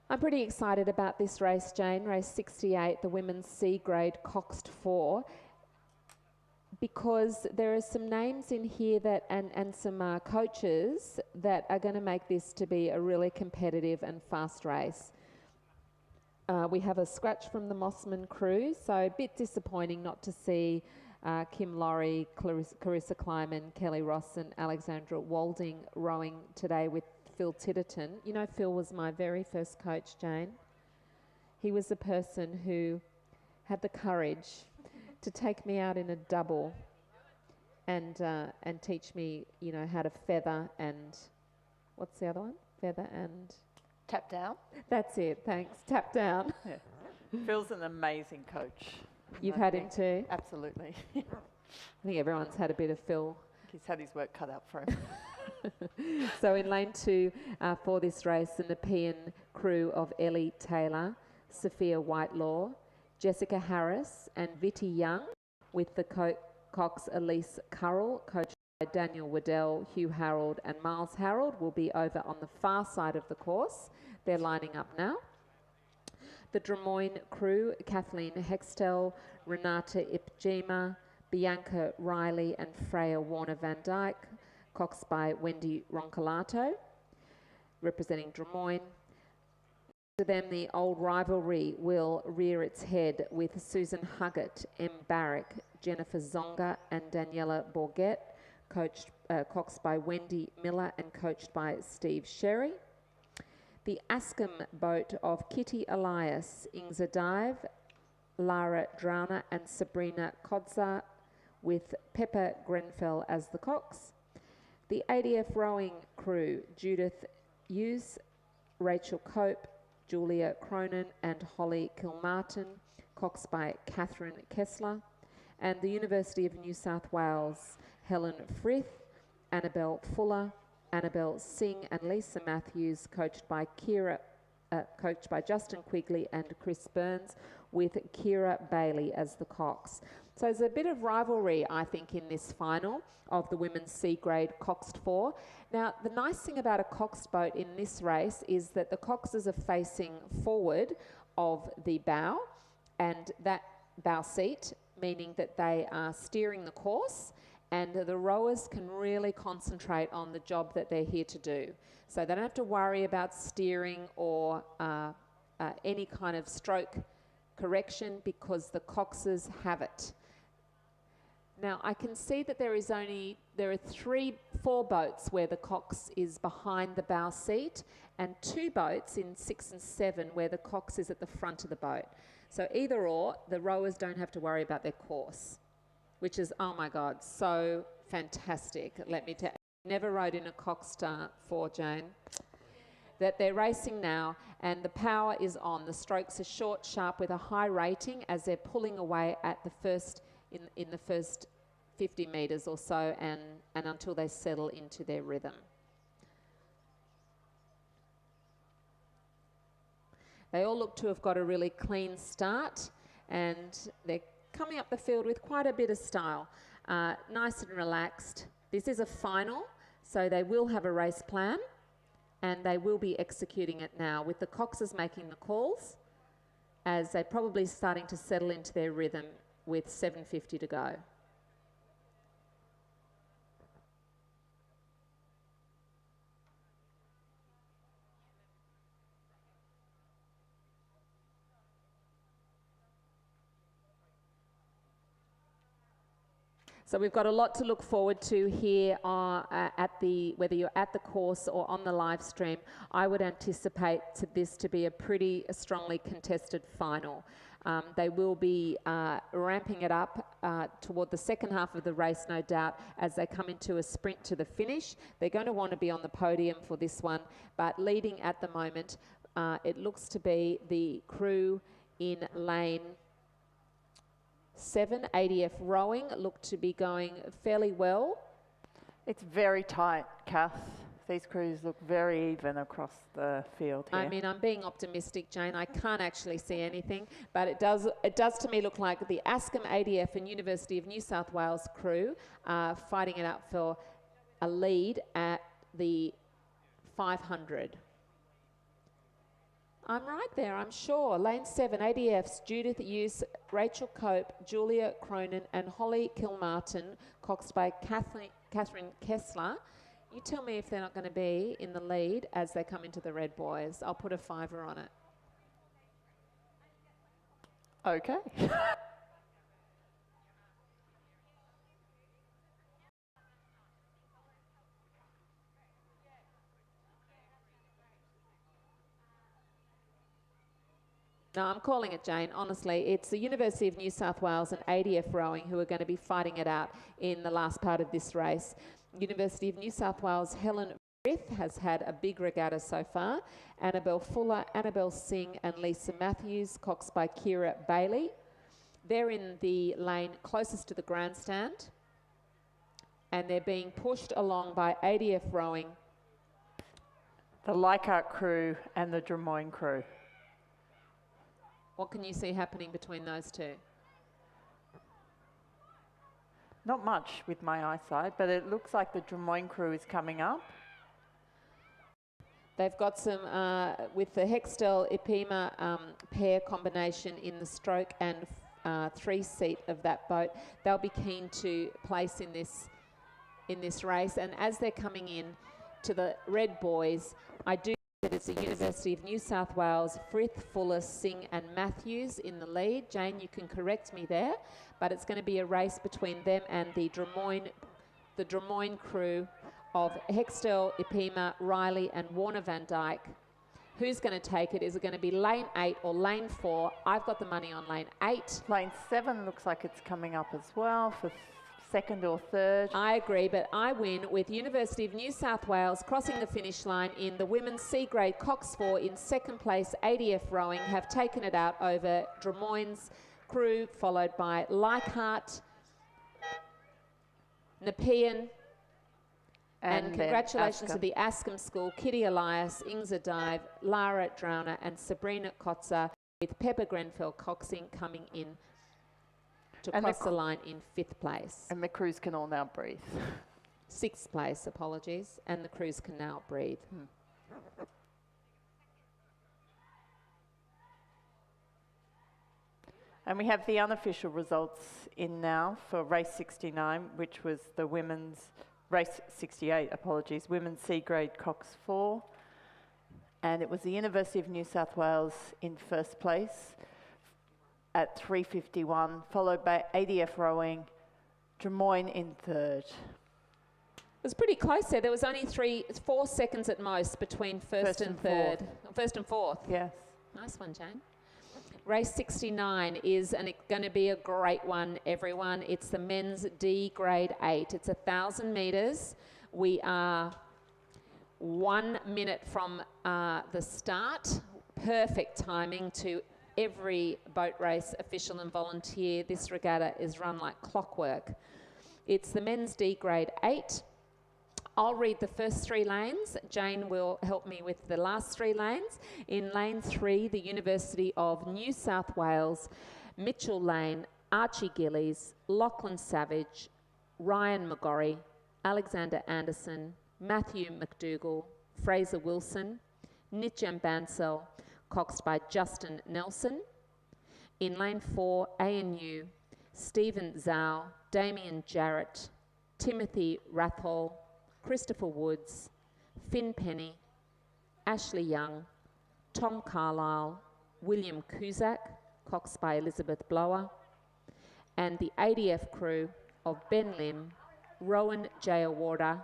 I'm pretty excited about this race, Jane, race 68, the women's C grade Coxed 4, because there are some names in here that and some coaches that are going to make this to be a really competitive and fast race. We have a scratch from the Mossman crew, so a bit disappointing not to see Kim Laurie, Carissa Kleiman, Kelly Ross and Alexandra Walding rowing today with Phil Titterton. You know, Phil was my very first coach, Jane. He was the person who had the courage to take me out in a double and teach me, you know, how to feather and, what's the other one? Feather and... Tap down. That's it, thanks. Tap down. Yeah. Phil's an amazing coach. You've had him too? Absolutely. I think everyone's had a bit of Phil. He's had his work cut out for him. So in lane 2 for this race, the Nepean crew of Ellie Taylor, Sophia Whitelaw, Jessica Harris and Vitti Young, with the Cox Elise Currell, coached by Daniel Waddell, Hugh Harold and Miles Harold, will be over on the far side of the course. They're lining up now. The Drummoyne crew, Kathleen Hextel, Renata Ipjema, Bianca Riley and Freya Warner Van Dyke, coxed by Wendy Roncolato, representing Drummoyne. To them, the old rivalry will rear its head with Susan Huggett, M. Barrick, Jennifer Zonga and Daniela Bourget, coxed by Wendy Miller and coached by Steve Sherry. The Askham boat of Kitty Elias, Ingza Dive, Lara Drowner and Sabrina Kodza, with Pepper Grenfell as the cox. The ADF rowing crew, Judith Hughes, Rachel Cope, Julia Cronin and Holly Kilmartin, coxed by Catherine Kessler. And the University of New South Wales, Helen Frith, Annabelle Fuller, Annabelle Singh and Lisa Matthews, coached by Justin Quigley and Chris Burns, with Kira Bailey as the cox. So there's a bit of rivalry, I think, in this final of the women's C grade Coxed 4. Now, the nice thing about a coxed boat in this race is that the coxes are facing forward of the bow, and that bow seat, meaning that they are steering the course, and the rowers can really concentrate on the job that they're here to do. So they don't have to worry about steering or any kind of stroke correction, because the coxes have it. Now, I can see that there are 4 boats where the cox is behind the bow seat, and 2 boats in 6 and 7 where the cox is at the front of the boat. So either or, the rowers don't have to worry about their course, which is, oh my God, so fantastic. Let me tell you, never rode in a Coxed 4, Jane. That they're racing now, and the power is on. The strokes are short, sharp, with a high rating as they're pulling away at the first in the first 50 metres or so, and until they settle into their rhythm. They all look to have got a really clean start, and they're coming up the field with quite a bit of style. Nice and relaxed. This is a final, so they will have a race plan, and they will be executing it now, with the coxes making the calls as they're probably starting to settle into their rhythm with 7:50 to go. So we've got a lot to look forward to here whether you're at the course or on the live stream. I would anticipate this to be a pretty strongly contested final. They will be ramping it up toward the second half of the race, no doubt, as they come into a sprint to the finish. They're going to want to be on the podium for this one, but leading at the moment, it looks to be the crew in lane 7, ADF rowing, look to be going fairly well. It's very tight, Kath. These crews look very even across the field here. I mean, I'm being optimistic, Jane. I can't actually see anything, but it does to me look like the Askham ADF and University of New South Wales crew are fighting it out for a lead at the 500. I'm right there, I'm sure. Lane 7, ADFs, Judith Use, Rachel Cope, Julia Cronin and Holly Kilmartin, coxed by Catherine Kessler. You tell me if they're not going to be in the lead as they come into the red boys. I'll put a fiver on it. Okay. No, I'm calling it, Jane. Honestly, it's the University of New South Wales and ADF Rowing who are going to be fighting it out in the last part of this race. University of New South Wales, Helen Frith has had a big regatta so far. Annabelle Fuller, Annabelle Singh and Lisa Matthews, coxed by Kira Bailey. They're in the lane closest to the grandstand and they're being pushed along by ADF Rowing. The Leichhardt crew and the Drummoyne crew. What can you see happening between those two? Not much with my eyesight, but it looks like the Drummoyne crew is coming up. They've got some, with the Hextall-Ipima pair combination in the stroke and 3-seat of that boat, they'll be keen to place in this race. And as they're coming in to the red boys, I do think that it's the University of New South Wales, Frith, Fuller, Singh and Matthews in the lead. Jane, you can correct me there, but it's going to be a race between them and the Drummoyne crew of Hextall, Ipima, Riley and Warner Van Dyke. Who's going to take it? Is it going to be lane 8 or lane 4? I've got the money on lane 8. Lane 7 looks like it's coming up as well for second or third. I agree, but I win with University of New South Wales crossing the finish line in the women's C-grade Cox 4 in second place. ADF Rowing have taken it out over Drummoyne's crew, followed by Leichhardt, Nepean, and congratulations to the Ascombe School, Kitty Elias, Ingza Dive, Lara Drowner and Sabrina Kotzer, with Pepper Grenfell Coxing coming in to cross the line in 5th place. And the crews can all now breathe. 6th place, apologies, and the crews can now breathe. And we have the unofficial results in now for race 69, which was the women's, race 68, apologies, women's C-grade Cox 4. And it was the University of New South Wales in first place at 3:51, followed by ADF Rowing, Drummoyne in third. It was pretty close there. There was only 4 seconds at most between first and third. First and fourth. Yes. Nice one, Jane. Race 69 is going to be a great one, everyone. It's the men's D grade 8. It's 1,000 metres. We are 1 minute from the start. Perfect timing to every boat race official and volunteer. This regatta is run like clockwork. It's the men's D grade 8. I'll read the first 3 lanes. Jane will help me with the last 3 lanes. In lane 3, the University of New South Wales, Mitchell Lane, Archie Gillies, Lachlan Savage, Ryan McGorry, Alexander Anderson, Matthew McDougall, Fraser Wilson, Nitjam Bansell, coxed by Justin Nelson. In lane 4, ANU, Stephen Zhao, Damien Jarrett, Timothy Rathall, Christopher Woods, Finn Penny, Ashley Young, Tom Carlisle, William Cusack, coxed by Elizabeth Blower, and the ADF crew of Ben Lim, Rowan Jayawarda,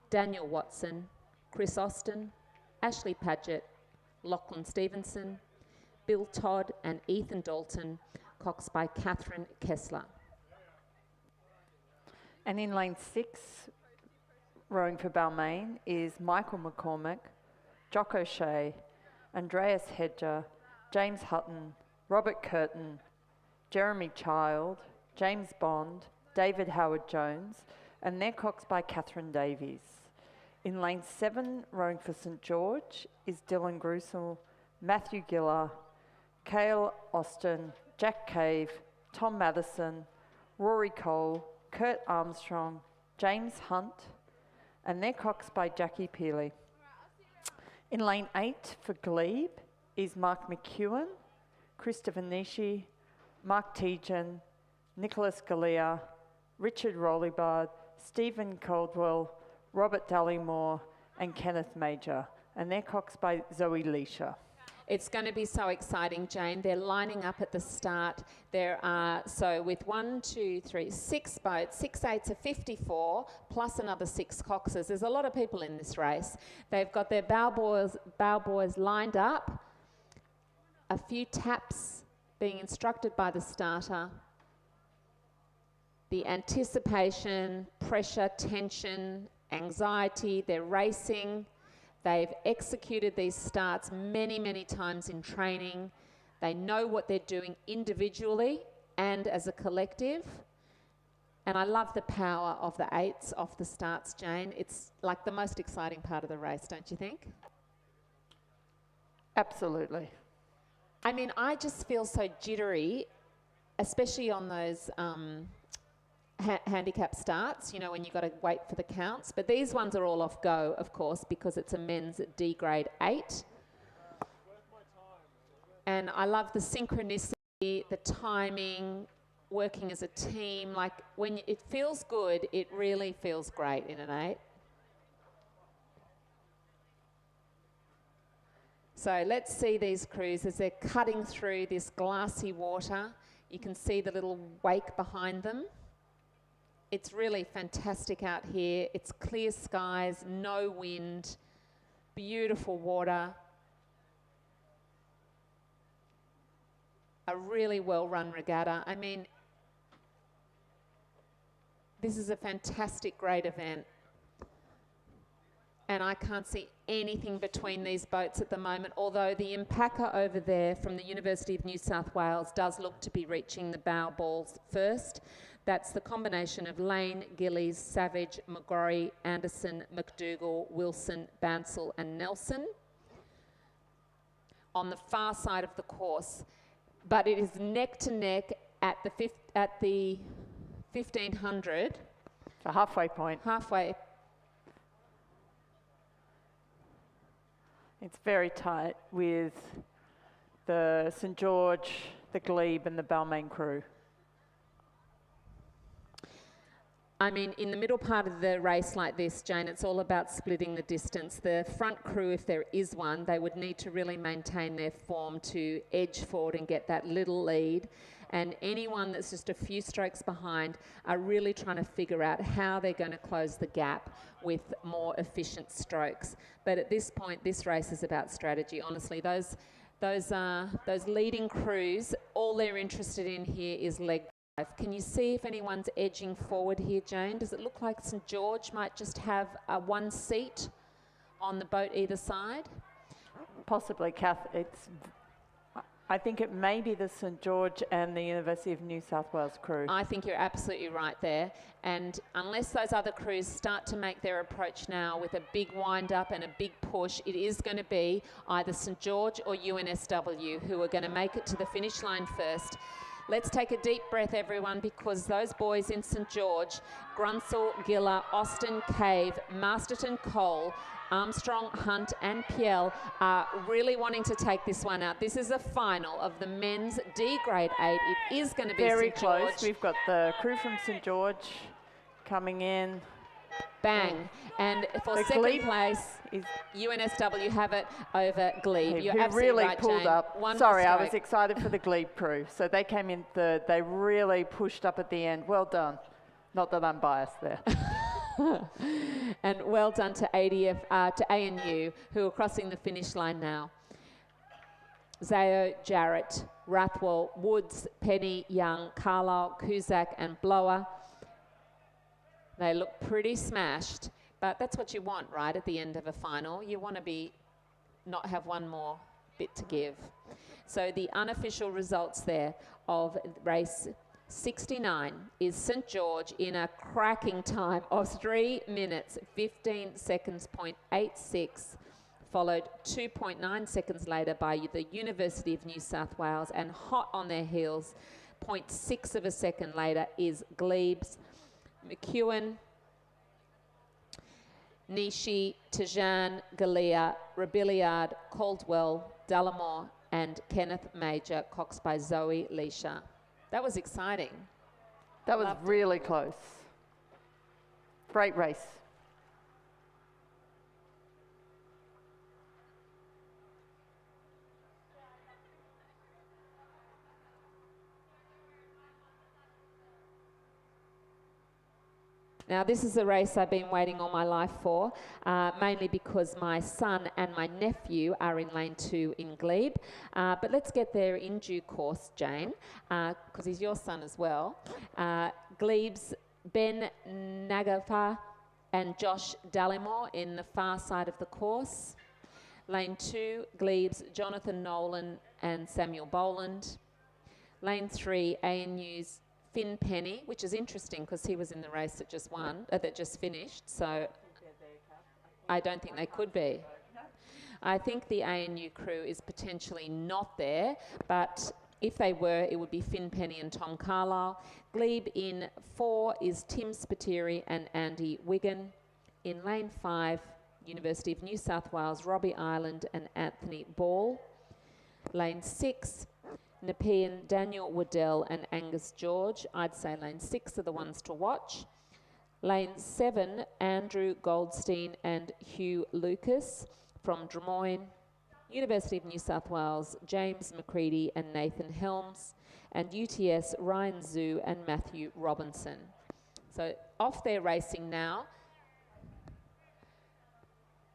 Daniel Watson, Chris Austin, Ashley Paget, Lachlan Stevenson, Bill Todd and Ethan Dalton, coxed by Catherine Kessler. And in lane 6, rowing for Balmain is Michael McCormick, Jock O'Shea, Andreas Hedger, James Hutton, Robert Curtin, Jeremy Child, James Bond, David Howard-Jones, and they're coxed by Catherine Davies. In lane 7, rowing for St George is Dylan Gruesel, Matthew Giller, Cale Austin, Jack Cave, Tom Madison, Rory Cole, Kurt Armstrong, James Hunt, and they're coxed by Jackie Peely. In lane 8 for Glebe is Mark McEwen, Christopher Nishi, Mark Tejan, Nicholas Galea, Richard Rollibard, Stephen Caldwell, Robert Dullymore and Kenneth Major, and they're coxed by Zoe Leisha. It's going to be so exciting, Jane. They're lining up at the start. There are, so with 6 boats, 6 8s are 54, plus another 6 coxes. There's a lot of people in this race. They've got their bow buoys lined up, a few taps being instructed by the starter. The anticipation, pressure, tension, anxiety, they're racing. They've executed these starts many, many times in training. They know what they're doing individually and as a collective. And I love the power of the 8s off the starts, Jane. It's like the most exciting part of the race, don't you think? Absolutely. I mean, I just feel so jittery, especially on those handicap starts, you know, when you've got to wait for the counts. But these ones are all off go, of course, because it's a men's D grade 8. And I love the synchronicity, the timing, working as a team. Like, when it feels good, it really feels great in an 8. So let's see these crews as they're cutting through this glassy water. You can see the little wake behind them. It's really fantastic out here. It's clear skies, no wind, beautiful water. A really well-run regatta. I mean, this is a fantastic, great event. And I can't see anything between these boats at the moment, although the Impaka over there from the University of New South Wales does look to be reaching the bow balls first. That's the combination of Lane, Gillies, Savage, McGorry, Anderson, McDougall, Wilson, Bansell and Nelson on the far side of the course. But it is neck to neck at the 1500. A halfway point. Halfway. It's very tight with the St George, the Glebe and the Balmain crew. I mean, in the middle part of the race like this, Jane, it's all about splitting the distance. The front crew, if there is one, they would need to really maintain their form to edge forward and get that little lead. And anyone that's just a few strokes behind are really trying to figure out how they're going to close the gap with more efficient strokes. But at this point, this race is about strategy. Honestly, those leading crews, all they're interested in here is leg. Can you see if anyone's edging forward here, Jane? Does it look like St George might just have one seat on the boat either side? Possibly, Kath. I think it may be the St George and the University of New South Wales crew. I think you're absolutely right there. And unless those other crews start to make their approach now with a big wind-up and a big push, it is going to be either St George or UNSW who are going to make it to the finish line first. Let's take a deep breath, everyone, because those boys in St George, Grunsell, Giller, Austin, Cave, Masterton, Cole, Armstrong, Hunt and Piel are really wanting to take this one out. This is a final of the men's D grade 8. It is going to be very St George. close. We've got the crew from St George coming in. Bang. And for the second Glebe place, UNSW have it over Glebe. You're who absolutely really right, pulled Jane. up. One Sorry, I stroke. was excited for the Glebe crew. So they came in third. They really pushed up at the end. Well done. Not that I'm biased there. And well done to ADF, to ANU, who are crossing the finish line now. Zayo, Jarrett, Rathwell, Woods, Penny, Young, Carlisle, Cusack and Blower. They look pretty smashed, but that's what you want, right, at the end of a final. You want to not have one more bit to give. So the unofficial results there of race 69 is St George in a cracking time of 3 minutes, 15 seconds, 0.86, followed 2.9 seconds later by the University of New South Wales, and hot on their heels, 0.6 of a second later is Glebe's McEwen, Nishi, Tajan, Galea, Robiliard, Caldwell, Dallimore and Kenneth Major, coxed by Zoe Leisha. That was exciting. That was Loved really close. Great race. Now, this is a race I've been waiting all my life for, mainly because my son and my nephew are in lane 2 in Glebe. But let's get there in due course, Jane, because he's your son as well. Glebe's Ben Nagafa and Josh Dallimore in the far side of the course. Lane 2, Glebe's Jonathan Nolan and Samuel Boland. Lane 3, ANU's Finn Penny, which is interesting because he was in the race that just that just finished. So I don't think they could be. I think the ANU crew is potentially not there, but if they were, it would be Finn Penny and Tom Carlisle. Glebe in 4 is Tim Spiteri and Andy Wigan. In lane 5, University of New South Wales, Robbie Ireland and Anthony Ball. Lane 6, Nepean, Daniel Waddell and Angus George. I'd say lane 6 are the ones to watch. Lane 7, Andrew Goldstein and Hugh Lucas from Drummoyne. University of New South Wales, James McCready and Nathan Helms. And UTS, Ryan Zhu and Matthew Robinson. So off they're racing now.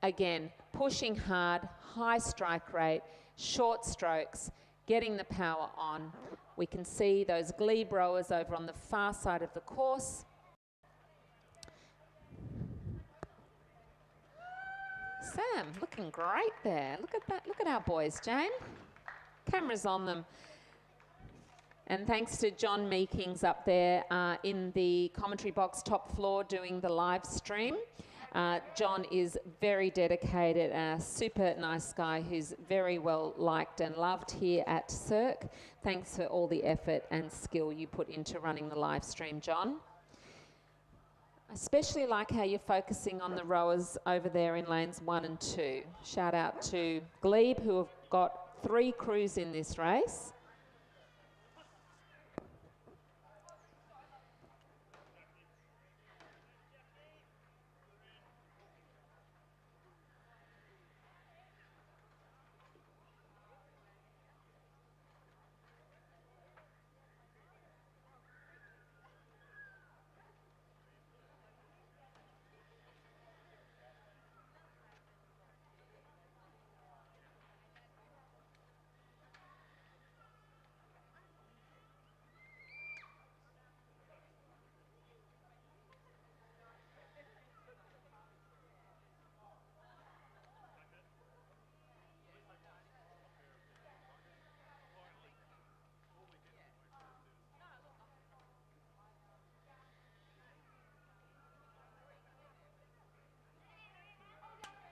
Again, pushing hard, high strike rate, short strokes, getting the power on. We can see those Glebe rowers over on the far side of the course. Sam, looking great there. Look at that. Look at our boys, Jane. Cameras on them. And thanks to John Meekings up there in the commentary box top floor doing the live stream. John is very dedicated and a super nice guy who's very well liked and loved here at Cirque. Thanks for all the effort and skill you put into running the live stream, John. I especially like how you're focusing on the rowers over there in lanes 1 and 2. Shout out to Glebe, who have got 3 crews in this race.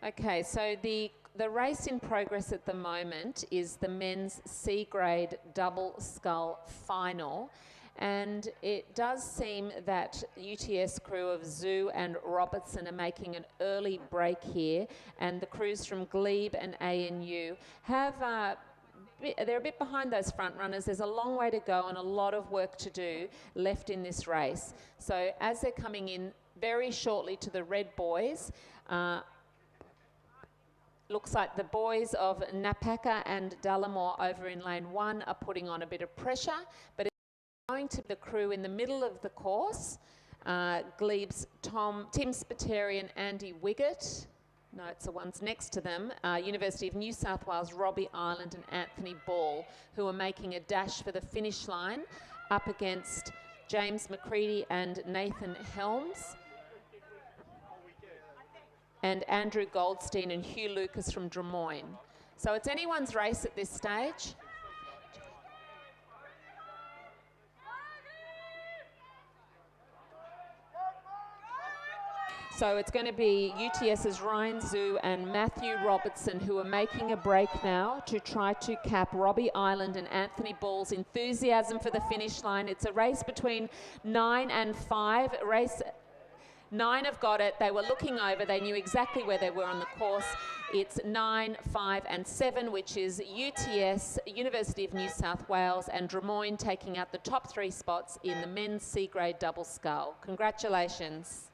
Okay, so the race in progress at the moment is the men's C grade double scull final, and it does seem that UTS crew of Zhu and Robertson are making an early break here, and the crews from Glebe and ANU have they're a bit behind those front runners. There's a long way to go and a lot of work to do left in this race. So as they're coming in very shortly to the red boys, looks like the boys of Napaka and Dallimore over in lane 1 are putting on a bit of pressure, but it's going to the crew in the middle of the course. Glebe's Tim Spiteri and Andy Wiggett. No, it's the ones next to them. University of New South Wales, Robbie Ireland and Anthony Ball, who are making a dash for the finish line up against James McCready and Nathan Helms. And Andrew Goldstein and Hugh Lucas from Drummoyne. So it's anyone's race at this stage. So it's going to be UTS's Ryan Zhu and Matthew Robertson who are making a break now to try to cap Robbie Ireland and Anthony Ball's enthusiasm for the finish line. It's a race between 9 and 5. 9 have got it. They were looking over. They knew exactly where they were on the course. It's 9, 5 and 7, which is UTS, University of New South Wales, and Drummoyne taking out the top 3 spots in the men's C-grade double scull. Congratulations.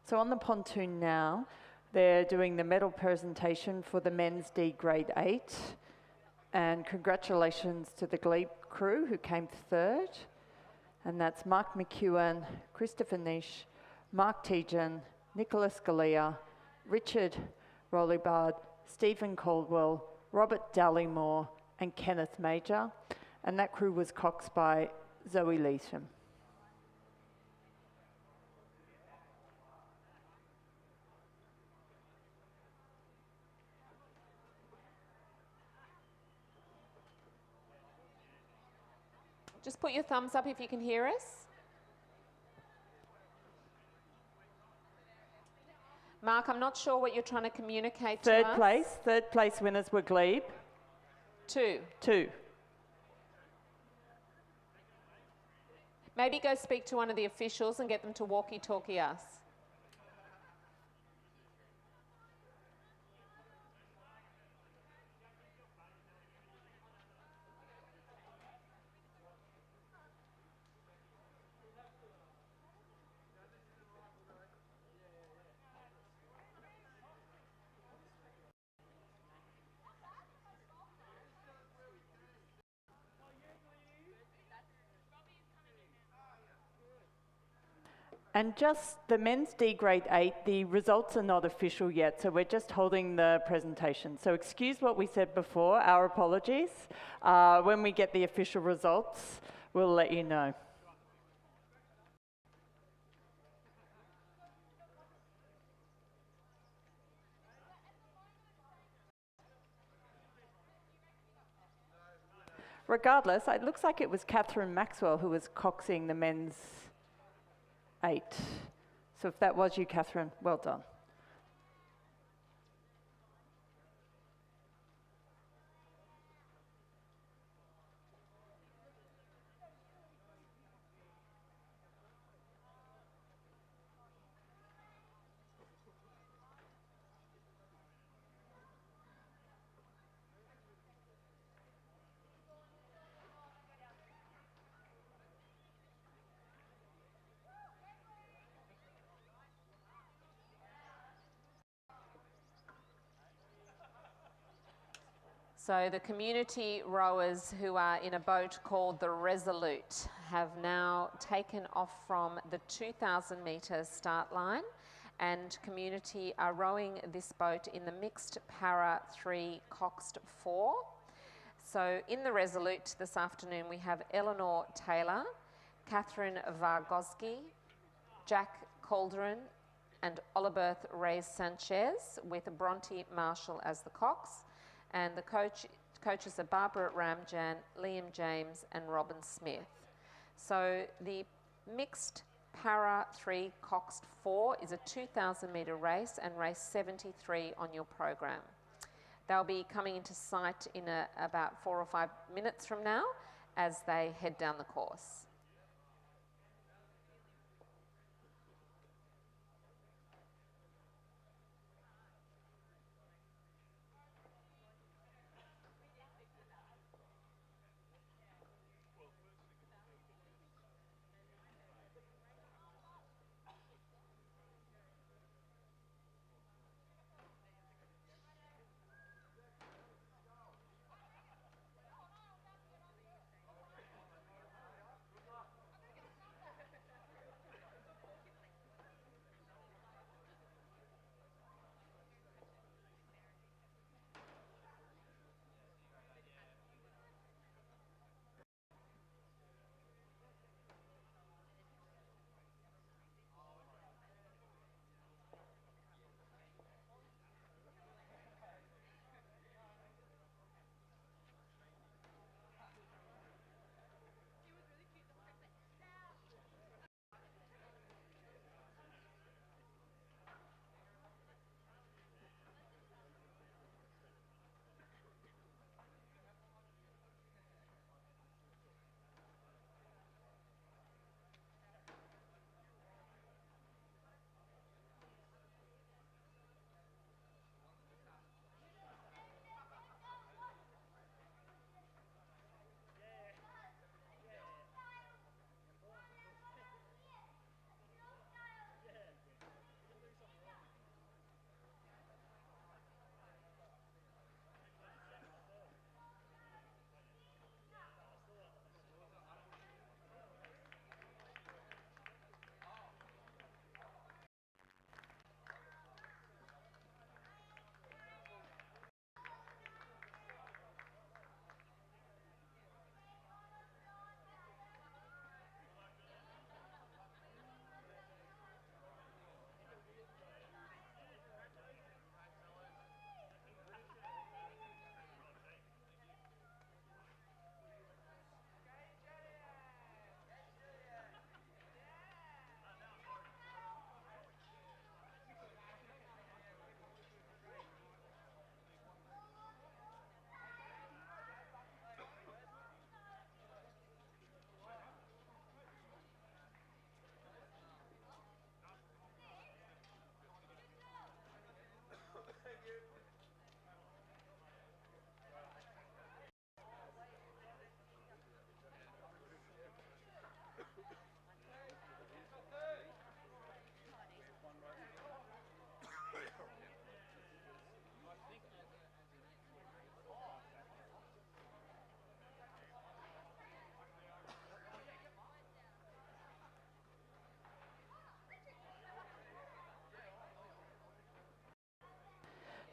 So on the pontoon now, they're doing the medal presentation for the men's D grade 8. And congratulations to the glebe crew who came third. And that's Mark McEwen, Christopher Nish, Mark Tejan, Nicholas Galea, Richard Rolibard, Stephen Caldwell, Robert Dallymore, and Kenneth Major. And that crew was coxed by Zoe Leesham. Just put your thumbs up if you can hear us. Mark, I'm not sure what you're trying to communicate to us. Third place winners were glebe. 2. 2. Maybe go speak to one of the officials and get them to walkie-talkie us. And just the men's D grade 8, the results are not official yet, so we're just holding the presentation. So excuse what we said before, our apologies. When we get the official results, we'll let you know. Regardless, it looks like it was Catherine Maxwell who was coxing the men's 8. So if that was you, Catherine, well done. So the community rowers who are in a boat called the Resolute have now taken off from the 2,000 metre start line, and community are rowing this boat in the mixed para 3 coxed 4. So in the Resolute this afternoon we have Eleanor Taylor, Catherine Vargoski, Jack Calderon and Oliberth Reyes Sanchez, with Bronte Marshall as the cox. And the coaches are Barbara Ramjan, Liam James and Robin Smith. So the mixed para 3 coxed 4 is a 2,000 metre race, and race 73 on your program. They'll be coming into sight in about 4 or 5 minutes from now as they head down the course.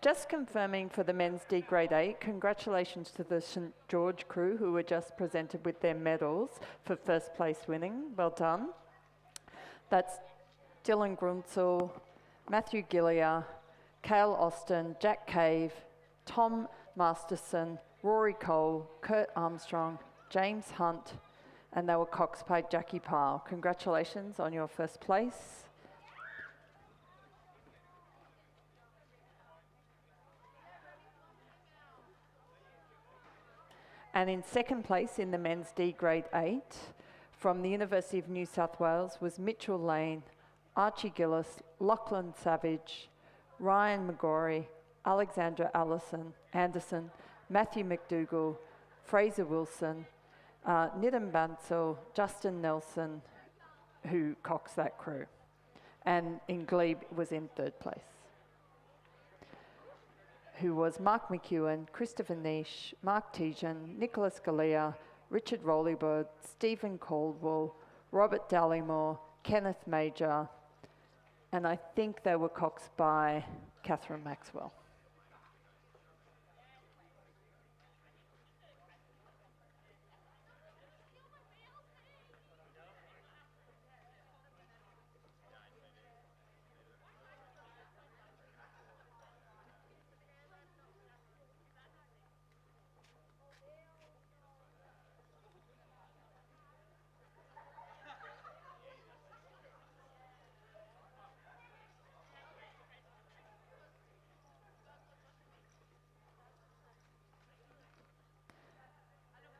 Just confirming for the men's D Grade 8, congratulations to the St George crew who were just presented with their medals for first place winning. Well done. That's Dylan Grunzel, Matthew Gillier, Cale Austin, Jack Cave, Tom Masterson, Rory Cole, Kurt Armstrong, James Hunt, and they were coxed by Jackie Pyle. Congratulations on your first place. And in second place in the men's D Grade 8 from the University of New South Wales was Mitchell Lane, Archie Gillis, Lachlan Savage, Ryan McGorry, Alexandra Anderson, Matthew McDougall, Fraser Wilson, Nitin Bansal, Justin Nelson, who coxed that crew. And in glebe was in third place, who was Mark McEwen, Christopher Nish, Mark Tejan, Nicholas Galea, Richard Rollybird, Stephen Caldwell, Robert Dallymore, Kenneth Major, and I think they were coxed by Catherine Maxwell.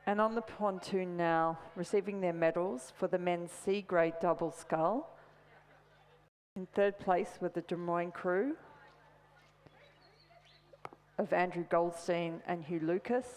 And on the pontoon now, receiving their medals for the men's C grade double scull. In third place were the Des Moines crew of Andrew Goldstein and Hugh Lucas.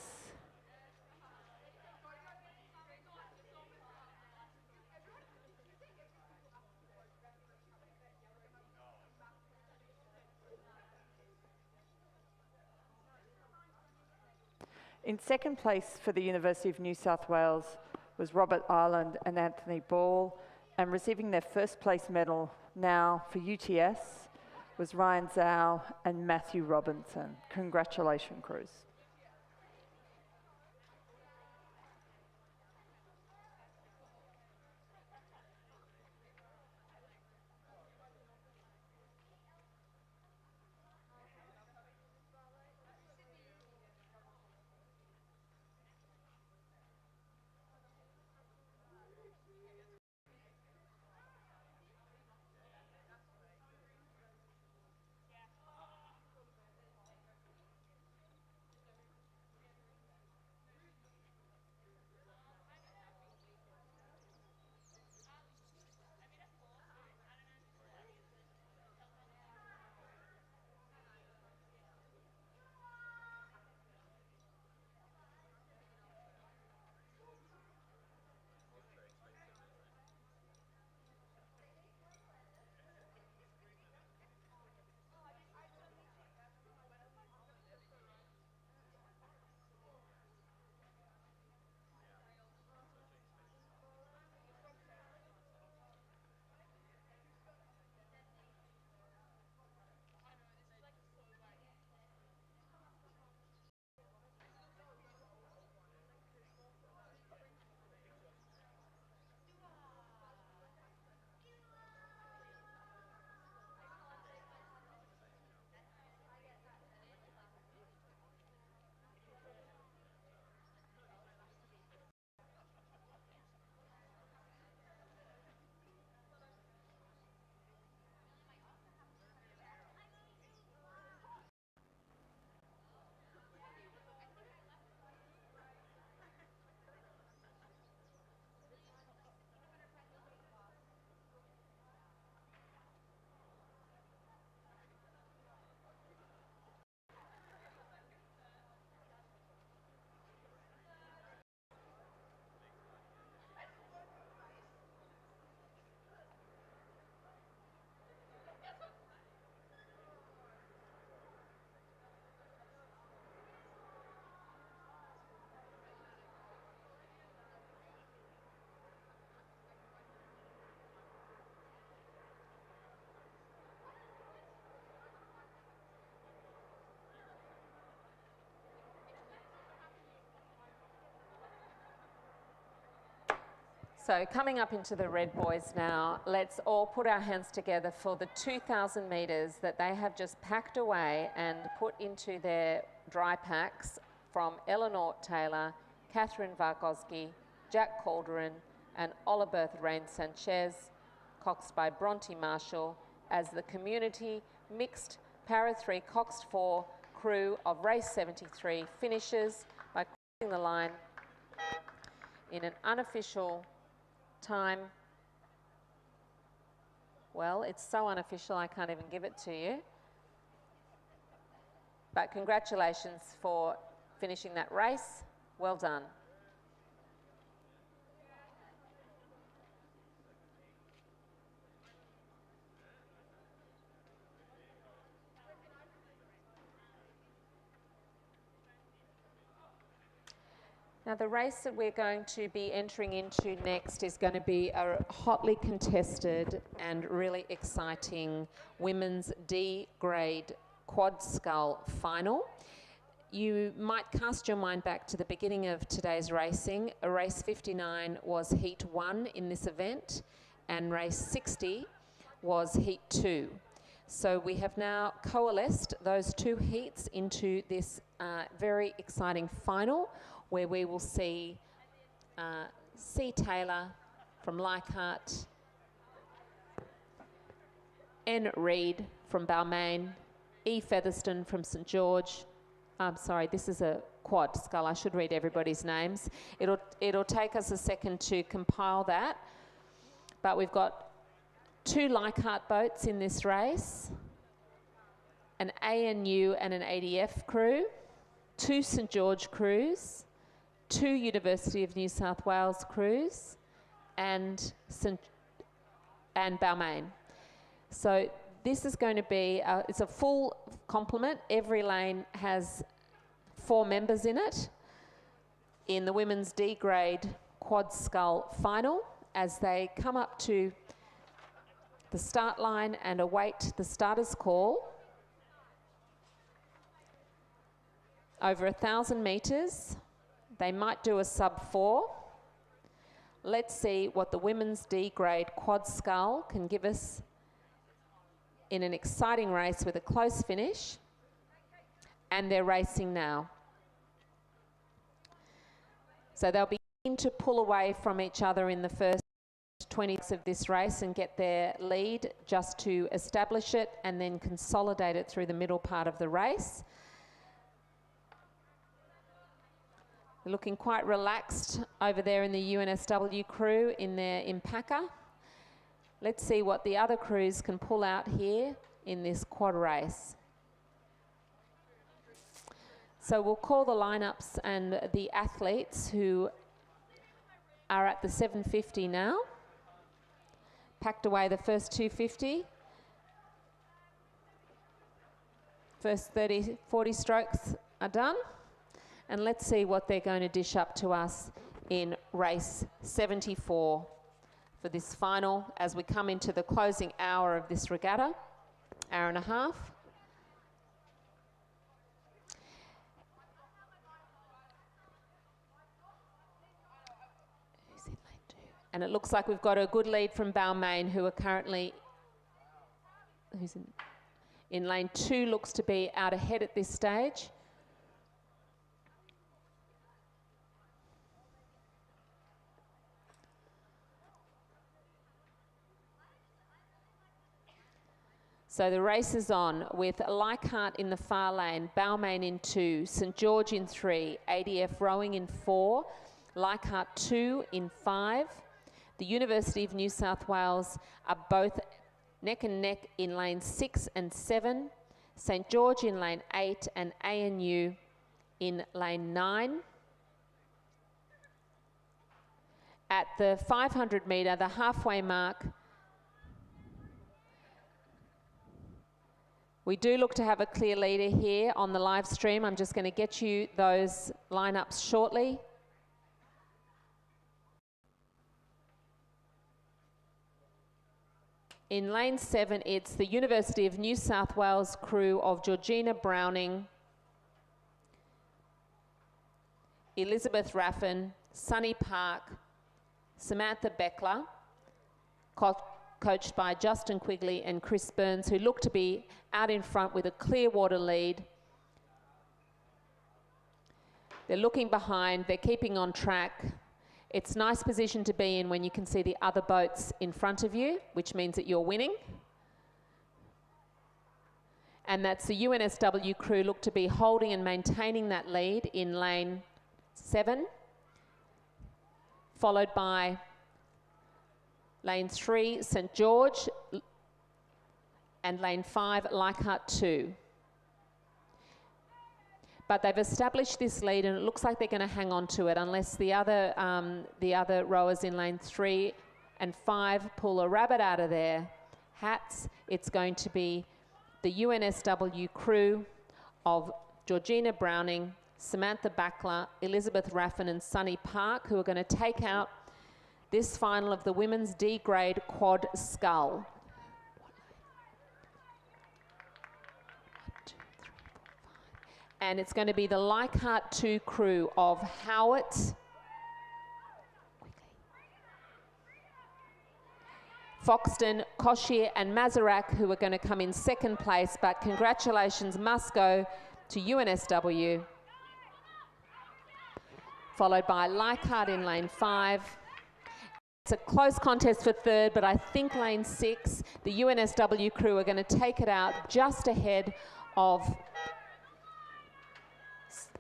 In second place for the University of New South Wales was Robert Ireland and Anthony Ball, and receiving their first place medal now for UTS was Ryan Zhao and Matthew Robinson. Congratulations, crews. So coming up into the red boys now, let's all put our hands together for the 2,000 metres that they have just packed away and put into their dry packs from Eleanor Taylor, Catherine Vargoski, Jack Calderon and Oliberth Rain Sanchez, coxed by Bronte Marshall, as the community mixed Para 3 coxed 4 crew of race 73 finishes by crossing the line in an unofficial time. Well, it's so unofficial I can't even give it to you. But congratulations for finishing that race. Well done. Now the race that we're going to be entering into next is going to be a hotly contested and really exciting women's D grade quad scull final. You might cast your mind back to the beginning of today's racing. Race 59 was heat 1 in this event and race 60 was heat 2. So we have now coalesced those two heats into this very exciting final, where we will see C. Taylor from Leichhardt, N. Reid from Balmain, E. Featherston from St. George. I'm sorry, this is a quad scull. I should read everybody's names. It'll take us a second to compile that, but we've got 2 Leichhardt boats in this race, an ANU and an ADF crew, 2 St. George crews, 2 University of New South Wales crews, and Balmain. So this is going to be, it's a full complement. Every lane has 4 members in it in the women's D grade quad scull final, as they come up to the start line and await the starter's call. Over 1,000 metres. They might do a sub 4. Let's see what the women's D grade quad scull can give us in an exciting race with a close finish. And they're racing now. So they'll begin to pull away from each other in the first 20 of this race and get their lead, just to establish it and then consolidate it through the middle part of the race. Looking quite relaxed over there in the UNSW crew in their Impaca. Let's see what the other crews can pull out here in this quad race. So we'll call the lineups and the athletes who are at the 750 now. Packed away the first 250. First 30, 40 strokes are done. And let's see what they're going to dish up to us in race 74 for this final, as we come into the closing hour of this regatta, hour and a half. Who's in lane 2? And it looks like we've got a good lead from Balmain, who are currently, who's in lane 2, looks to be out ahead at this stage. So the race is on with Leichhardt in the far lane, Balmain in 2, St. George in 3, ADF rowing in 4, Leichhardt 2 in 5. The University of New South Wales are both neck and neck in lane 6 and 7, St. George in lane 8 and ANU in lane 9. At the 500 metre, the halfway mark, we do look to have a clear leader here on the live stream. I'm just going to get you those lineups shortly. In lane 7, it's the University of New South Wales crew of Georgina Browning, Elizabeth Raffin, Sunny Park, Samantha Beckler, coached by Justin Quigley and Chris Burns, who look to be out in front with a clear water lead. They're looking behind, they're keeping on track. It's a nice position to be in when you can see the other boats in front of you, which means that you're winning. And that's the UNSW crew look to be holding and maintaining that lead in lane 7, followed by lane 3, St George, and lane 5, Leichhardt 2. But they've established this lead, and it looks like they're going to hang on to it unless the other rowers in lane 3 and 5 pull a rabbit out of their hats. It's going to be the UNSW crew of Georgina Browning, Samantha Backler, Elizabeth Raffin and Sunny Park, who are going to take out this final of the women's D grade quad scull. And it's going to be the Leichhardt 2 crew of Howitt, Foxton, Koshier and Mazarak, who are going to come in second place, but congratulations must go to UNSW, followed by Leichhardt in lane 5. It's a close contest for third, but I think lane 6, the UNSW crew are going to take it out just ahead of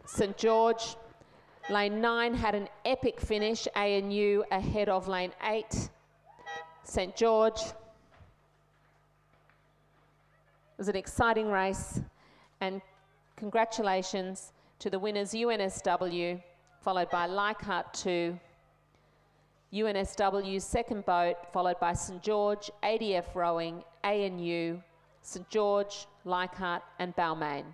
St George. Lane 9 had an epic finish, ANU ahead of lane 8. St George. It was an exciting race, and congratulations to the winners UNSW, followed by Leichhardt 2, UNSW second boat, followed by St George, ADF rowing, ANU, St George, Leichhardt and Balmain.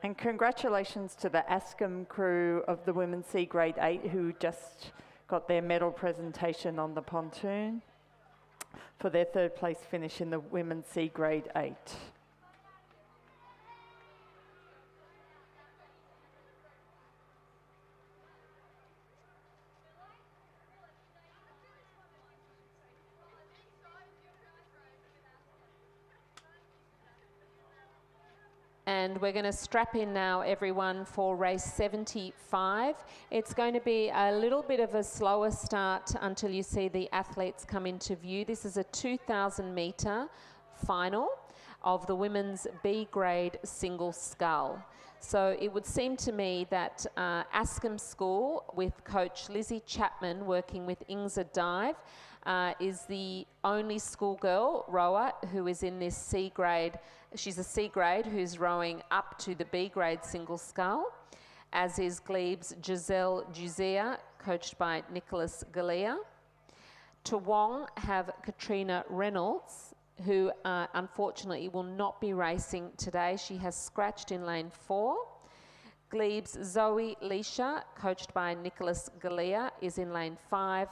And congratulations to the Ascombe crew of the Women's C Grade 8 who just got their medal presentation on the pontoon for their third place finish in the Women's C Grade 8. And we're going to strap in now, everyone, for race 75. It's going to be a little bit of a slower start until you see the athletes come into view. This is a 2,000 metre final of the women's B grade single scull. So it would seem to me that Ascombe School, with coach Lizzie Chapman working with Ingza Dive, is the only schoolgirl rower who is in this C grade. She's a C grade who's rowing up to the B grade single scull, as is Gleb's Giselle Juzea, coached by Nicholas Galea. Toowong have Katrina Reynolds, who unfortunately will not be racing today. She has scratched in lane 4. Gleb's Zoe Leisha, coached by Nicholas Galea, is in lane 5.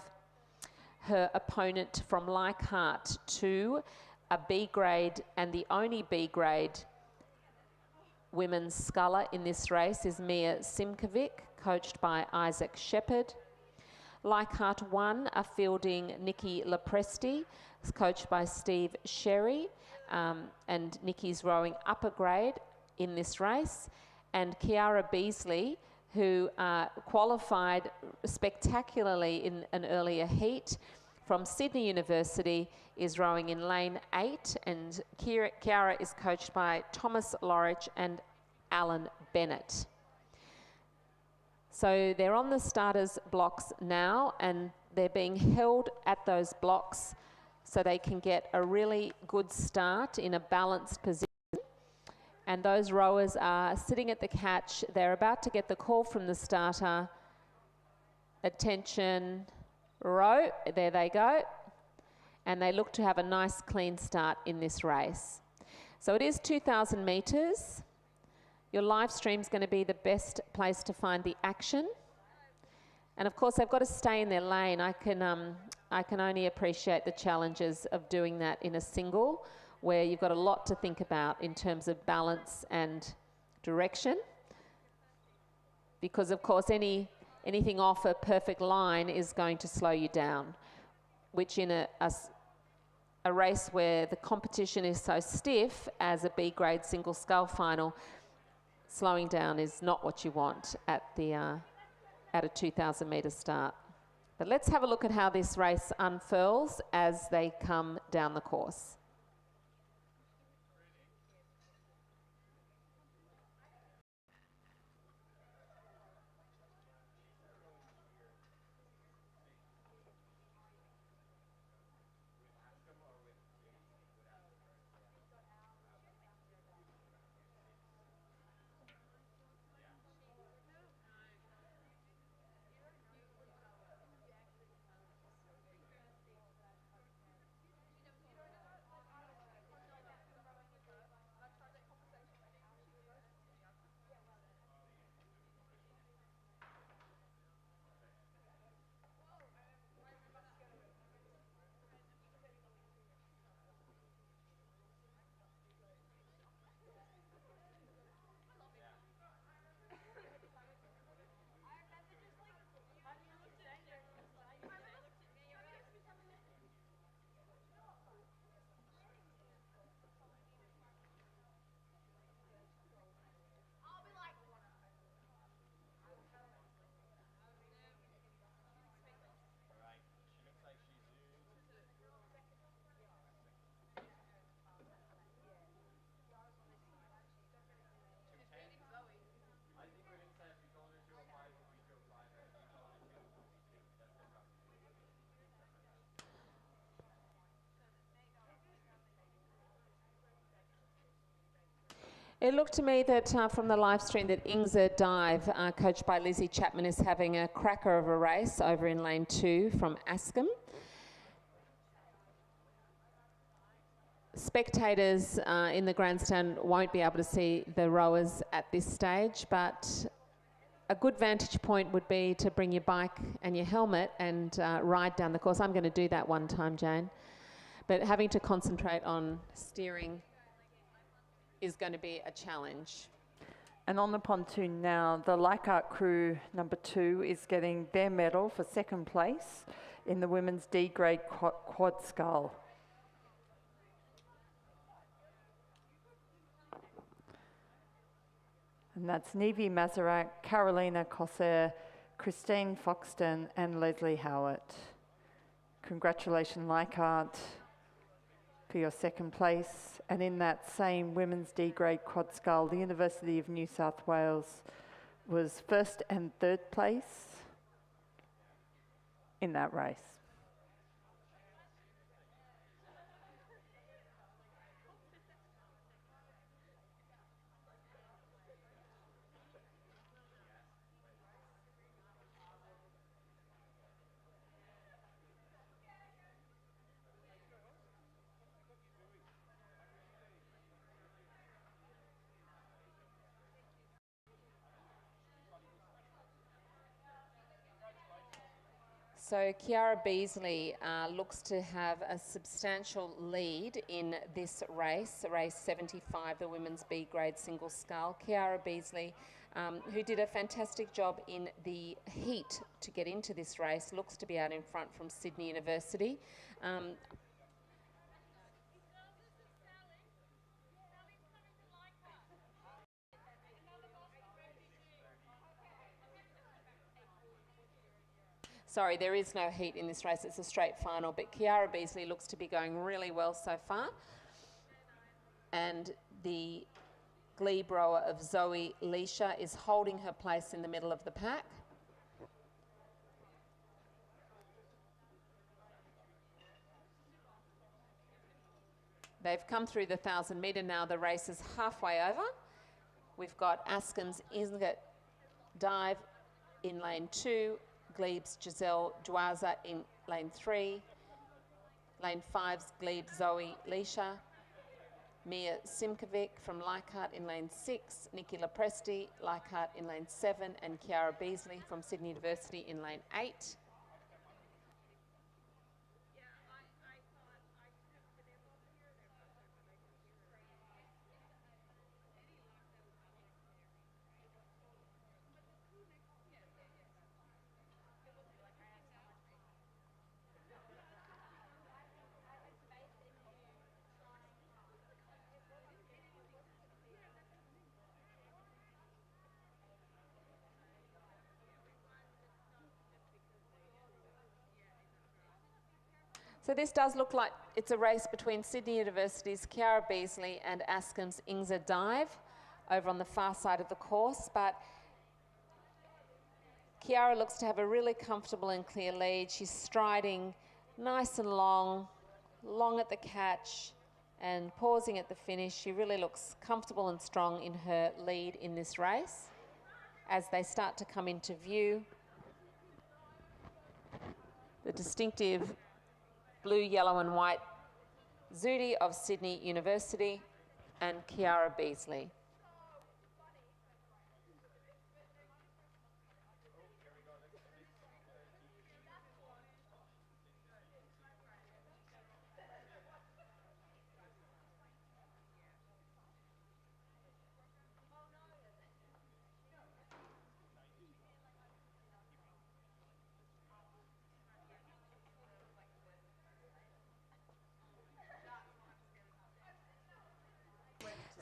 Her opponent from Leichhardt 2, a B grade and the only B grade women's sculler in this race, is Mia Simkovic, coached by Isaac Shepherd. Leichhardt 1 are fielding Nikki Lepresti, coached by Steve Sherry, and Nikki's rowing upper grade in this race. And Kiara Beasley, who qualified spectacularly in an earlier heat from Sydney University, is rowing in lane 8, and Kiara is coached by Thomas Lorich and Alan Bennett. So they're on the starters blocks now, and they're being held at those blocks so they can get a really good start in a balanced position. And those rowers are sitting at the catch. They're about to get the call from the starter. Attention, row. There they go. And they look to have a nice clean start in this race. So it is 2,000 metres. Your live stream's going to be the best place to find the action. And of course, they've got to stay in their lane. I can only appreciate the challenges of doing that in a single where you've got a lot to think about in terms of balance and direction. Because of course anything off a perfect line is going to slow you down, which in a race where the competition is so stiff as a B grade single scull final, slowing down is not what you want at a 2,000 metre start. But let's have a look at how this race unfurls as they come down the course. It looked to me that from the live stream that Ingza Dive, coached by Lizzie Chapman, is having a cracker of a race over in lane 2 from Askham. Spectators in the grandstand won't be able to see the rowers at this stage, but a good vantage point would be to bring your bike and your helmet and ride down the course. I'm going to do that one time, Jane. But having to concentrate on steering is going to be a challenge. And on the pontoon now, the Leichhardt crew number 2 is getting their medal for second place in the women's D grade quad scull. And that's Nevi Mazarak, Carolina Cosser, Christine Foxton and Leslie Howitt. Congratulations, Leichhardt, for your second place. And in that same women's D grade quad scull, the University of New South Wales was first and third place in that race. So Kiara Beasley looks to have a substantial lead in this race, race 75, the women's B grade single scull. Kiara Beasley, who did a fantastic job in the heat to get into this race, looks to be out in front from Sydney University. Sorry, there is no heat in this race. It's a straight final, but Kiara Beasley looks to be going really well so far. And the glebe rower of Zoe Leisha is holding her place in the middle of the pack. They've come through the 1,000 metre now. The race is halfway over. We've got Askin's Ingot Dive in lane 2, Glebe's Giselle Dwaza in lane 3, lane 5's Glebe Zoe Leisha, Mia Simkovic from Leichhardt in lane 6, Nikki Lepresti, Leichhardt in lane 7, and Kiara Beasley from Sydney University in lane 8. So this does look like it's a race between Sydney University's Kiara Beasley and Ascham's Ingza Dive over on the far side of the course, but Kiara looks to have a really comfortable and clear lead. She's striding nice and long at the catch and pausing at the finish. She really looks comfortable and strong in her lead in this race as they start to come into view. The distinctive blue, yellow and white Zudi of Sydney University and Kiara Beasley.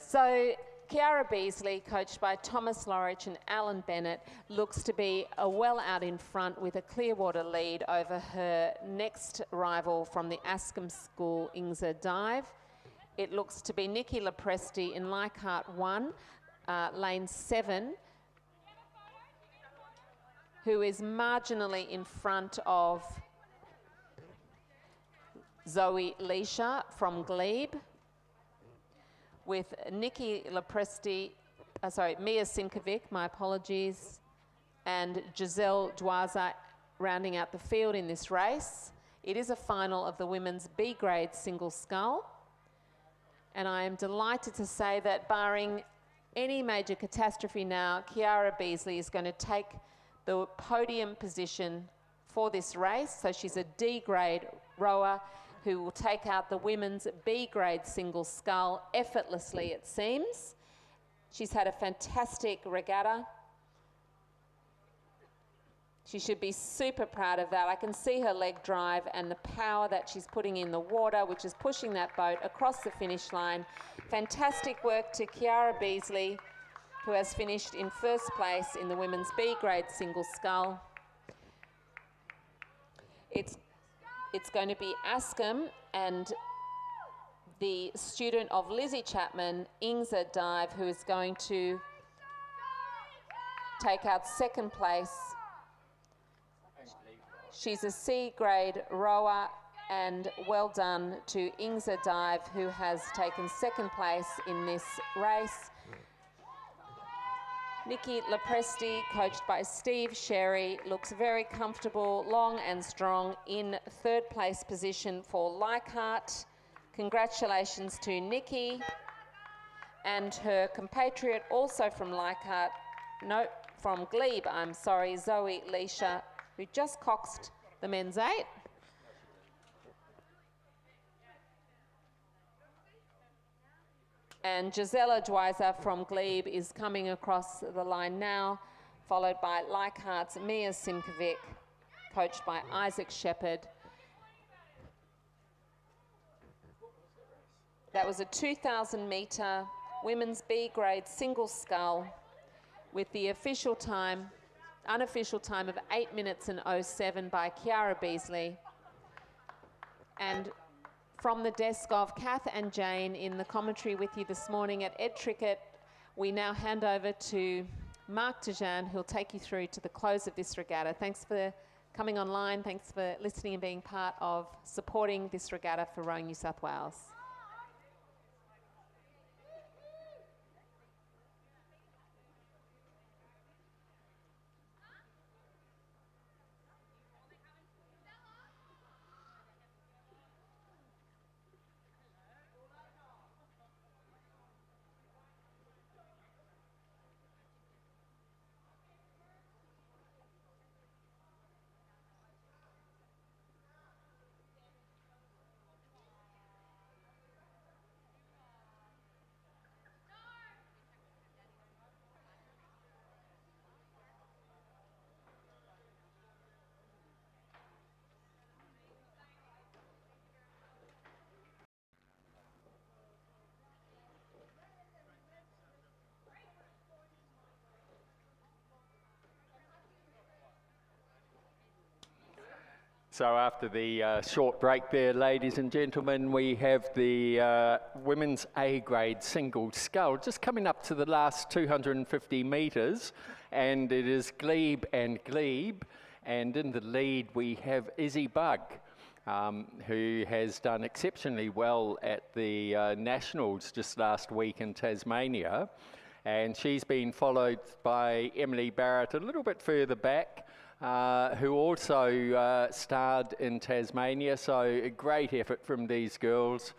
So Kiara Beasley, coached by Thomas Lorich and Alan Bennett, looks to be well out in front with a Clearwater lead over her next rival from the Ascham School, Ingza Dive. It looks to be Nikki Lepresti in Leichhardt 1, lane 7, who is marginally in front of Zoe Leisha from Glebe, with Nikki Lepresti, Mia Sinkovic, my apologies, and Giselle Dwaza rounding out the field in this race. It is a final of the women's B grade single scull. And I am delighted to say that barring any major catastrophe now, Kiara Beasley is going to take the podium position for this race. So she's a D grade rower who will take out the women's B grade single scull effortlessly, it seems. She's had a fantastic regatta. She should be super proud of that. I can see her leg drive and the power that she's putting in the water, which is pushing that boat across the finish line. Fantastic work to Kiara Beasley, who has finished in first place in the women's B grade single scull. It's going to be Ascham and the student of Lizzie Chapman, Ingza Dive, who is going to take out second place. She's a C grade rower, and well done to Ingza Dive, who has taken second place in this race. Nikki Lepresti, coached by Steve Sherry, looks very comfortable, long and strong in third place position for Leichhardt. Congratulations to Nikki and her compatriot, also from Leichhardt, no, from Glebe, I'm sorry, Zoe Leisha, who just coxed the men's 8. And Gisela Dweiser from Glebe is coming across the line now, followed by Leichhardt's Mia Simkovic, coached by Isaac Shepherd. That was a 2,000 metre women's B grade single scull with the unofficial time of 8 minutes and 07 by Kiara Beasley. And from the desk of Kath and Jane in the commentary with you this morning at Ed Trickett, we now hand over to Mark Dejean, who'll take you through to the close of this regatta. Thanks for coming online. Thanks for listening and being part of supporting this regatta for Rowing New South Wales. So after the short break there, ladies and gentlemen, we have the women's A-grade single scull just coming up to the last 250 metres, and it is Glebe and Glebe, and in the lead we have Izzy Bug, who has done exceptionally well at the Nationals just last week in Tasmania, and she's been followed by Emily Barrett a little bit further back, who also starred in Tasmania, so a great effort from these girls.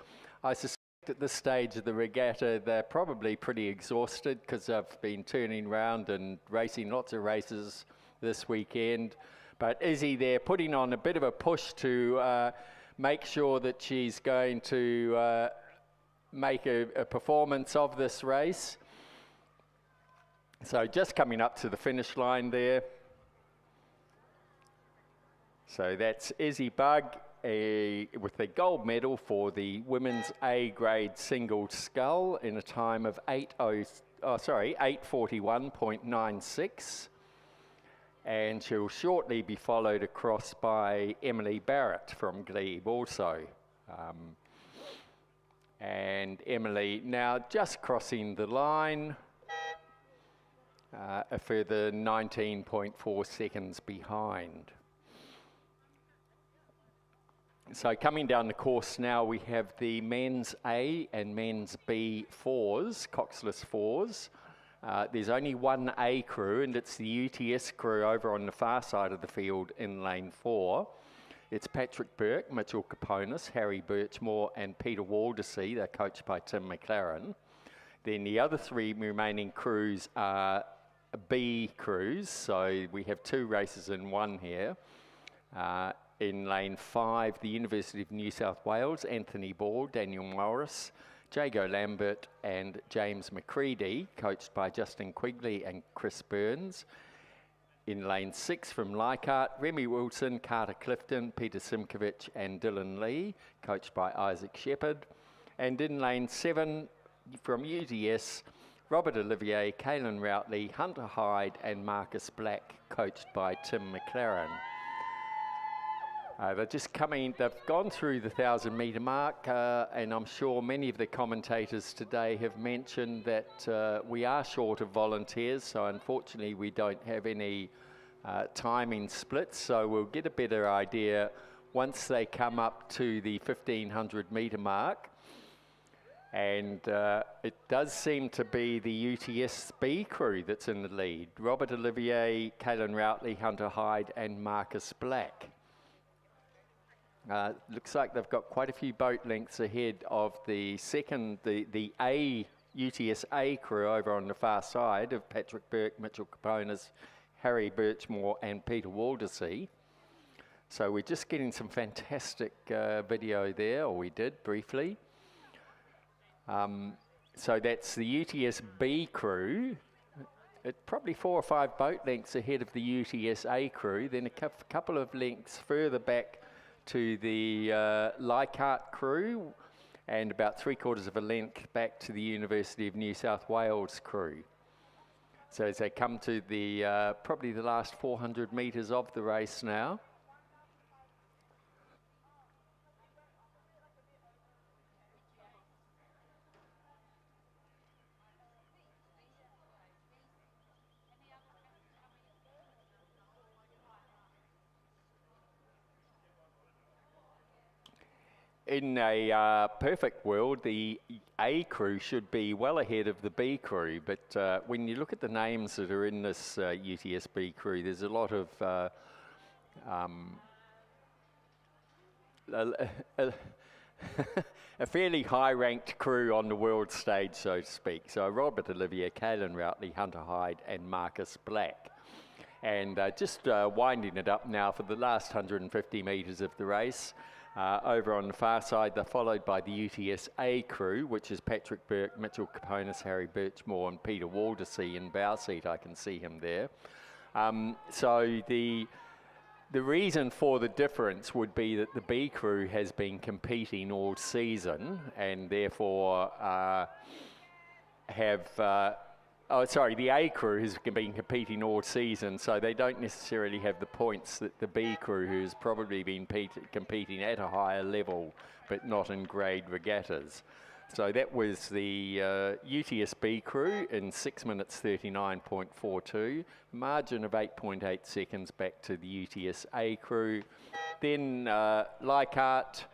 I suspect at this stage of the regatta they're probably pretty exhausted because they've been turning around and racing lots of races this weekend. But Izzy there putting on a bit of a push to make sure that she's going to make a performance of this race. So just coming up to the finish line there. So that's Izzy Bug with the gold medal for the women's A-grade single scull in a time of 8:41.96. And she'll shortly be followed across by Emily Barrett from Glebe also. And Emily now just crossing the line, a further 19.4 seconds behind. So coming down the course now, we have the men's A and men's B fours, coxless fours. There's only one A crew, and it's the UTS crew over on the far side of the field in lane 4. It's Patrick Burke, Mitchell Caponis, Harry Birchmore and Peter Waldersee. They're coached by Tim McLaren. Then the other 3 remaining crews are B crews, so we have 2 races in one here. In lane 5, the University of New South Wales, Anthony Ball, Daniel Morris, Jago Lambert and James McCready, coached by Justin Quigley and Chris Burns. In lane 6 from Leichhardt, Remy Wilson, Carter Clifton, Peter Simkovich and Dylan Lee, coached by Isaac Shepherd. And in lane 7 from UTS, Robert Olivier, Kaylin Routley, Hunter Hyde and Marcus Black, coached by Tim McLaren. They've gone through the 1,000-metre mark, and I'm sure many of the commentators today have mentioned that we are short of volunteers, so unfortunately we don't have any timing splits, so we'll get a better idea once they come up to the 1,500-metre mark. And it does seem to be the UTS B crew that's in the lead. Robert Olivier, Kaylin Routley, Hunter Hyde and Marcus Black. Looks like they've got quite a few boat lengths ahead of the second, the A UTS A crew over on the far side of Patrick Burke, Mitchell Caponis, Harry Birchmore and Peter Waldersee. So we're just getting some fantastic video there, or we did briefly. So that's the UTS B crew. Probably 4 or 5 boat lengths ahead of the UTS A crew, then a couple of lengths further back to the Leichhardt crew, and about 3/4 of a length back to the University of New South Wales crew. So as they come to the probably the last 400 metres of the race now. In a perfect world, the A crew should be well ahead of the B crew, but when you look at the names that are in this UTS B crew, there's a lot of a fairly high-ranked crew on the world stage, so to speak. So Robert Olivier, Kaylin Routley, Hunter Hyde and Marcus Black. And just winding it up now for the last 150 metres of the race. Over on the far side, they're followed by the UTS A crew, which is Patrick Burke, Mitchell Caponis, Harry Birchmore and Peter Waldersee in bow seat. I can see him there. So the reason for the difference would be that the B crew has been competing all season and therefore have Oh, sorry, the A crew has been competing all season, so they don't necessarily have the points that the B crew, who's probably been competing at a higher level, but not in grade regattas. So that was the UTSB crew in 6 minutes 39.42, margin of 8.8 seconds back to the UTSA crew. Then Leichhardt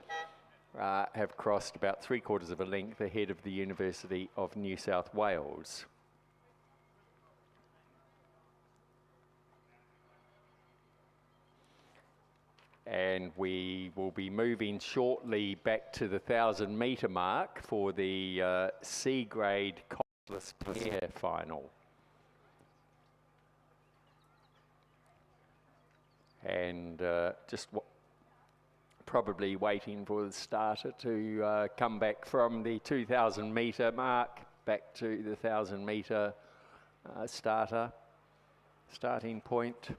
have crossed about 3/4 of a length ahead of the University of New South Wales. And we will be moving shortly back to the 1,000 metre mark for the C grade costless pair final. And just probably waiting for the starter to come back from the 2,000 metre mark back to the 1,000 metre starting point.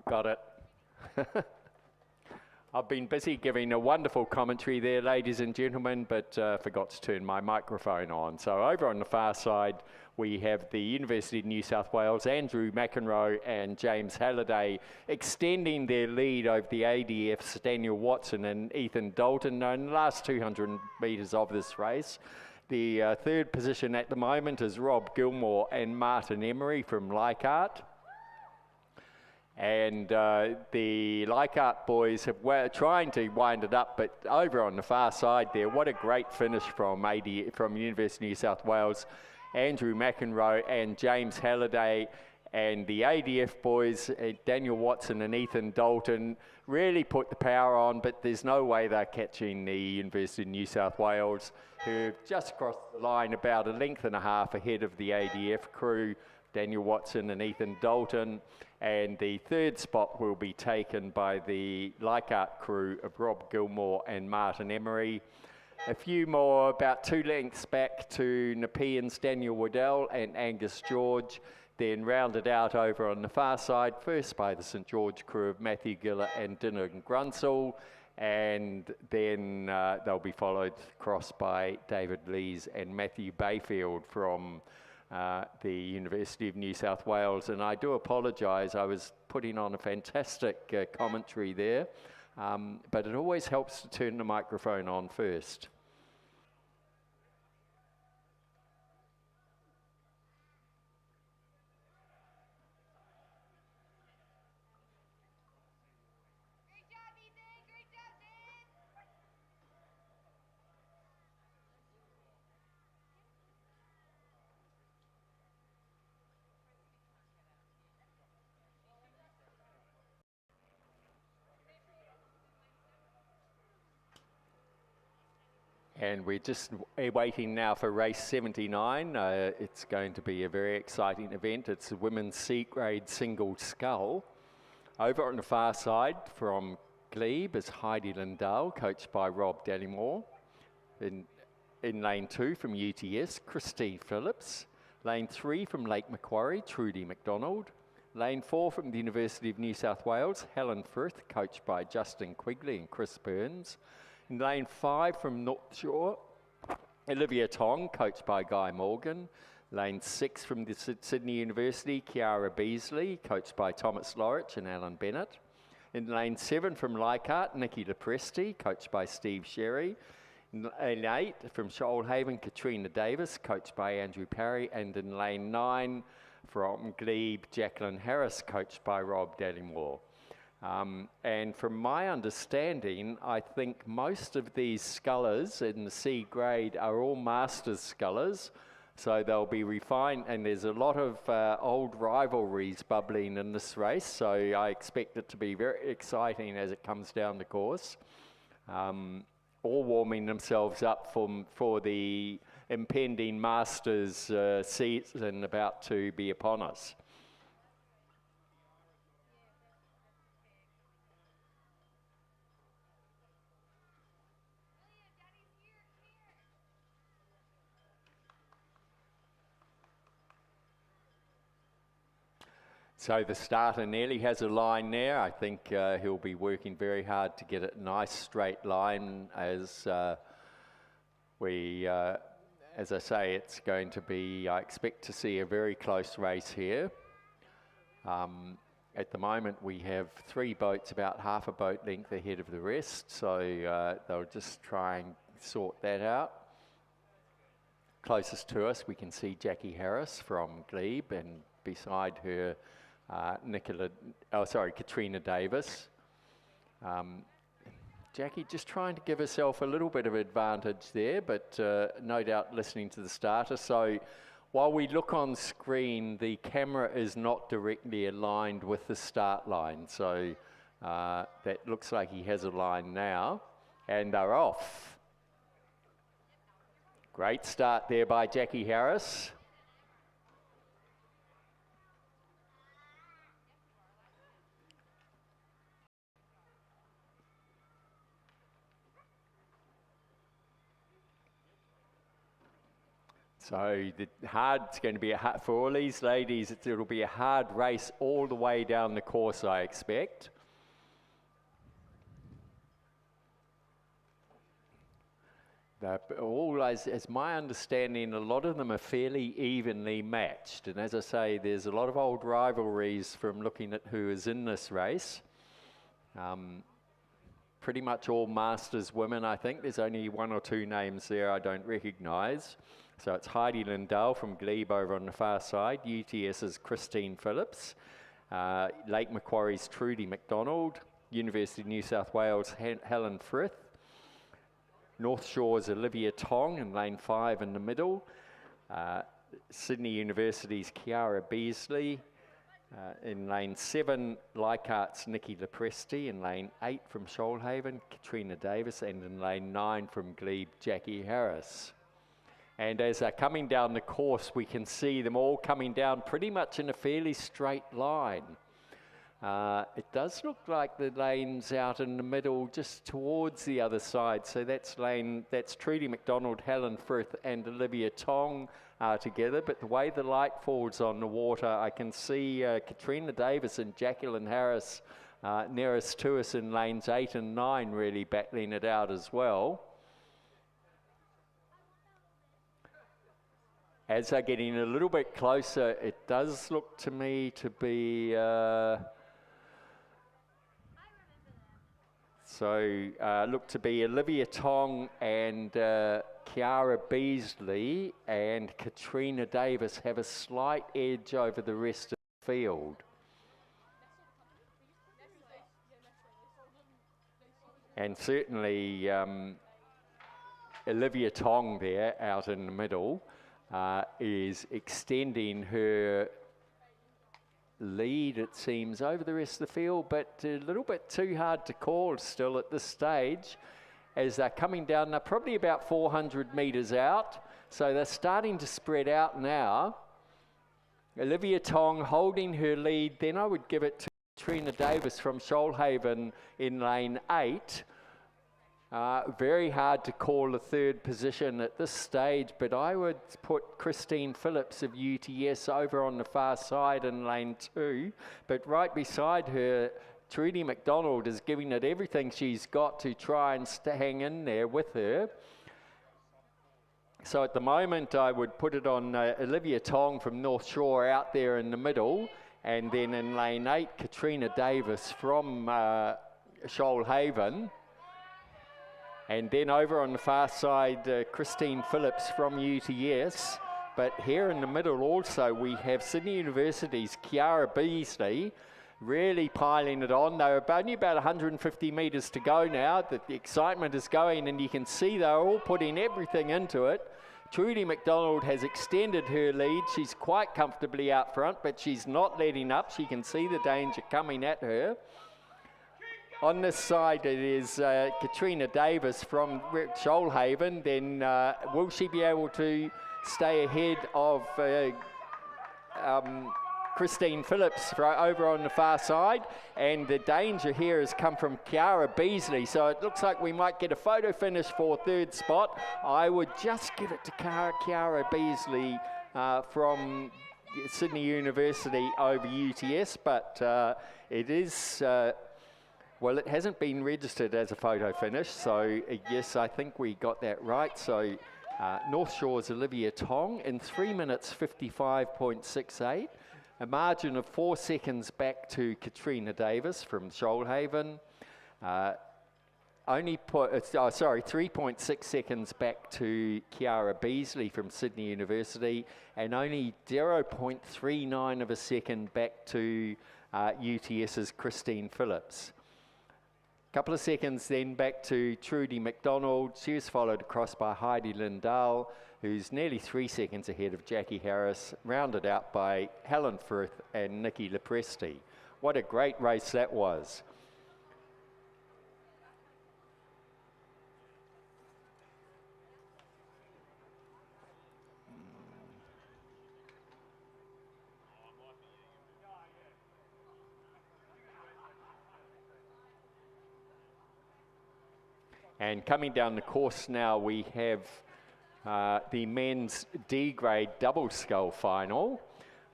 Got it. I've been busy giving a wonderful commentary there, ladies and gentlemen, but forgot to turn my microphone on. So over on the far side, we have the University of New South Wales, Andrew McEnroe and James Halliday extending their lead over the ADF's Daniel Watson and Ethan Dalton in the last 200 metres of this race. The third position at the moment is Rob Gilmore and Martin Emery from Leichhardt. And the Leichhardt boys were trying to wind it up, but over on the far side there, what a great finish from University of New South Wales. Andrew McEnroe and James Halliday and the ADF boys, Daniel Watson and Ethan Dalton, really put the power on, but there's no way they're catching the University of New South Wales, who've just crossed the line about a length and a half ahead of the ADF crew, Daniel Watson and Ethan Dalton. And the third spot will be taken by the Leichhardt crew of Rob Gilmore and Martin Emery. A few more, about 2 lengths back to Nepean's Daniel Waddell and Angus George, then rounded out over on the far side, first by the St George crew of Matthew Gillett and Dylan Grunsell, and then they'll be followed across by David Lees and Matthew Bayfield from the University of New South Wales. And I do apologise, I was putting on a fantastic commentary there, but it always helps to turn the microphone on first. And we're just waiting now for race 79. It's going to be a very exciting event. It's a women's C-grade single scull. Over on the far side from Glebe is Heidi Lindahl, coached by Rob Dallymore. In lane 2 from UTS, Christine Phillips. Lane 3 from Lake Macquarie, Trudy McDonald. Lane 4 from the University of New South Wales, Helen Firth, coached by Justin Quigley and Chris Burns. In lane 5 from North Shore, Olivia Tong, coached by Guy Morgan. Lane 6 from the Sydney University, Kiara Beasley, coached by Thomas Lorich and Alan Bennett. In lane 7 from Leichhardt, Nikki Lepresti, coached by Steve Sherry. In lane 8 from Shoalhaven, Katrina Davis, coached by Andrew Parry. And in lane 9 from Glebe, Jacqueline Harris, coached by Rob Dallymore. And from my understanding, I think most of these scullers in the C grade are all Masters scullers, so they'll be refined, and there's a lot of old rivalries bubbling in this race, so I expect it to be very exciting as it comes down the course. All warming themselves up for the impending Masters season about to be upon us. So the starter nearly has a line there. I think he'll be working very hard to get it a nice straight line as as I say, it's going to be, I expect to see a very close race here. At the moment we have 3 boats about half a boat length ahead of the rest, so they'll just try and sort that out. Closest to us we can see Jackie Harris from Glebe, and beside her Katrina Davis. Jackie just trying to give herself a little bit of advantage there, but no doubt listening to the starter. So while we look on screen, the camera is not directly aligned with the start line. So that looks like he has a line now, and they're off. Great start there by Jackie Harris. So it's going to be for all these ladies, it'll be a hard race all the way down the course, I expect. They're all, as my understanding, a lot of them are fairly evenly matched. And as I say, there's a lot of old rivalries from looking at who is in this race. Pretty much all Masters women, I think. There's only one or two names there I don't recognise. So it's Heidi Lindell from Glebe over on the far side. UTS's Christine Phillips. Lake Macquarie's Trudy McDonald. University of New South Wales' Helen Frith. North Shore's Olivia Tong in lane 5 in the middle. Sydney University's Kiara Beasley. In lane 7, Leichhardt's Nikki Lepresti. In lane 8 from Shoalhaven, Katrina Davis. And in lane 9 from Glebe, Jackie Harris. And as they're coming down the course, we can see them all coming down pretty much in a fairly straight line. It does look like the lane's out in the middle, just towards the other side. So that's Trudy McDonald, Helen Frith and Olivia Tong together. But the way the light falls on the water, I can see Katrina Davis and Jacqueline Harris nearest to us in lanes 8 and 9 really battling it out as well. As they're getting a little bit closer, it does look to me to be... look to be Olivia Tong and Kiara Beasley and Katrina Davis have a slight edge over the rest of the field. And certainly Olivia Tong there out in the middle is extending her lead, it seems, over the rest of the field, but a little bit too hard to call still at this stage. As they're coming down, they're probably about 400 metres out, so they're starting to spread out now. Olivia Tong holding her lead, then I would give it to Katrina Davis from Shoalhaven in lane 8. Very hard to call a third position at this stage, but I would put Christine Phillips of UTS over on the far side in lane 2. But right beside her, Trudy McDonald is giving it everything she's got to try and hang in there with her. So at the moment, I would put it on Olivia Tong from North Shore out there in the middle. And then in lane 8, Katrina Davis from Shoalhaven. And then over on the far side, Christine Phillips from UTS. But here in the middle also, we have Sydney University's Kiara Beasley really piling it on. They're only about 150 metres to go now. The excitement is going, and you can see they're all putting everything into it. Trudy McDonald has extended her lead. She's quite comfortably out front, but she's not letting up. She can see the danger coming at her. On this side, it is Katrina Davis from Shoalhaven. Then will she be able to stay ahead of Christine Phillips over on the far side? And the danger here has come from Kiara Beasley. So it looks like we might get a photo finish for third spot. I would just give it to Kiara Beasley from Sydney University over UTS, but it is... well, it hasn't been registered as a photo finish, so yes, I think we got that right. So North Shore's Olivia Tong in 3 minutes 55.68, a margin of 4 seconds back to Katrina Davis from Shoalhaven. 3.6 seconds back to Kiara Beasley from Sydney University, and only 0.39 of a second back to UTS's Christine Phillips. Couple of seconds then back to Trudy McDonald. She was followed across by Heidi Lindell, who's nearly 3 seconds ahead of Jackie Harris, rounded out by Helen Frith and Nikki Lepresti. What a great race that was. And coming down the course now, we have the men's D grade double scull final.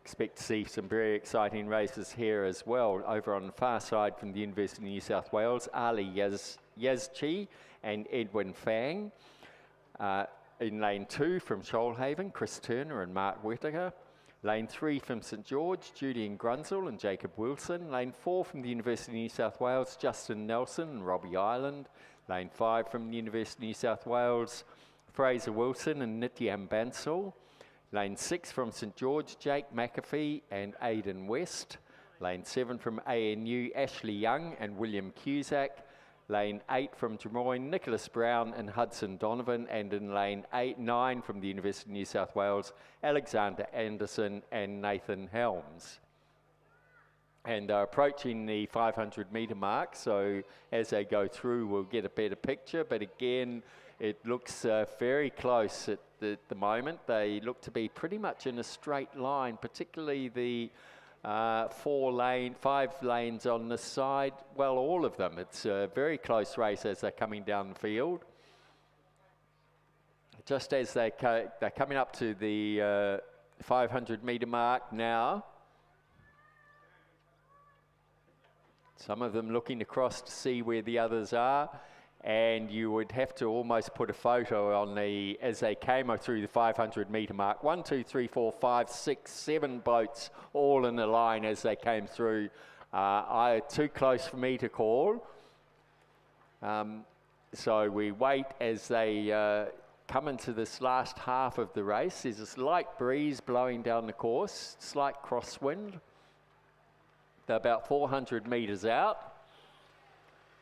Expect to see some very exciting races here as well. Over on the far side from the University of New South Wales, Ali Yazchi and Edwin Fang. In lane 2 from Shoalhaven, Chris Turner and Mark Whittaker. Lane 3 from St George, Julian Grunzel and Jacob Wilson. Lane 4 from the University of New South Wales, Justin Nelson and Robbie Ireland. Lane 5 from the University of New South Wales, Fraser Wilson and Nityam Bansal. Lane 6 from St George, Jake McAfee and Aidan West. Lane 7 from ANU, Ashley Young and William Cusack. Lane 8 from Drummoyne, Nicholas Brown and Hudson Donovan. And in lane 9 from the University of New South Wales, Alexander Anderson and Nathan Helms. And they're approaching the 500 metre mark, so as they go through we'll get a better picture, but again it looks very close at the moment. They look to be pretty much in a straight line, particularly the 5 lanes on this side. Well, all of them. It's a very close race as they're coming down the field. Just as they're coming up to the 500 metre mark now. Some of them looking across to see where the others are, and you would have to almost put a photo on the, as they came through the 500 metre mark. 1, 2, 3, 4, 5, 6, 7 boats all in a line as they came through. Too close for me to call. So we wait as they come into this last half of the race. There's a slight breeze blowing down the course, slight crosswind. They're about 400 metres out.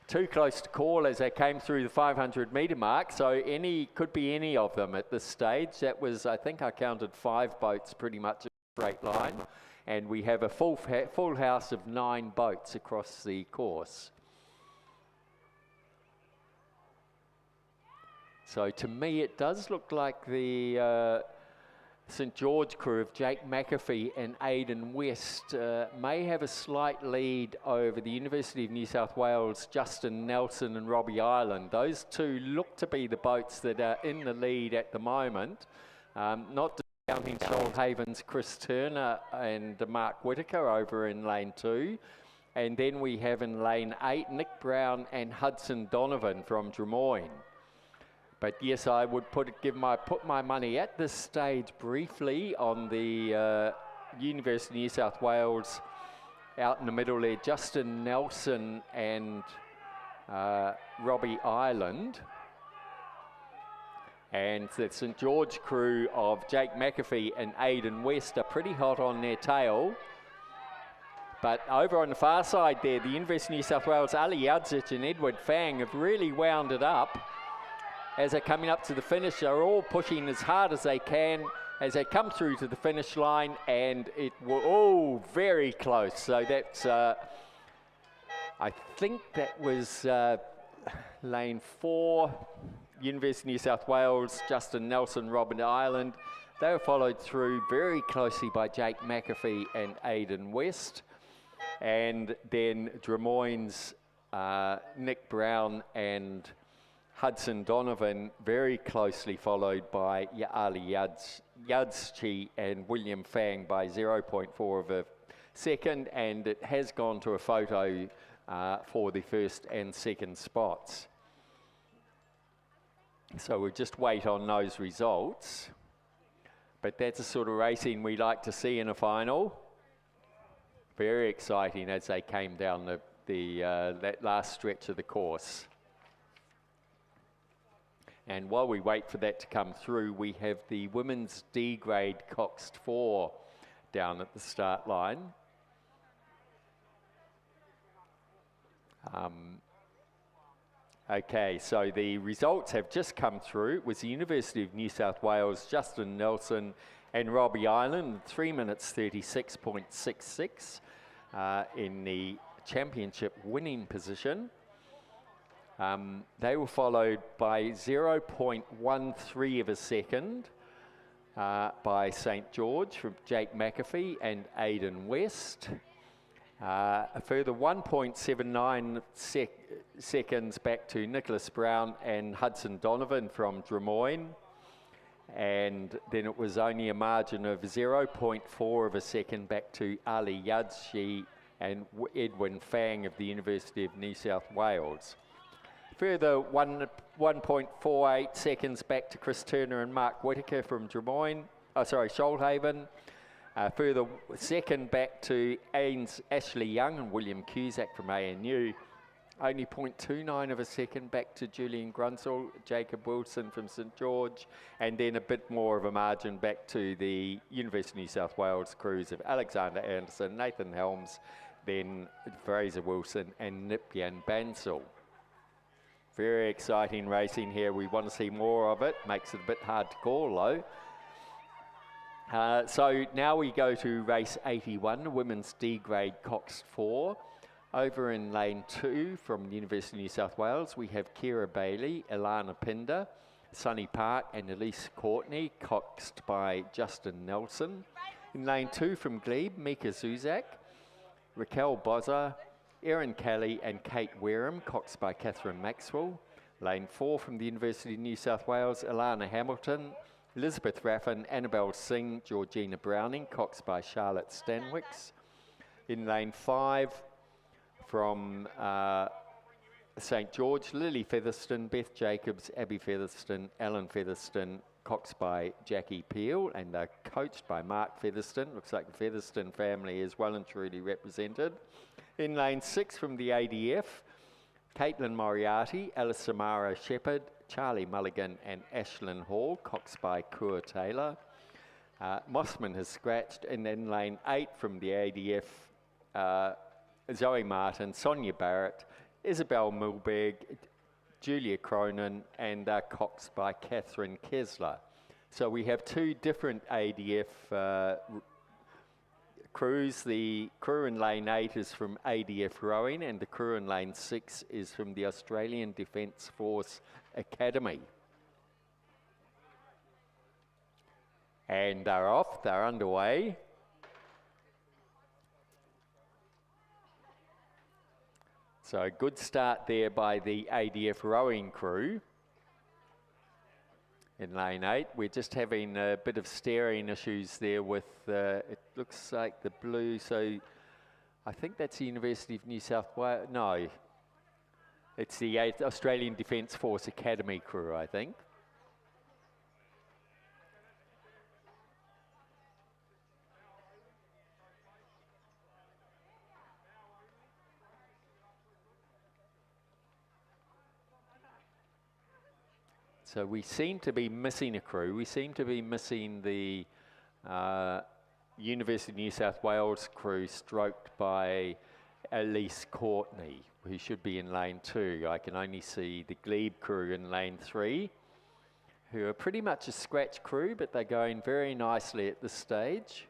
Too close to call as they came through the 500 metre mark, so could be any of them at this stage. That was, I think I counted 5 boats pretty much in a straight line, and we have a full house of 9 boats across the course. So to me it does look like the St George crew of Jake McAfee and Aidan West may have a slight lead over the University of New South Wales, Justin Nelson and Robbie Ireland. Those two look to be the boats that are in the lead at the moment. Not discounting Shoalhaven's Chris Turner and Mark Whittaker over in lane 2. And then we have in lane 8, Nick Brown and Hudson Donovan from Drummoyne. But yes, I would put my money at this stage briefly on the University of New South Wales out in the middle there, Justin Nelson and Robbie Ireland. And the St George crew of Jake McAfee and Aidan West are pretty hot on their tail. But over on the far side there, the University of New South Wales, Ali Yadzic and Edward Fang have really wound it up. As they're coming up to the finish, they're all pushing as hard as they can as they come through to the finish line, and it was very close. So that's, I think that was lane 4, University of New South Wales, Justin Nelson, Robin Ireland. They were followed through very closely by Jake McAfee and Aidan West. And then Drummoyne's Nick Brown and Hudson Donovan very closely followed by Ali Yadzic and William Fang by 0.4 of a second, and it has gone to a photo for the first and second spots. So we'll just wait on those results. But that's the sort of racing we like to see in a final. Very exciting as they came down that last stretch of the course. And while we wait for that to come through, we have the women's D grade Coxed 4 down at the start line. Okay, so the results have just come through. It was the University of New South Wales, Justin Nelson and Robbie Ireland, 3 minutes 36.66 in the championship winning position. They were followed by 0.13 of a second by St George from Jake McAfee and Aidan West. A further 1.79 seconds back to Nicholas Brown and Hudson Donovan from Drummoyne. And then it was only a margin of 0.4 of a second back to Ali Yadzic and Edwin Fang of the University of New South Wales. Further 1.48 seconds back to Chris Turner and Mark Whitaker from Shoalhaven. Further second back to Ashley Young and William Cusack from ANU. Only 0.29 of a second back to Julian Grunsell, Jacob Wilson from St George, and then a bit more of a margin back to the University of New South Wales crews of Alexander Anderson, Nathan Helms, then Fraser Wilson and Nipyan Bansal. Very exciting racing here. We want to see more of it. Makes it a bit hard to call though. So now we go to race 81, women's D grade Cox 4. Over in lane 2 from the University of New South Wales, we have Kira Bailey, Ilana Pinder, Sunny Park and Elise Courtney, coxed by Justin Nelson. In lane 2 from Glebe, Mika Zuzak, Raquel Bozza, Erin Kelly and Kate Wareham, coxed by Catherine Maxwell. Lane 4 from the University of New South Wales, Alana Hamilton, Elizabeth Raffin, Annabelle Singh, Georgina Browning, coxed by Charlotte Stanwicks. In lane 5 from St George, Lily Featherston, Beth Jacobs, Abby Featherston, Ellen Featherston, coxed by Jackie Peel, and they're coached by Mark Featherston. Looks like the Featherston family is well and truly represented. In lane 6 from the ADF, Caitlin Moriarty, Alice Samara Shepherd, Charlie Mulligan and Ashlyn Hall, coxed by Kua Taylor. Mossman has scratched, and then lane 8 from the ADF, Zoe Martin, Sonia Barrett, Isabel Milberg, Julia Cronin, and coxed by Catherine Kessler. So we have 2 different ADF crews. The crew in lane 8 is from ADF Rowing, and the crew in lane 6 is from the Australian Defence Force Academy. And they're off, they're underway. So a good start there by the ADF Rowing crew. In lane 8, we're just having a bit of steering issues there with, it looks like the blue, so I think that's the University of New South Wales, no, it's the Australian Defence Force Academy crew, I think. So we seem to be missing a crew. We seem to be missing the University of New South Wales crew, stroked by Elise Courtney, who should be in lane 2. I can only see the Glebe crew in lane 3, who are pretty much a scratch crew, but they're going very nicely at this stage.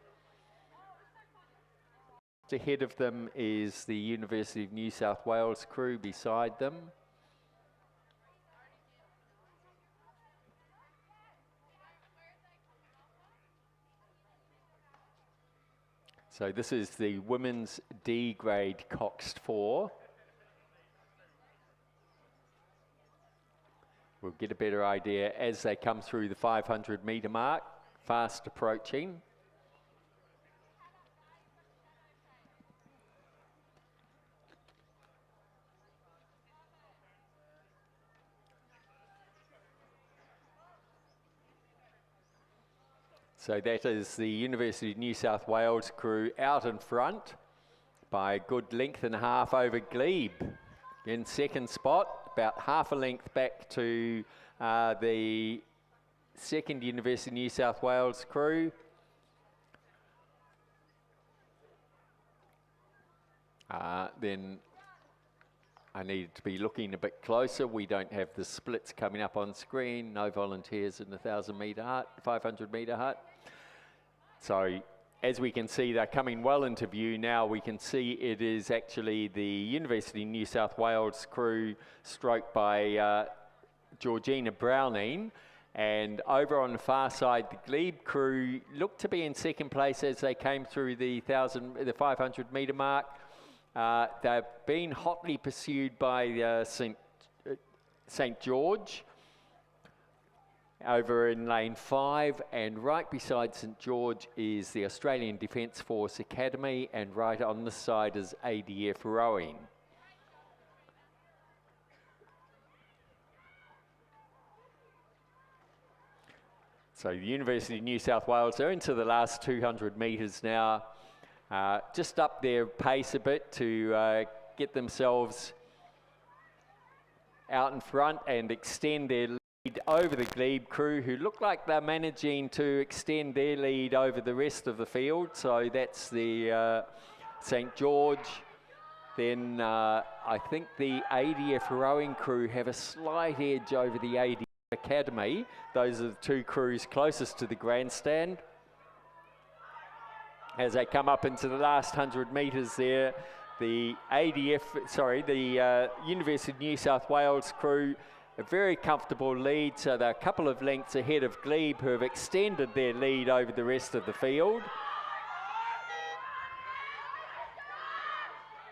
Ahead of them is the University of New South Wales crew beside them. So this is the women's D grade Coxed 4. We'll get a better idea as they come through the 500 metre mark, fast approaching. So that is the University of New South Wales crew out in front by a good length and a half over Glebe. In second spot, about half a length back to the second University of New South Wales crew. Then I needed to be looking a bit closer. We don't have the splits coming up on screen. No volunteers in the 1,000 metre hut, 500 metre hut. So as we can see, they're coming well into view now. We can see it is actually the University of New South Wales crew, stroked by Georgina Browning. And over on the far side, the Glebe crew looked to be in second place as they came through the 500 metre mark. They've been hotly pursued by St George over in lane 5, and right beside St George is the Australian Defence Force Academy, and right on this side is ADF Rowing. So the University of New South Wales are into the last 200 metres now. Just up their pace a bit to get themselves out in front and extend their lead over the glebe crew, who look like they're managing to extend their lead over the rest of the field. So that's the St George. Then I think the ADF rowing crew have a slight edge over the ADF Academy. Those are the two crews closest to the grandstand. As they come up into the last 100 metres there, the University of New South Wales crew, a very comfortable lead, so they're a couple of lengths ahead of Glebe, who have extended their lead over the rest of the field.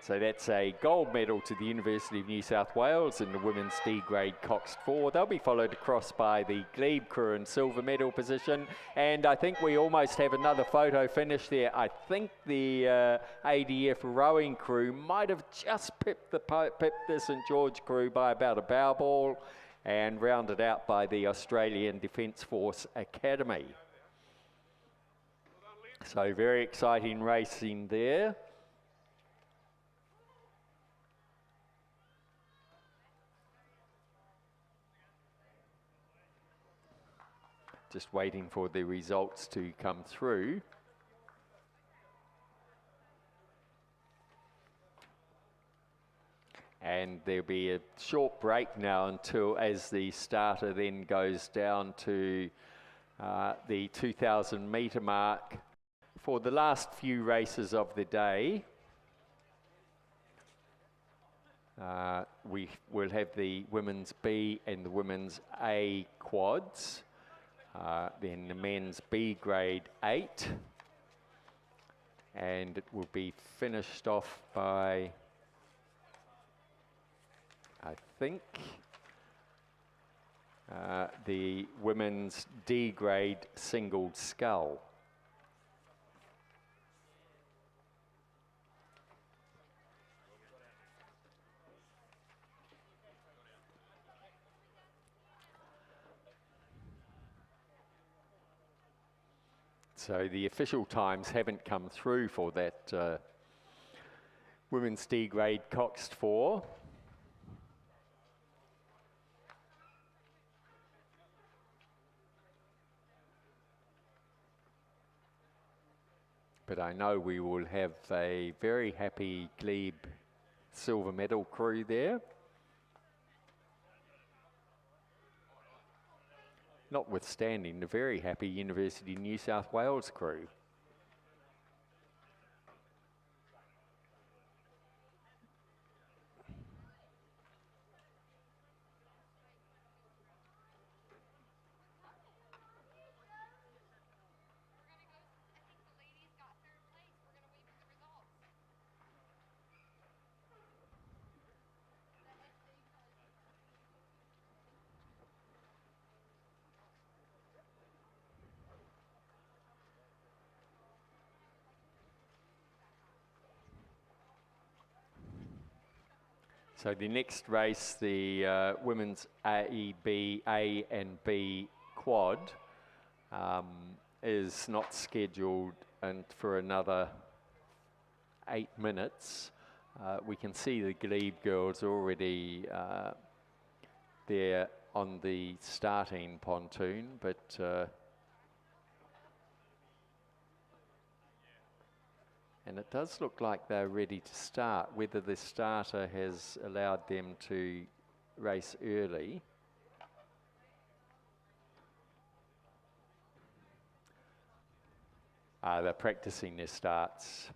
So that's a gold medal to the University of New South Wales in the women's D grade Coxed 4. They'll be followed across by the Glebe crew in silver medal position. And I think we almost have another photo finish there. I think the ADF rowing crew might have just pipped the St George crew by about a bow ball, and rounded out by the Australian Defence Force Academy. So very exciting racing there. Just waiting for the results to come through. And there'll be a short break now until, as the starter then goes down to the 2,000 metre mark for the last few races of the day. We will have the women's B and the women's A quads. Then the men's B grade 8, and it will be finished off by, I think, the women's D grade singled scull. So the official times haven't come through for that women's D grade Coxed 4. But I know we will have a very happy Glebe silver medal crew there. Notwithstanding the very happy University of New South Wales crew. So the next race, the women's A and B quad, is not scheduled and for another 8 minutes. We can see the Glebe girls already there on the starting pontoon, but and it does look like they're ready to start. Whether the starter has allowed them to race early. They're practicing their starts.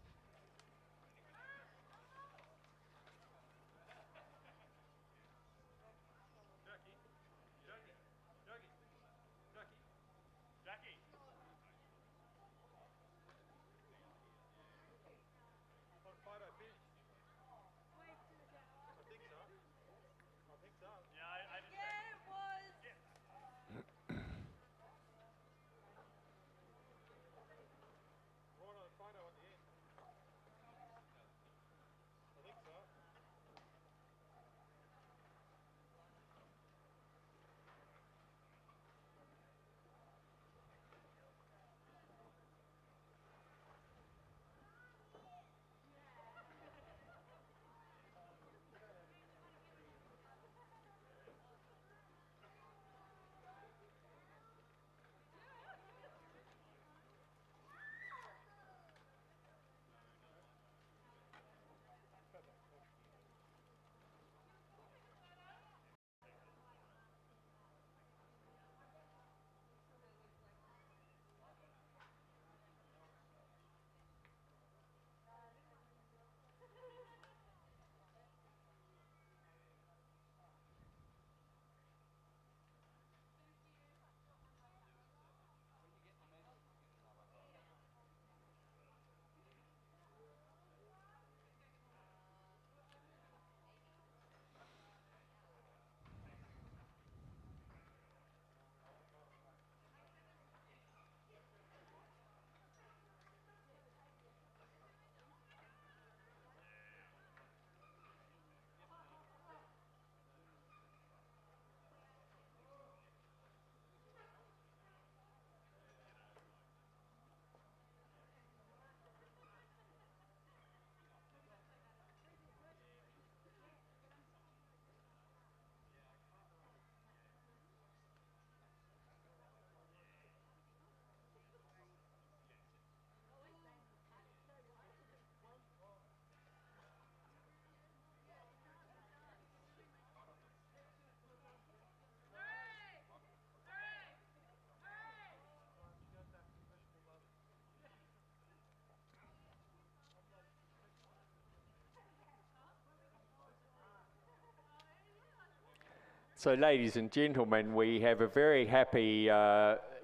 So ladies and gentlemen, we have a very happy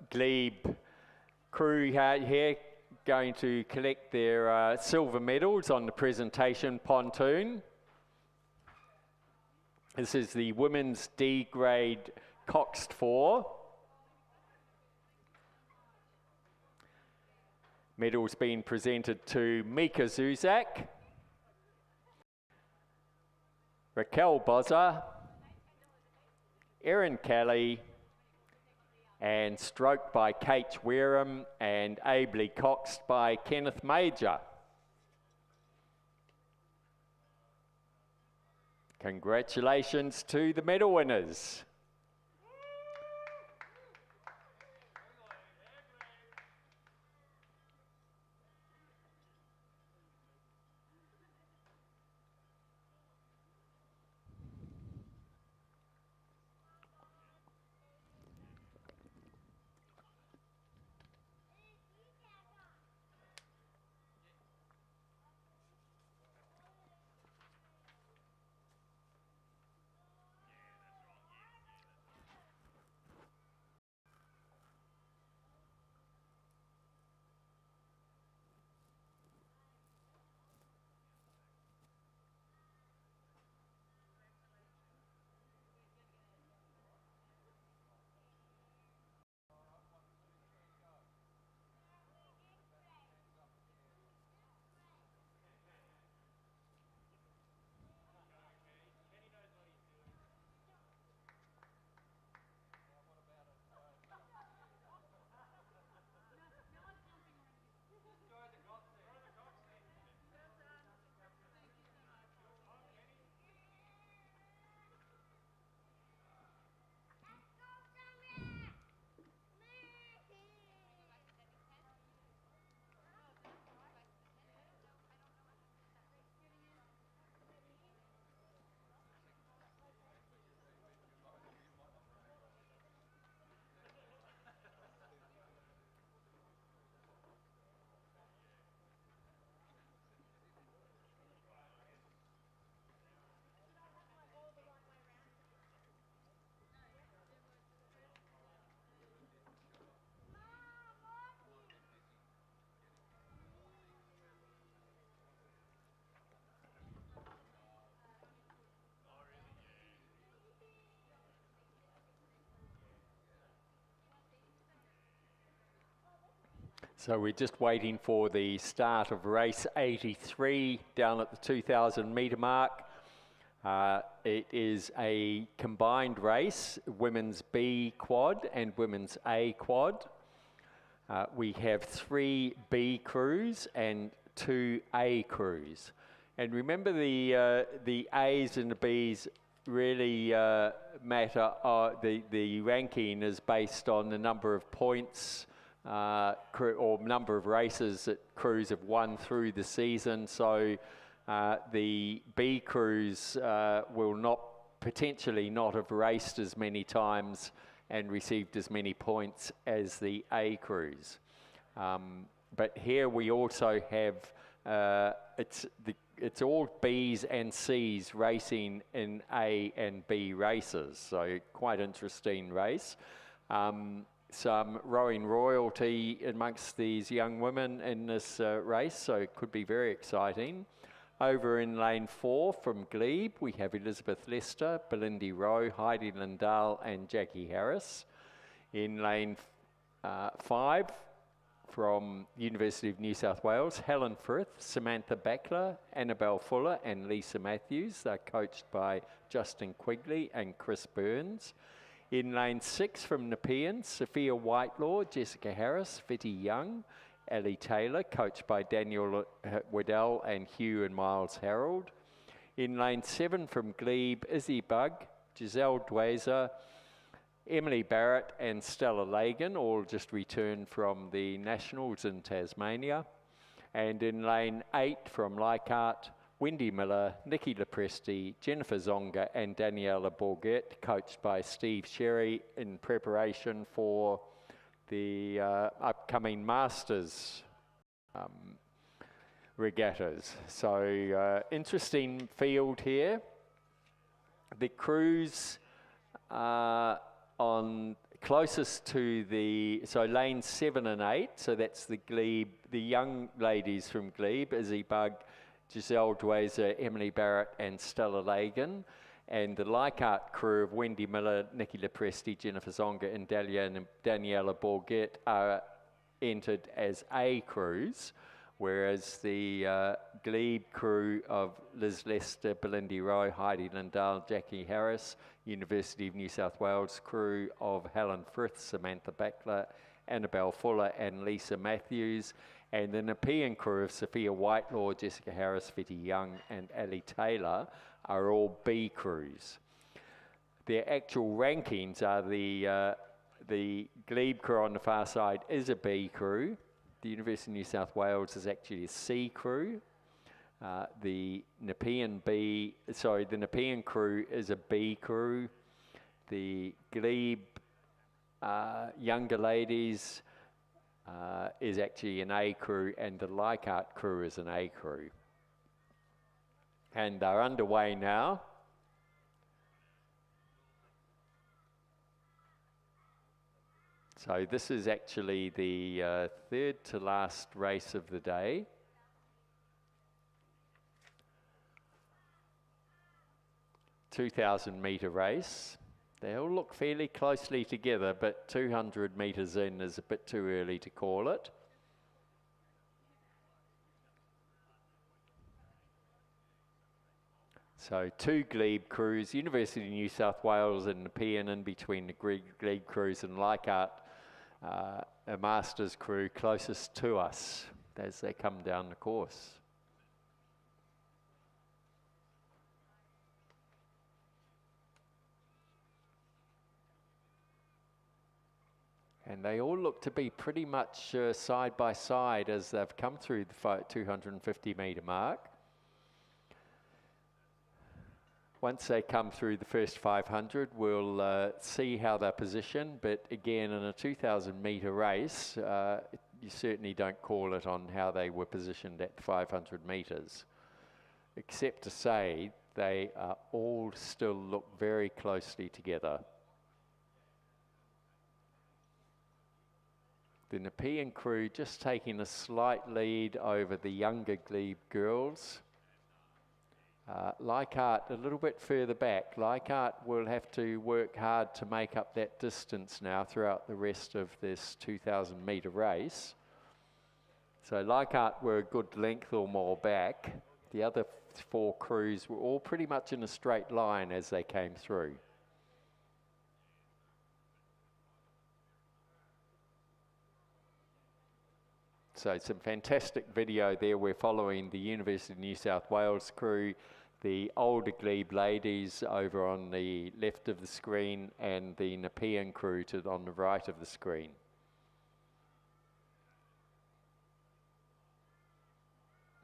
glebe crew here going to collect their silver medals on the presentation pontoon. This is the women's D grade coxed 4. Medals being presented to Mika Zuzak, Raquel Bozza, Erin Kelly, and stroked by Kate Wareham and ably coxed by Kenneth Major. Congratulations to the medal winners. So we're just waiting for the start of race 83 down at the 2,000 metre mark. It is a combined race, women's B quad and women's A quad. We have 3 B crews and 2 A crews. And remember the A's and the B's really matter. The ranking is based on the number of points or number of races that crews have won through the season. So the B crews will potentially not have raced as many times and received as many points as the A crews. But here we also have it's all B's and C's racing in A and B races, so quite interesting race. Some rowing royalty amongst these young women in this race, so it could be very exciting. Over in lane 4 from Glebe, we have Elizabeth Lester, Belindy Rowe, Heidi Lindahl and Jackie Harris. In lane 5 from University of New South Wales, Helen Frith, Samantha Backler, Annabelle Fuller and Lisa Matthews. They're coached by Justin Quigley and Chris Burns. In lane 6 from Nepean, Sophia Whitelaw, Jessica Harris, Vitty Young, Ellie Taylor, coached by Daniel Waddell and Hugh and Miles Harold. In lane 7 from Glebe, Izzy Bug, Giselle Dwazer, Emily Barrett and Stella Lagan, all just returned from the Nationals in Tasmania. And in lane 8 from Leichhardt, Wendy Miller, Nikki Lepresti, Jennifer Zonga and Daniela Bourget, coached by Steve Sherry in preparation for the upcoming Masters regattas. So interesting field here. The crews on closest to so lanes 7 and 8, so that's the glebe, the young ladies from glebe, Izzy Bug, Giselle Dwayser, Emily Barrett and Stella Lagan, and the Leichhardt crew of Wendy Miller, Nikki Lepresti, Jennifer Zonga and Daniela Borgett are entered as A crews, whereas the glebe crew of Liz Lester, Belindy Rowe, Heidi Lindahl, Jackie Harris, University of New South Wales crew of Helen Frith, Samantha Backler, Annabelle Fuller and Lisa Matthews, and the Nepean crew of Sophia Whitelaw, Jessica Harris, Betty Young and Ali Taylor are all B crews. Their actual rankings are the glebe crew on the far side is a B crew. The University of New South Wales is actually a C crew. The Nepean crew is a B crew. The glebe younger ladies is actually an A crew, and the Leichhardt crew is an A crew. And they're underway now. So this is actually the third to last race of the day. (2,000-metre race. They all look fairly closely together, but 200 metres in is a bit too early to call it. So 2 glebe crews, University of New South Wales and Nepean in between the glebe crews, and Leichhardt, a Masters crew closest to us as they come down the course. And they all look to be pretty much side by side as they've come through the 250-metre mark. Once they come through the first 500, we'll see how they're positioned. But again, in a 2,000-metre race, you certainly don't call it on how they were positioned at 500 metres, except to say they all still look very closely together. The Nepean crew just taking a slight lead over the younger glebe girls. Leichhardt a little bit further back. Leichhardt will have to work hard to make up that distance now throughout the rest of this 2,000-metre race. So Leichhardt were a good length or more back. The other 4 crews were all pretty much in a straight line as they came through. So some fantastic video there. We're following the University of New South Wales crew, the older glebe ladies over on the left of the screen, and the Nepean crew on the right of the screen.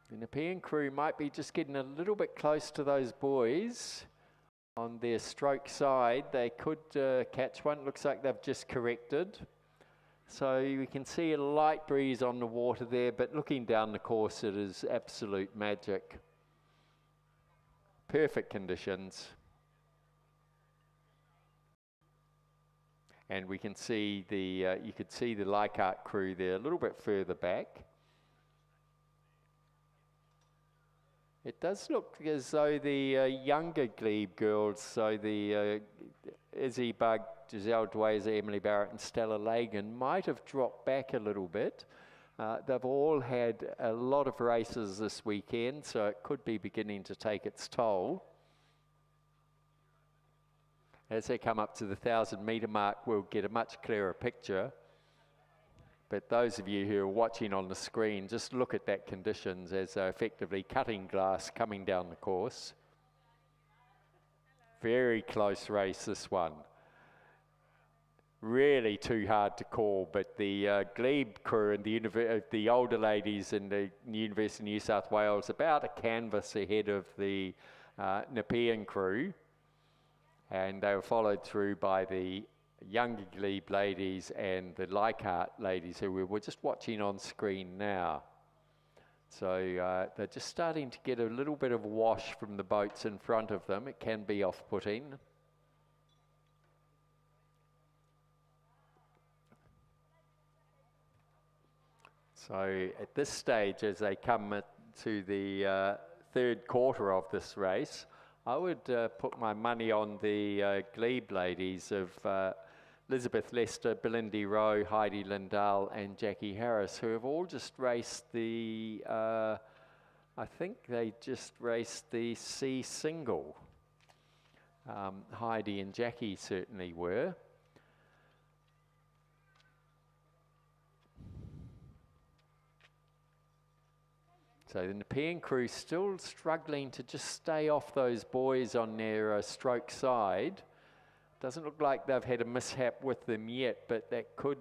The Nepean crew might be just getting a little bit close to those boys. On their stroke side, they could catch one. Looks like they've just corrected. So you can see a light breeze on the water there, but looking down the course, it is absolute magic. Perfect conditions. And we can see you could see the Leichhardt crew there a little bit further back. It does look as though the younger glebe girls, so the Izzy Bug, Giselle Dwayser, Emily Barrett and Stella Lagan might have dropped back a little bit. They've all had a lot of races this weekend, so it could be beginning to take its toll. As they come up to the 1,000-metre mark, we'll get a much clearer picture. But those of you who are watching on the screen, just look at that conditions as they're effectively cutting glass coming down the course. Very close race, this one. Really too hard to call, but the glebe crew and the older ladies in the University of New South Wales about a canvas ahead of the Nepean crew, and they were followed through by the younger glebe ladies and the Leichhardt ladies who we're just watching on screen now. So they're just starting to get a little bit of wash from the boats in front of them. It can be off-putting. So at this stage, as they come to the third quarter of this race, I would put my money on the glebe ladies of Elizabeth Lester, Belindy Rowe, Heidi Lindahl and Jackie Harris, who have all just raced the, I think they just raced the C single. Heidi and Jackie certainly were. So the Nepean crew still struggling to just stay off those boys on their stroke side. Doesn't look like they've had a mishap with them yet, but that could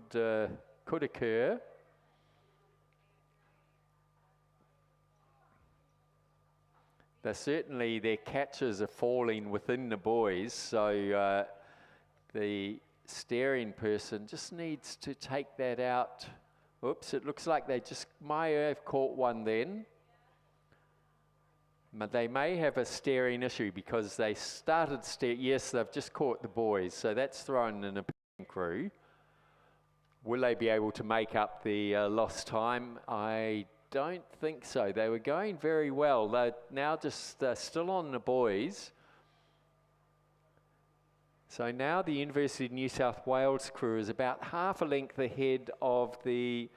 occur. Certainly their catches are falling within the boys, so the steering person just needs to take that out. Oops, it looks like they just might have caught one then. But they may have a steering issue because they started yes, they've just caught the boys, so that's thrown in a crew. Will they be able to make up the lost time? I don't think so. They were going very well. They're now just still on the boys. So now the University of New South Wales crew is about half a length ahead of the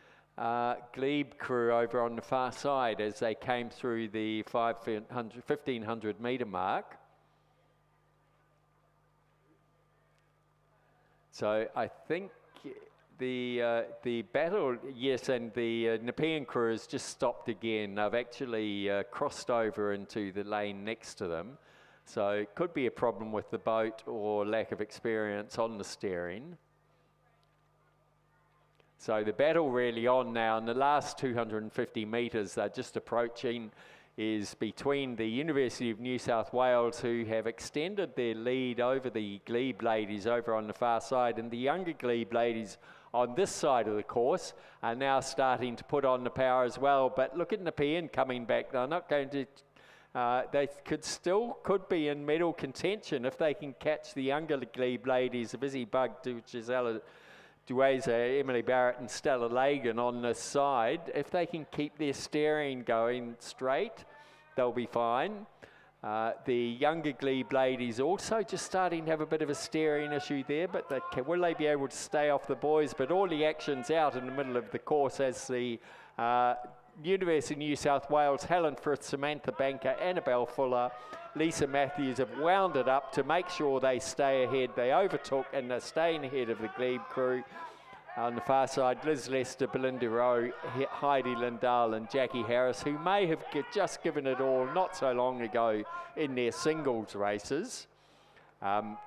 glebe crew over on the far side as they came through the 1500 metre mark. So I think the battle, yes, and the Nepean crew has just stopped again. They've actually crossed over into the lane next to them. So it could be a problem with the boat or lack of experience on the steering. So the battle really on now in the last 250 metres they're just approaching is between the University of New South Wales, who have extended their lead over the glebe ladies over on the far side, and the younger glebe ladies on this side of the course are now starting to put on the power as well. But look at Nepean coming back. They're not going to, they could be in medal contention if they can catch the younger glebe ladies, Vizzy Bug, Gisela Dueza, Emily Barrett and Stella Lagan on this side. If they can keep their steering going straight, they'll be fine. The younger glebe ladies also just starting to have a bit of a steering issue there, but will they be able to stay off the boys? But all the action's out in the middle of the course as the University of New South Wales, Helen Frith, Samantha Banker, Annabelle Fuller, Lisa Matthews have wound it up to make sure they stay ahead. They overtook and they're staying ahead of the glebe crew. On the far side, Liz Lester, Belinda Rowe, Heidi Lindahl and Jackie Harris, who may have just given it all not so long ago in their singles races.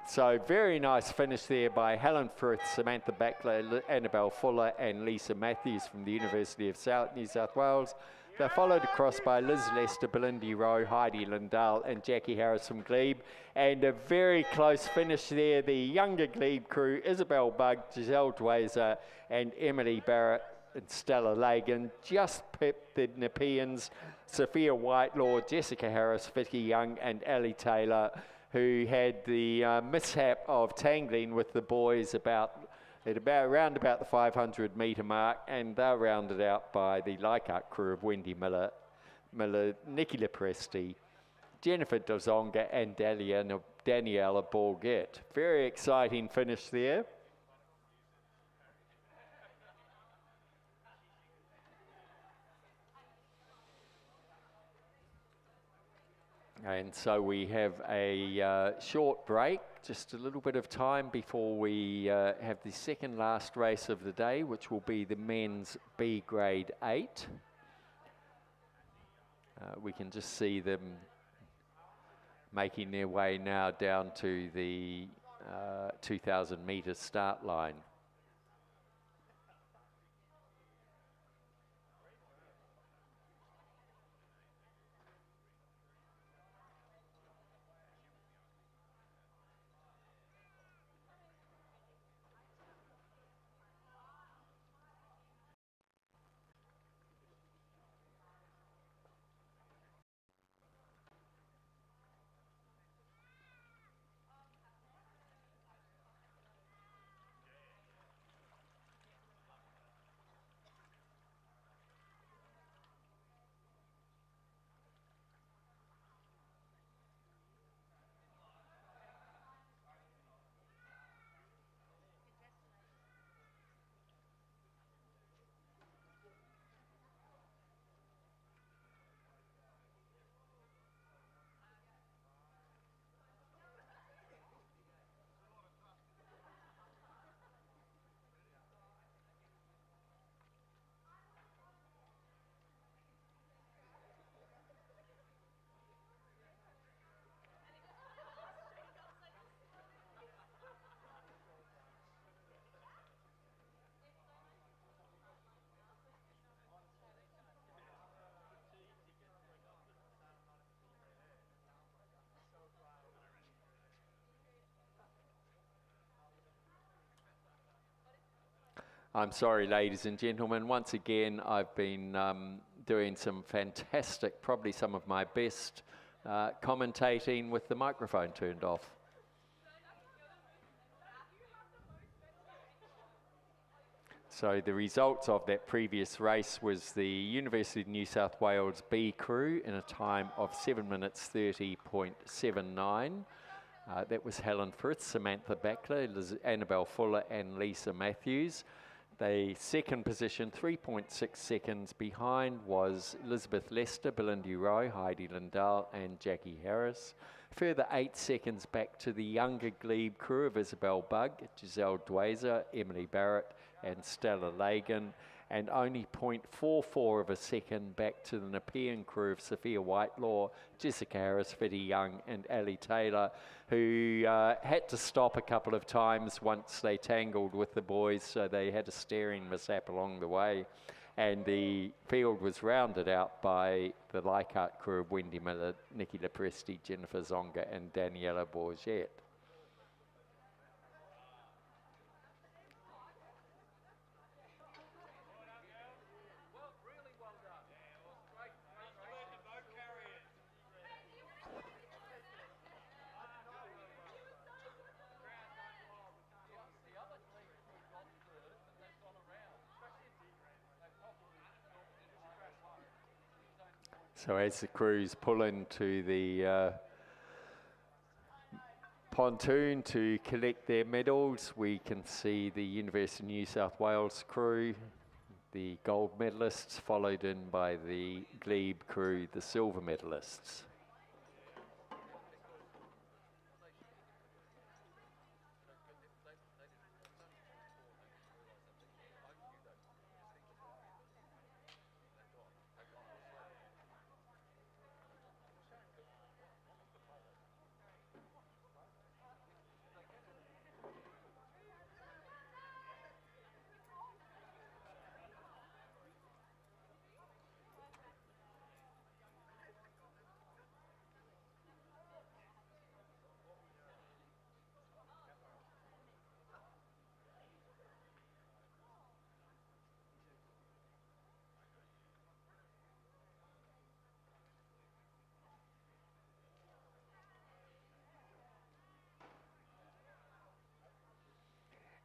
So very nice finish there by Helen Frith, Samantha Backler, Annabelle Fuller and Lisa Matthews from the University of New South Wales. They're followed across by Liz Lester, Belinda Rowe, Heidi Lindahl and Jackie Harris from Glebe. And a very close finish there. The younger Glebe crew, Isabel Bug, Giselle Dwazer and Emily Barrett and Stella Lagan just pipped the Nepeans, Sophia Whitelaw, Jessica Harris, Vicky Young and Ali Taylor, who had the mishap of tangling with the boys around about the 500 metre mark, and they're rounded out by the Leichhardt crew of Wendy Miller, Nicola Presti, Jennifer Dozonga and Daniela Borgett. Very exciting finish there. And so we have a short break, just a little bit of time before we have the second last race of the day, which will be the men's B grade 8. We can just see them making their way now down to the 2,000 metre start line. I'm sorry, ladies and gentlemen. Once again, I've been doing some fantastic, probably some of my best commentating with the microphone turned off. So the results of that previous race was the University of New South Wales B crew in a time of 7 minutes 30.79. That was Helen Fritz, Samantha Backler, Annabelle Fuller and Lisa Matthews. The second position, 3.6 seconds behind, was Elizabeth Lester, Belinda Rowe, Heidi Lindell and Jackie Harris. Further 8 seconds back to the younger glebe crew of Isabel Bugg, Giselle Dwazer, Emily Barrett and Stella Lagan, and only 0.44 of a second back to the Nepean crew of Sophia Whitelaw, Jessica Harris, Fitty Young and Ali Taylor, who had to stop a couple of times once they tangled with the boys, so they had a steering mishap along the way. And the field was rounded out by the Leichhardt crew of Wendy Miller, Nikki Lepresti, Jennifer Zonga and Daniela Bourget. So as the crews pull into the pontoon to collect their medals, we can see the University of New South Wales crew, the gold medalists, followed in by the glebe crew, the silver medalists.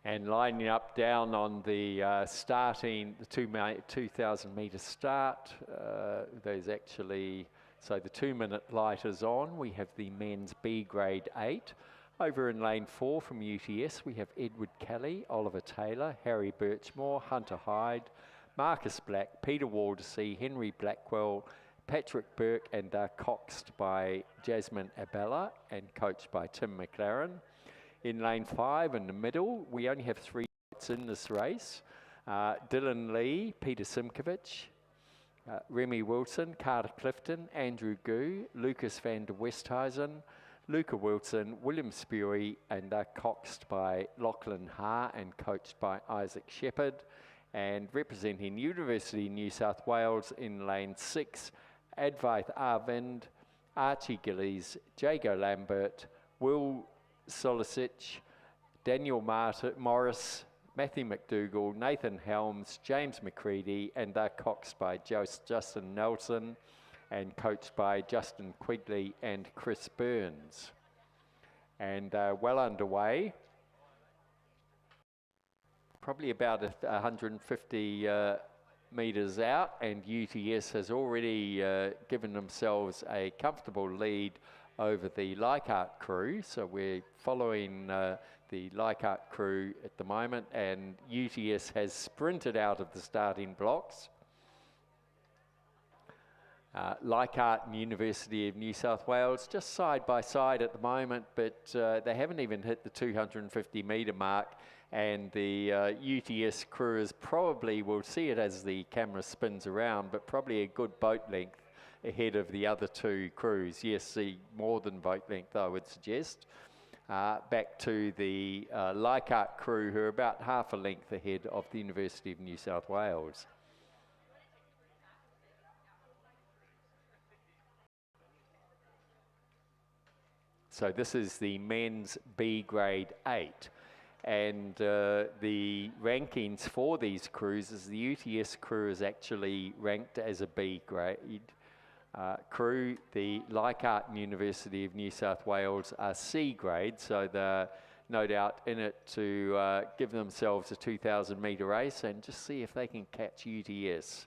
And lining up down on the starting, the 2,000 metre start, there's actually, so the 2 minute light is on. We have the men's B grade 8. Over in lane 4 from UTS, we have Edward Kelly, Oliver Taylor, Harry Birchmore, Hunter Hyde, Marcus Black, Peter Waldersea, Henry Blackwell, Patrick Burke, and coxed by Jasmine Abella and coached by Tim McLaren. In lane 5 in the middle, we only have 3 in this race. Dylan Lee, Peter Simkovich, Remy Wilson, Carter Clifton, Andrew Gu, Lucas van der Westhuizen, Luca Wilson, William Spury, and coxed by Lachlan Ha and coached by Isaac Shepherd. And representing University of New South Wales in lane 6, Advaith Arvind, Archie Gillies, Jago Lambert, Will Solicic, Daniel Morris, Matthew McDougall, Nathan Helms, James McCready, and they're coxed by Justin Nelson and coached by Justin Quigley and Chris Burns. And well underway. Probably about 150 metres out, and UTS has already given themselves a comfortable lead over the Leichhardt crew. So we're following the Leichhardt crew at the moment, and UTS has sprinted out of the starting blocks. Leichhardt and University of New South Wales just side by side at the moment, but they haven't even hit the 250 metre mark, and the UTS crewers probably will see it as the camera spins around, but probably a good boat length ahead of the other 2 crews. Yes, the more than boat length, I would suggest. Back to the Leichhardt crew, who are about half a length ahead of the University of New South Wales. So this is the men's B grade 8. And the rankings for these crews is the UTS crew is actually ranked as a B grade crew. The Leichhardt and University of New South Wales are C grade, so they're no doubt in it to give themselves a 2,000 metre race and just see if they can catch UTS.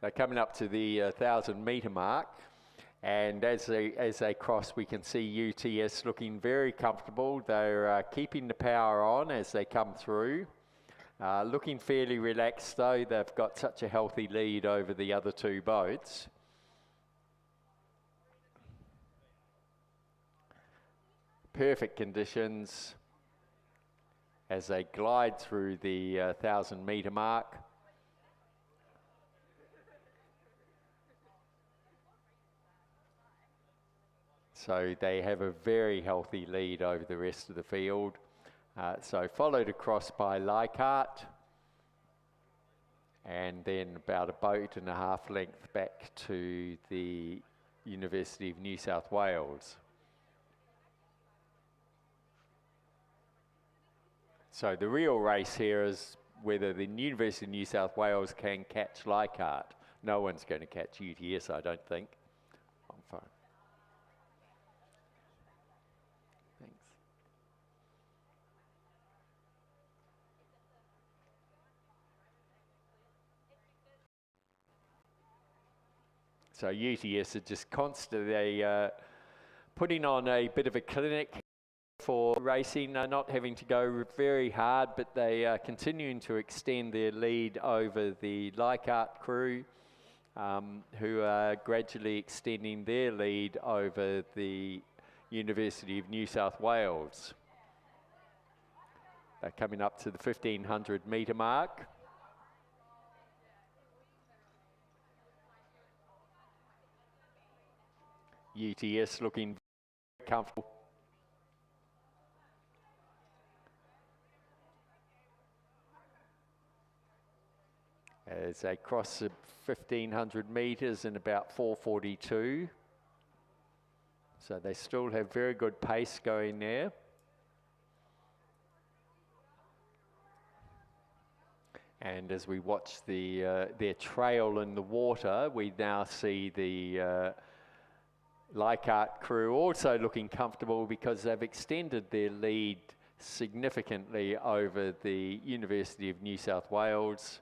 They're coming up to the 1,000 metre mark, and as they cross, we can see UTS looking very comfortable. They're keeping the power on as they come through. Looking fairly relaxed though. They've got such a healthy lead over the other two boats. Perfect conditions as they glide through the 1,000 metre mark. So they have a very healthy lead over the rest of the field. So followed across by Leichhardt, and then about a boat and a half length back to the University of New South Wales. So the real race here is whether the University of New South Wales can catch Leichhardt. No one's going to catch UTS, I don't think. I'm fine. Thanks. So UTS are just constantly putting on a bit of a clinic for racing. They're not having to go very hard, but they are continuing to extend their lead over the Leichhardt crew, who are gradually extending their lead over the University of New South Wales. They're coming up to the 1,500 metre mark. UTS looking very comfortable. As they cross the 1,500 metres in about 4:42. So they still have very good pace going there. And as we watch their trail in the water, we now see the Leichhardt crew also looking comfortable because they've extended their lead significantly over the University of New South Wales,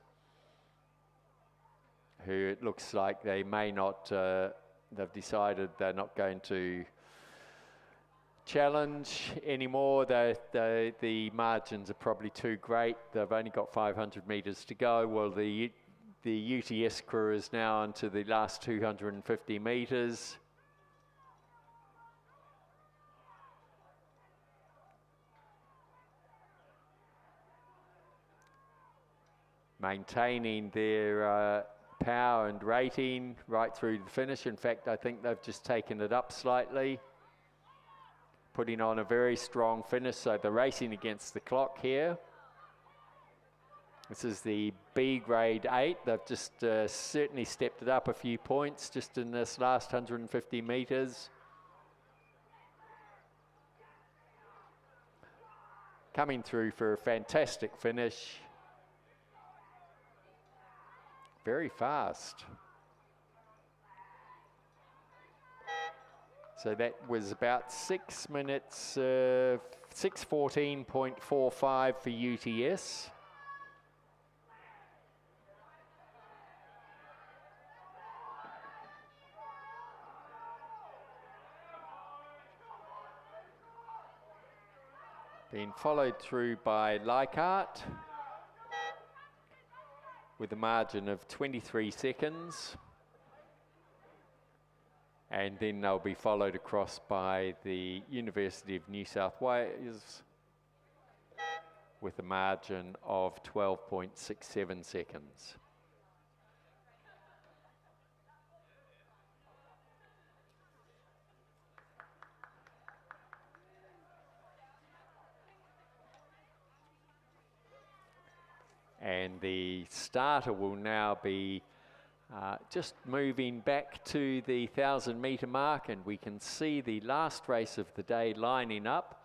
who it looks like they may not, they've decided they're not going to challenge anymore. The margins are probably too great. They've only got 500 metres to go. Well, the UTS crew is now into the last 250 metres. Maintaining their power and rating right through to the finish. In fact, I think they've just taken it up slightly, putting on a very strong finish. So they're racing against the clock here. This is the B grade 8. They've just certainly stepped it up a few points just in this last 150 metres. Coming through for a fantastic finish. Very fast. So that was about 6 minutes, 6:14.45 for UTS. Being followed through by Leichhardt with a margin of 23 seconds. And then they'll be followed across by the University of New South Wales with a margin of 12.67 seconds. And the starter will now be just moving back to the 1,000 metre mark, and we can see the last race of the day lining up.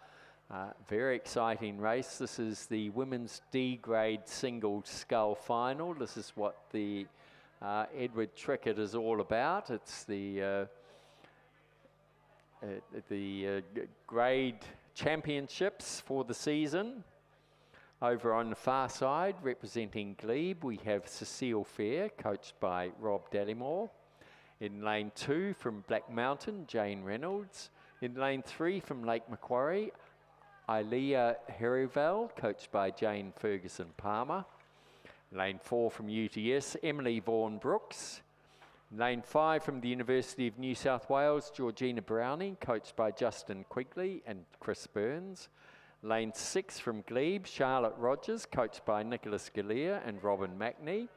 Very exciting race. This is the women's D grade single scull final. This is what the Edward Trickett is all about. It's the grade championships for the season. Over on the far side, representing Glebe, we have Cecile Fair, coached by Rob Dalimore. In lane 2 from Black Mountain, Jane Reynolds. In lane 3 from Lake Macquarie, Ilea Herivel, coached by Jane Ferguson Palmer. Lane 4 from UTS, Emily Vaughan Brooks. Lane 5 from the University of New South Wales, Georgina Browning, coached by Justin Quigley and Chris Burns. Lane 6 from Glebe, Charlotte Rogers, coached by Nicholas Galea and Robin Macney.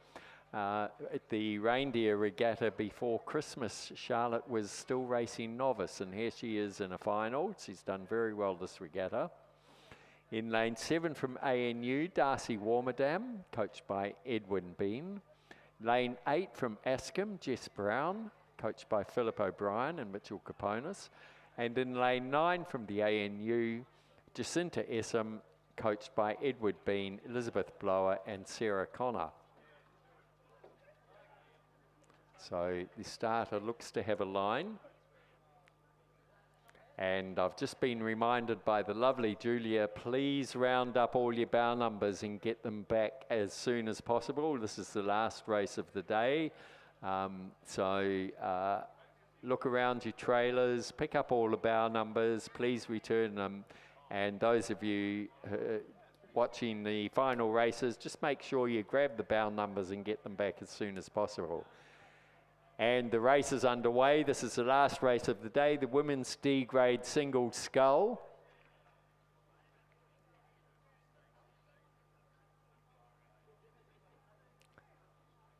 At the Reindeer Regatta before Christmas, Charlotte was still racing novice, and here she is in a final. She's done very well this regatta. In lane 7 from ANU, Darcy Warmerdam, coached by Edwin Bean. Lane 8 from Ascombe, Jess Brown, coached by Philip O'Brien and Mitchell Caponis. And in lane 9 from the ANU, Jacinta Essam, coached by Edward Bean, Elizabeth Blower and Sarah Connor. So the starter looks to have a line. And I've just been reminded by the lovely Julia, please round up all your bow numbers and get them back as soon as possible. This is the last race of the day. Look around your trailers, pick up all the bow numbers, please return them. And those of you watching the final races, just make sure you grab the bow numbers and get them back as soon as possible. And the race is underway. This is the last race of the day, the women's D grade single scull.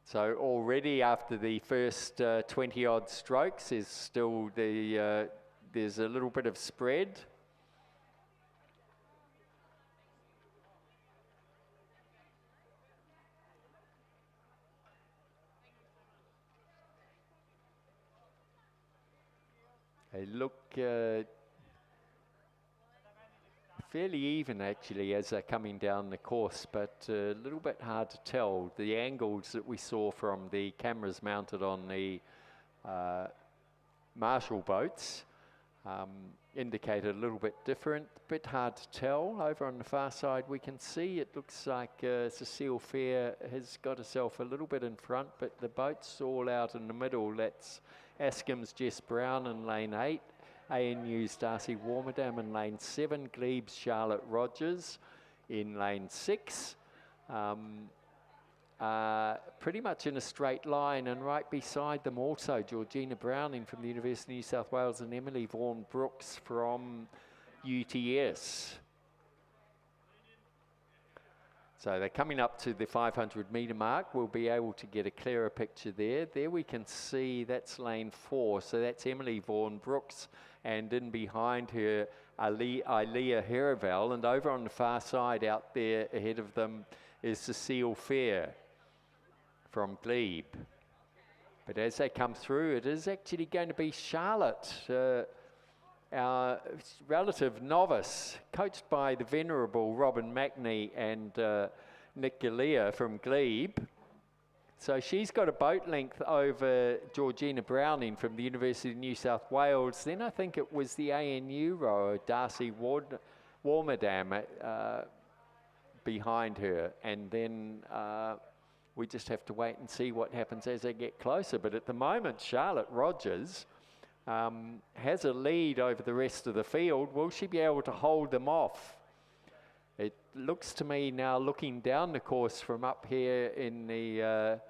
So already after the first 20 odd strokes, there's still there's a little bit of spread. They look fairly even actually as they're coming down the course, but a little bit hard to tell. The angles that we saw from the cameras mounted on the Marshall boats indicated a little bit different, a bit hard to tell. Over on the far side we can see it looks like Cecile Fair has got herself a little bit in front, but the boats all out in the middle. That's Ascombe's Jess Brown in lane 8, ANU's Darcy Warmerdam in lane 7, Glebe's Charlotte Rogers in lane 6. Pretty much in a straight line, and right beside them also Georgina Browning from the University of New South Wales and Emily Vaughan Brooks from UTS. So they're coming up to the 500 metre mark. We'll be able to get a clearer picture there. There we can see that's lane 4. So that's Emily Vaughan Brooks, and in behind her, Ilea Herivel. And over on the far side out there ahead of them is Cecile Fair from Glebe. But as they come through, it is actually going to be Charlotte, our relative novice, coached by the venerable Robin Macney and Nick Galea from Glebe. So she's got a boat length over Georgina Browning from the University of New South Wales. Then I think it was the ANU rower, Darcy Warmerdam, behind her. And then we just have to wait and see what happens as they get closer. But at the moment, Charlotte Rogers has a lead over the rest of the field. Will she be able to hold them off? It looks to me now, looking down the course from up here in the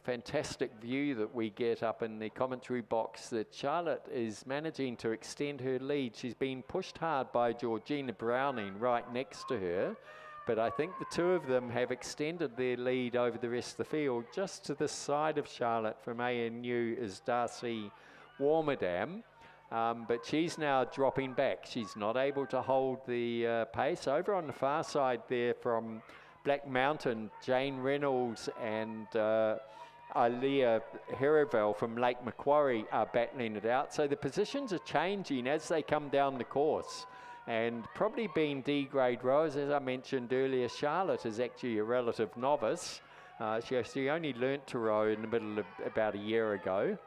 fantastic view that we get up in the commentary box, that Charlotte is managing to extend her lead. She's been pushed hard by Georgina Browning right next to her, but I think the two of them have extended their lead over the rest of the field. Just to the side of Charlotte from ANU is Darcy Warmerdam, but she's now dropping back. She's not able to hold the pace. Over on the far side there from Black Mountain, Jane Reynolds and Alea Herivel from Lake Macquarie are battling it out. So the positions are changing as they come down the course. And probably being D-grade rowers, as I mentioned earlier, Charlotte is actually a relative novice. She only learnt to row in the middle of about a year ago.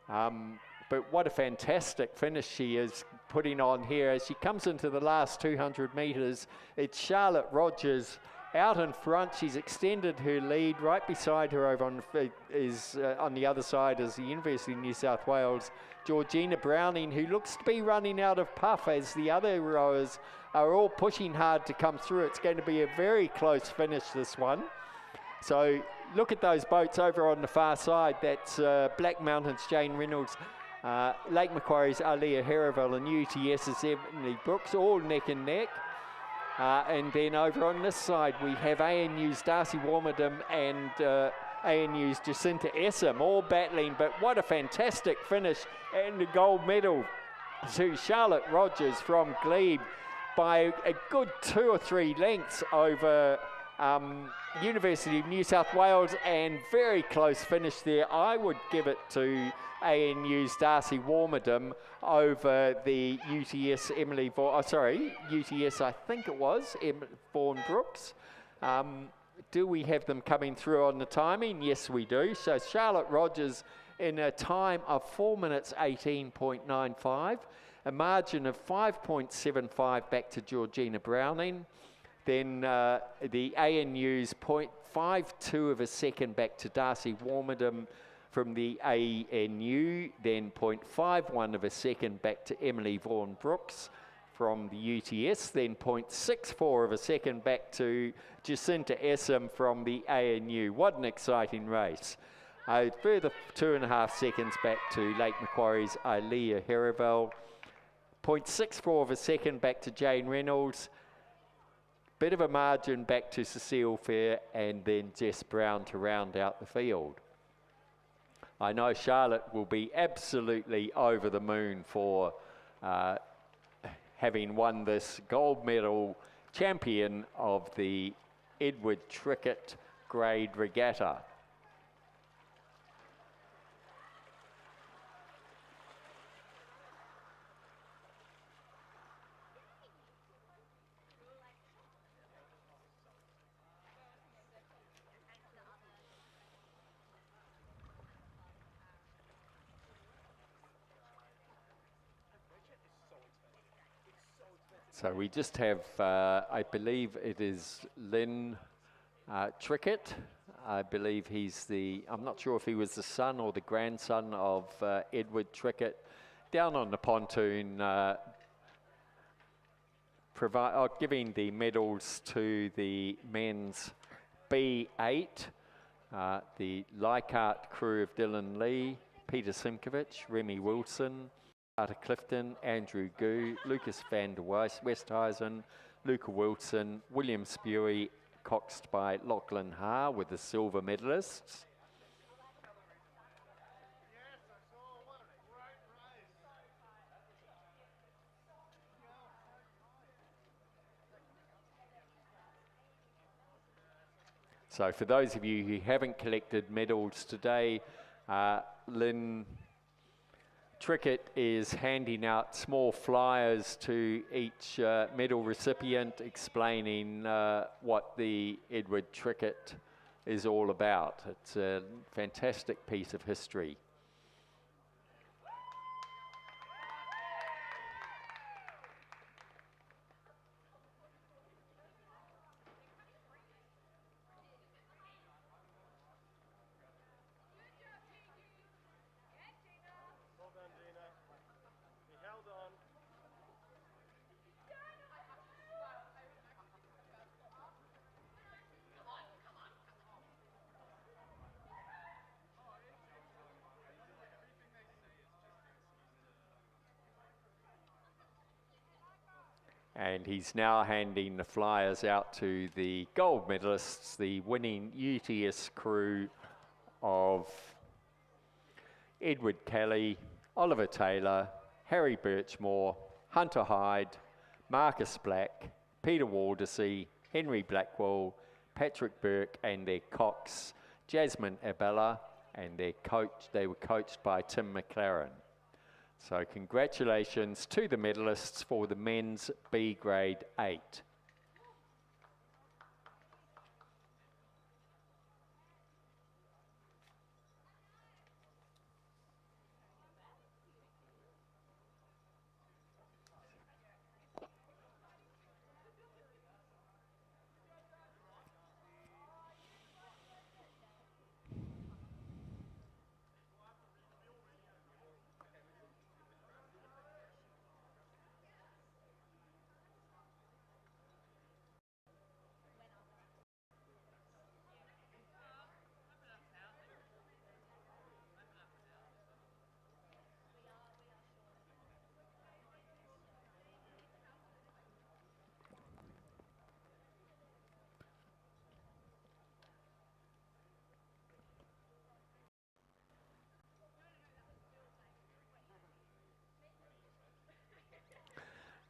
But what a fantastic finish she is putting on here. As she comes into the last 200 metres, it's Charlotte Rogers out in front. She's extended her lead. Right beside her over on the other side is the University of New South Wales, Georgina Browning, who looks to be running out of puff as the other rowers are all pushing hard to come through. It's going to be a very close finish, this one. So look at those boats over on the far side. That's Black Mountain's Jane Reynolds, Lake Macquarie's Alea Herivel and UTS's Emily Brooks, all neck and neck. And then over on this side we have ANU's Darcy Warmerdam and ANU's Jacinta Essam all battling, but what a fantastic finish, and the gold medal to Charlotte Rogers from Glebe by a good 2 or 3 lengths over University of New South Wales, and very close finish there. I would give it to ANU's Darcy Warmerdam over the UTS Emily Vaughan, UTS I think it was, Vaughan Brooks. Do we have them coming through on the timing? Yes, we do. So Charlotte Rogers in a time of 4 minutes 18.95, a margin of 5.75 back to Georgina Browning. Then the ANU's 0.52 of a second back to Darcy Warmerdam from the ANU, then 0.51 of a second back to Emily Vaughan Brooks from the UTS, then 0.64 of a second back to Jacinta Essam from the ANU. What an exciting race. A further 2.5 seconds back to Lake Macquarie's Alea Herivel, 0.64 of a second back to Jane Reynolds, bit of a margin back to Cecile Fair, and then Jess Brown to round out the field. I know Charlotte will be absolutely over the moon for having won this gold medal, champion of the Edward Trickett grade regatta. So we just have, I believe it is Lynn Trickett. I believe he's I'm not sure if he was the son or the grandson of Edward Trickett, down on the pontoon, giving the medals to the men's B8, the Leichhardt crew of Dylan Lee, Peter Simkovich, Remy Wilson, Carter Clifton, Andrew Gu, Lucas van der Westhuizen, Luca Wilson, William Spewy, coxed by Lachlan Ha with the silver medalists. So for those of you who haven't collected medals today, Lynn Trickett is handing out small flyers to each medal recipient explaining what the Edward Trickett is all about. It's a fantastic piece of history. And he's now handing the flyers out to the gold medalists, the winning UTS crew of Edward Kelly, Oliver Taylor, Harry Birchmore, Hunter Hyde, Marcus Black, Peter Waldersey, Henry Blackwell, Patrick Burke, and their cocks, Jasmine Abella, and their coach. They were coached by Tim McLaren. So congratulations to the medalists for the men's B grade 8.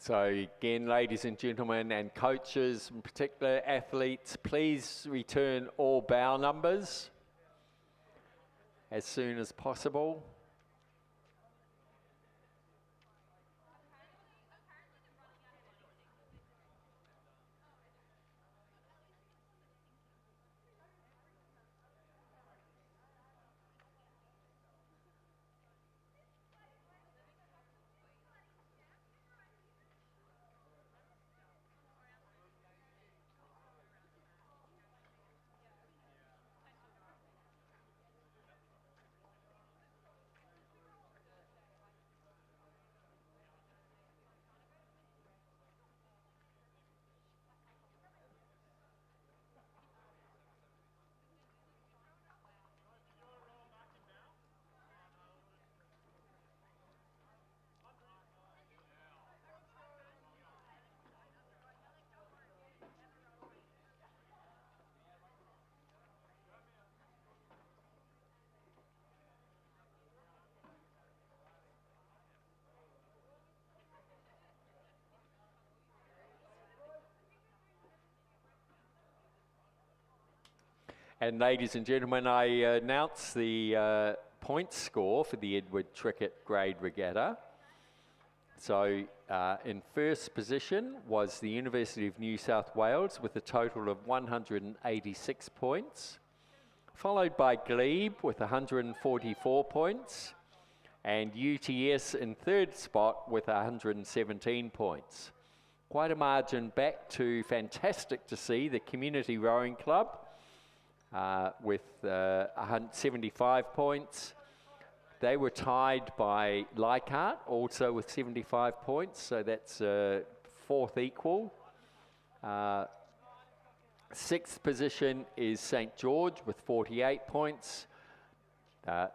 So again, ladies and gentlemen, and coaches, in particular athletes, please return all bow numbers as soon as possible. And ladies and gentlemen, I announce the point score for the Edward Trickett Grade Regatta. So in first position was the University of New South Wales with a total of 186 points, followed by Glebe with 144 points, and UTS in third spot with 117 points. Quite a margin back to fantastic to see the Community Rowing Club with 175 points. They were tied by Leichhardt, also with 75 points, so that's fourth equal. Sixth position is St George with 48 points,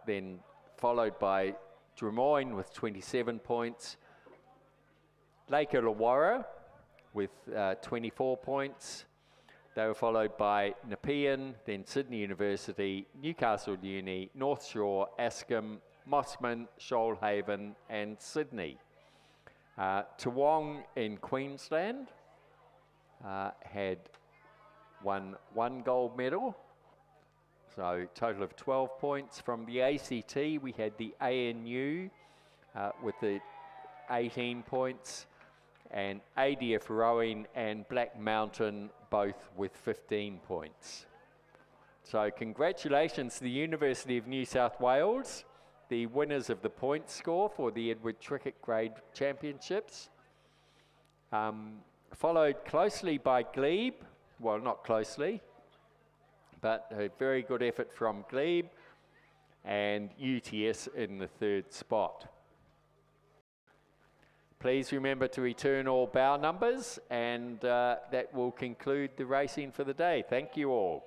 then followed by Drummoyne with 27 points. Lake Illawarra with 24 points. They were followed by Nepean, then Sydney University, Newcastle Uni, North Shore, Askham, Mossman, Shoalhaven and Sydney. Toowong in Queensland had won one gold medal, so total of 12 points. From the ACT we had the ANU with the 18 points, and ADF Rowing and Black Mountain both with 15 points. So congratulations to the University of New South Wales, the winners of the point score for the Edward Trickett Grade Championships. Followed closely by Glebe, well not closely, but a very good effort from Glebe, and UTS in the third spot. Please remember to return all bow numbers, and that will conclude the racing for the day. Thank you all.